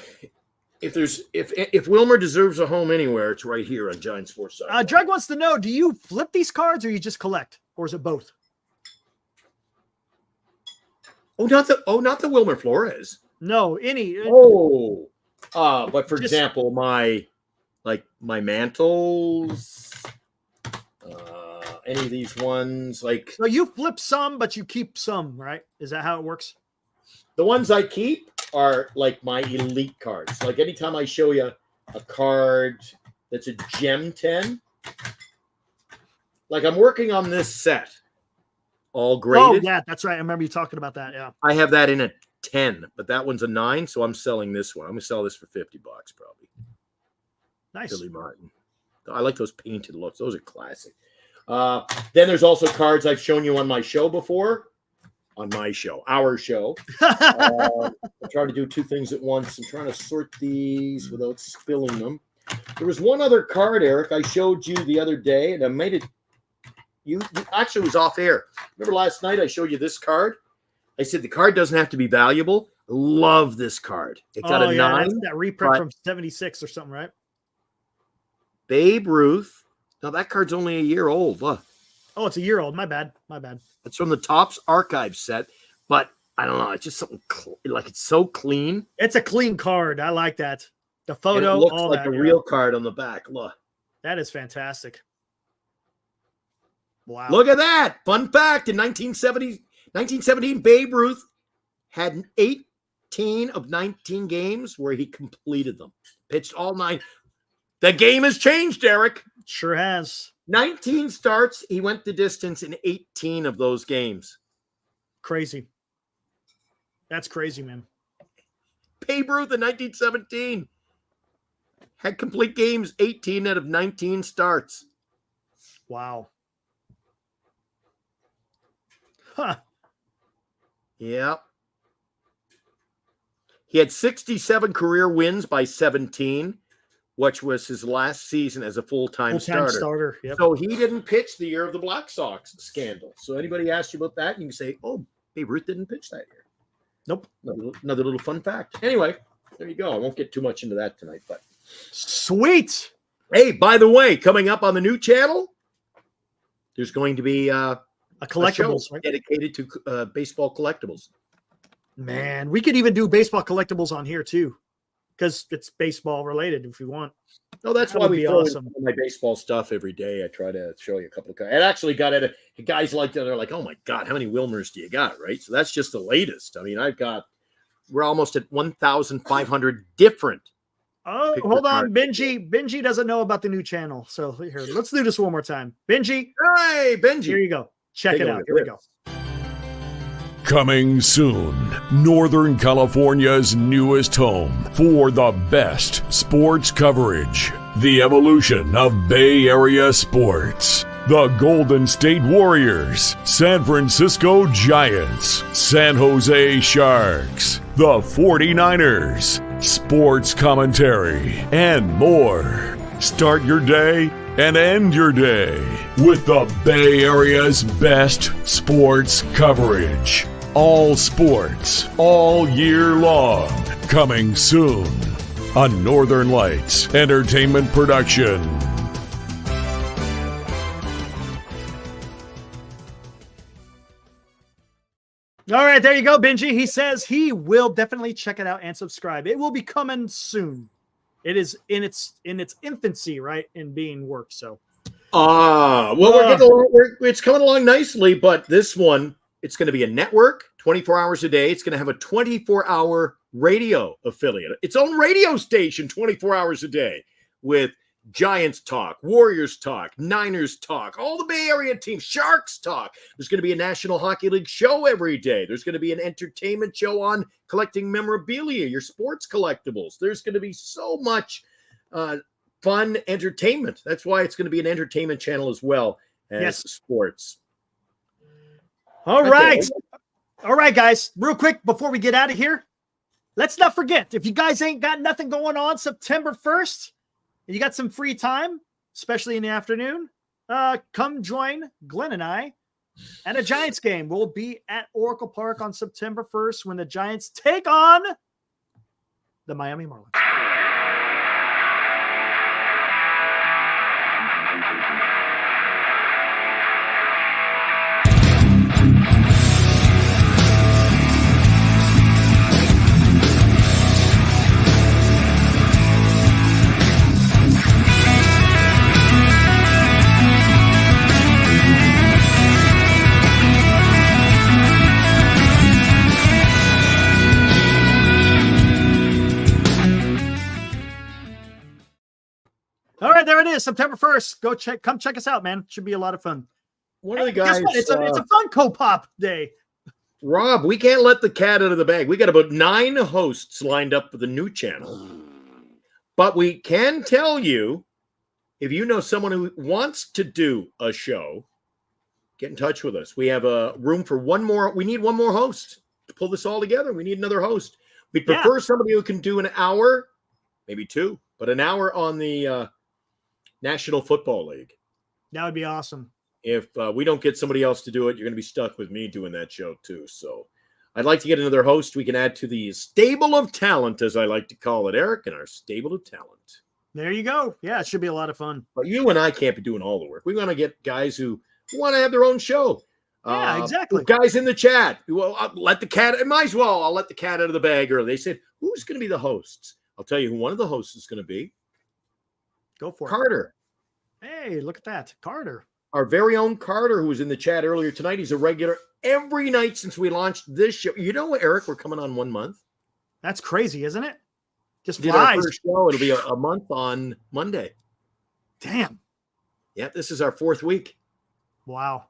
if Wilmer deserves a home anywhere, it's right here on Giant Sports.
Dreg wants to know: do you flip these cards, or you just collect, or is it both?
Not the Wilmer Flores.
No, any.
But for example, my mantles, any of these ones, like
So you flip some, but you keep some, right? Is that how it works?
the ones I keep are like my elite cards. Like anytime I show you a card that's a gem 10, like I'm working on this set, all graded.
Oh yeah, that's right. I remember you talking about that. Yeah.
I have that in a 10, but that one's a 9, so I'm selling this one. I'm gonna sell this for $50 probably.
Nice.
Billy Martin. I like those painted looks. Those are classic. Then there's also cards I've shown you on my show before. On my show, our show. I'm trying to do two things at once. I'm trying to sort these without spilling them. There was one other card, Eric, I showed you the other day, and I made it. You actually was off air. Remember last night I showed you this card? I said the card doesn't have to be valuable. Love this card. It got a 9.
That's that reprint from 76 or something, right?
Babe Ruth. Now that card's only a year old. Look.
Oh, it's a year old. My bad.
It's from the Topps Archive set, but I don't know. It's just something like it's so clean.
It's a clean card. I like that. The
And
photo,
it looks
all
like
that.
a real card on the back. Look.
That is fantastic. Wow.
Look at that. Fun fact, in 1917, Babe Ruth had 18 of 19 games where he completed them. Pitched all 9. The game has changed, Eric.
Sure has.
19 starts. He went the distance in 18 of those games.
Crazy. That's crazy, man.
Babe Ruth in 1917 had complete games 18 out of 19 starts.
Wow. Huh.
Yeah. He had 67 career wins by 17, which was his last season as a full-time starter.
Yep.
So he didn't pitch the year of the Black Sox scandal. So anybody asks you about that, you can say, oh, Babe Ruth didn't pitch that year.
Nope.
Another little fun fact. Anyway, there you go. I won't get too much into that tonight. But
Sweet.
hey, by the way, coming up on the new channel, there's going to be
A collectibles,
a show
right?
dedicated to baseball collectibles.
Man, we could even do baseball collectibles on here too, because it's baseball related if you want.
No, that's
That
why
would
we
be
throw
awesome.
in my baseball stuff every day. I try to show you a couple of guys. It actually got at guys like that. They're like, oh my God, how many Wilmers do you got? Right. So that's just the latest. I mean, we're almost at 1,500 different.
Oh,
Picture
hold on.
card.
Benji doesn't know about the new channel. So here, let's do this one more time. Benji,
Hey, Benji.
here you go. Check
Take
it
a
out.
look
Here we
at
go.
Coming soon, Northern California's newest home for the best sports coverage. The evolution of Bay Area sports. The Golden State Warriors, San Francisco Giants, San Jose Sharks, the 49ers, sports commentary, and more. Start your day and end your day with the Bay Area's best sports coverage. All sports, all year long. Coming soon on Northern Lights Entertainment Production.
All right, there you go, Benji. He says he will definitely check it out and subscribe. It will be coming soon. It is in its infancy, right, in being worked. So,
It's coming along nicely, but this one, it's going to be a network, 24 hours a day. It's going to have a 24-hour radio affiliate, its own radio station, 24 hours a day, with Giants talk, Warriors talk, Niners talk, all the Bay Area teams, Sharks talk. There's going to be a National Hockey League show every day. There's going to be an entertainment show on collecting memorabilia, your sports collectibles. There's going to be so much fun entertainment. That's why it's going to be an entertainment channel as well as sports.
All right. All right, guys. Real quick before we get out of here, let's not forget, if you guys ain't got nothing going on September 1st, and you got some free time, especially in the afternoon, come join Glenn and I at a Giants game. We'll be at Oracle Park on September 1st when the Giants take on the Miami Marlins. All right, there it is, September 1st. Come check us out, man. Should be a lot of fun.
One of the guys,
it's a Funko Pop day.
Rob, we can't let the cat out of the bag. We got about 9 hosts lined up for the new channel. But we can tell you, if you know someone who wants to do a show, get in touch with us. We have a room for one more. We need one more host to pull this all together. We need another host. We prefer somebody who can do an hour, maybe 2, but an hour on the National Football League.
That would be awesome.
If we don't get somebody else to do it, you're going to be stuck with me doing that show too. So I'd like to get another host we can add to the stable of talent, as I like to call it, Eric, and our stable of talent.
There you go. Yeah, it should be a lot of fun.
But you and I can't be doing all the work. We want to get guys who want to have their own show.
Yeah, exactly.
Guys in the chat. Well, I'll let the cat out of the bag early. They said, who's going to be the hosts? I'll tell you who one of the hosts is going to be.
Go for
Carter.
Hey, look at that. Carter.
Our very own Carter, who was in the chat earlier tonight. He's a regular every night since we launched this show. You know what, Eric? We're coming on 1 month.
That's crazy, isn't it? Just
did
flies.
Our first show. It'll be a month on Monday.
Damn.
Yeah, this is our 4th week.
Wow.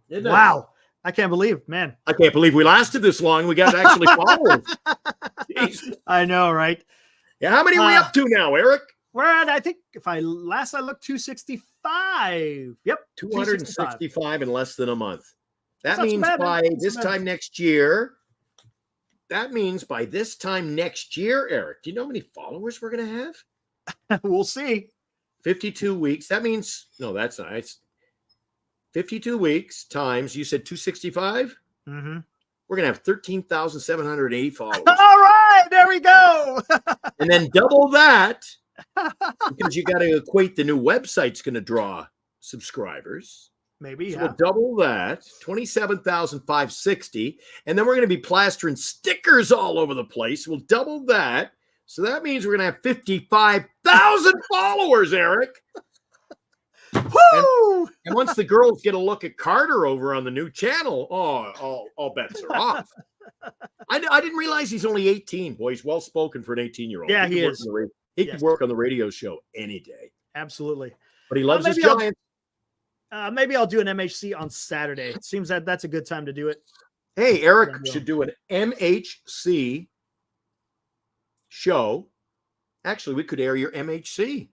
Isn't it?
Wow. I can't believe, man.
I can't believe we lasted this long. We got actually followers. Jeez.
I know, right?
Yeah, how many are we up to now, Eric?
We're at, I think, if I looked, 265. Yep.
265 in less than a month. That
That's
means
bad,
by
man.
this time next year, Eric, do you know how many followers we're going to have?
We'll see.
52 weeks. That means, no, that's not. It's 52 weeks times, you said 265?
Mm-hmm.
We're going to have 13,780 followers.
All right, there we go.
And then double that, because you got to equate the new website's going to draw subscribers.
Maybe,
So
yeah.
we'll double that, 27,560. And then we're going to be plastering stickers all over the place. We'll double that. So that means we're going to have 55,000 followers, Eric.
Woo!
And once the girls get a look at Carter over on the new channel, all bets are off. I didn't realize he's only 18. Boy, he's well-spoken for an 18-year-old.
Yeah, he is.
He could work on the radio show any day.
Absolutely.
But he loves his
maybe
Giants.
Maybe I'll do an MHC on Saturday. It seems that that's a good time to do it.
Hey, Eric should do an MHC show. Actually, we could air your MHC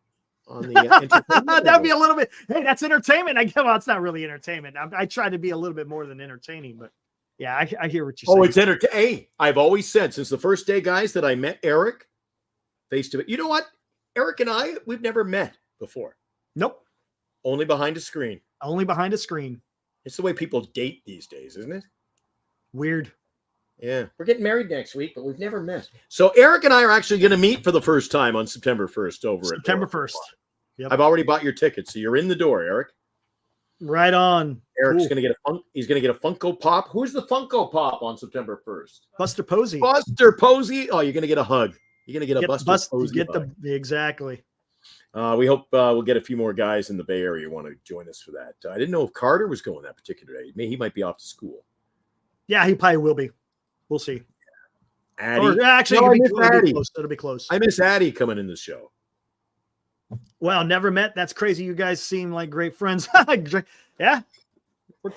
on the entertainment.
That'd be a little bit. Hey, that's entertainment. Well, it's not really entertainment. I try to be a little bit more than entertaining, but yeah, I hear what you're saying.
Oh, it's entertaining. Hey, I've always said since the first day, guys, that I met Eric face to face. You know what? Eric and I, we've never met before.
Nope.
Only behind a screen.
Only behind a screen.
It's the way people date these days, isn't it?
Weird.
Yeah. We're getting married next week, but we've never met. So Eric and I are actually going to meet for the first time on September 1st over
September
at
1st. Yep.
I've already bought your ticket, so you're in the door, Eric.
Right on.
Eric's
Cool.
going to get he's going to get a Funko Pop. Who's the Funko Pop on September 1st?
Buster Posey.
Buster Posey. Oh, you're going to get a hug. You're going to get a Buster Posey hug.
Exactly.
We hope we'll get a few more guys in the Bay Area who want to join us for that. I didn't know if Carter was going that particular day. He might be off to school.
Yeah, he probably will be. We'll see.
Addie.
Or actually,
No,
it'll be
Addie.
close. It'll be close.
I miss Addie coming in the show.
Well, never met. That's crazy. You guys seem like great friends. Yeah.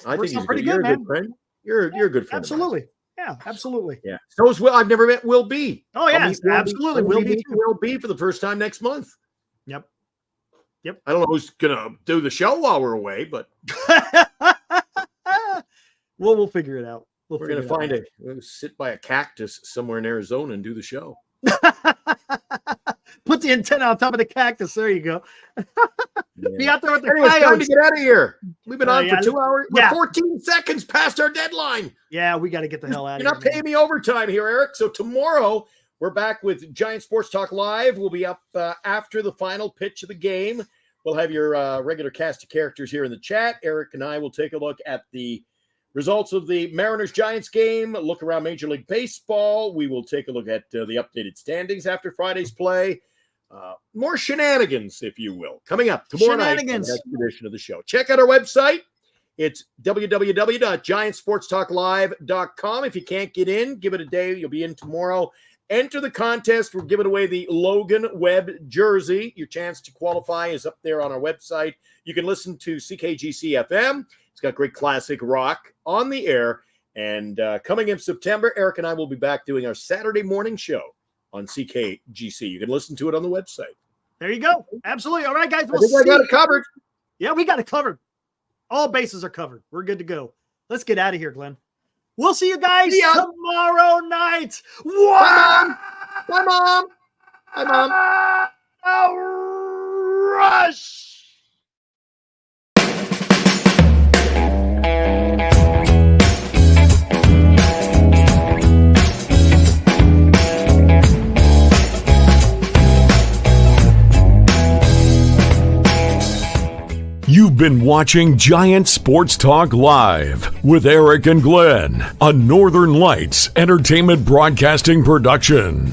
I think he's
pretty
you're
good,
a
man.
good friend. You're a good friend.
Absolutely. Yeah, absolutely.
Yeah. So is Will. I've never met Will B.
Oh, yeah,
I'll meet
absolutely.
Will
Will B.
Will B for the first time next month.
Yep.
I don't know who's gonna do the show while we're away, but
Well, we'll figure it out.
we're gonna we'll sit by a cactus somewhere in Arizona and do the show.
Put the antenna on top of the cactus. There you go. Be out there with the
Anyway, it's time to
coyotes.
get out of here. We've been on
yeah.
for 2 hours. We're
Yeah.
14 seconds past our deadline.
Yeah, we got to get the hell out
You're
of
not
here.
paying me overtime here, Eric. So tomorrow we're back with Giant Sports Talk Live. We'll be up after the final pitch of the game. We'll have your regular cast of characters here in the chat. Eric and I will take a look at the results of the Mariners-Giants game, look around Major League Baseball. We will take a look at the updated standings after Friday's play. More shenanigans, if you will, coming up tomorrow night on the next edition of the show. Check out our website. It's www.giantsportstalklive.com. If you can't get in, give it a day. You'll be in tomorrow. Enter the contest. We're giving away the Logan Webb jersey. Your chance to qualify is up there on our website. You can listen to CKGC FM. It's got great classic rock on the air. And coming in September, Eric and I will be back doing our Saturday morning show on CKGC. You can listen to it on the website.
There you go. Absolutely. All right, guys.
I think I got it covered.
Yeah, we got it covered. All bases are covered. We're good to go. Let's get out of here, Glenn. We'll see you guys tomorrow night. What?
Bye, Mom. Bye, Mom.
Rush.
You've been watching Giant Sports Talk Live with Eric and Glenn, a Northern Lights Entertainment Broadcasting production.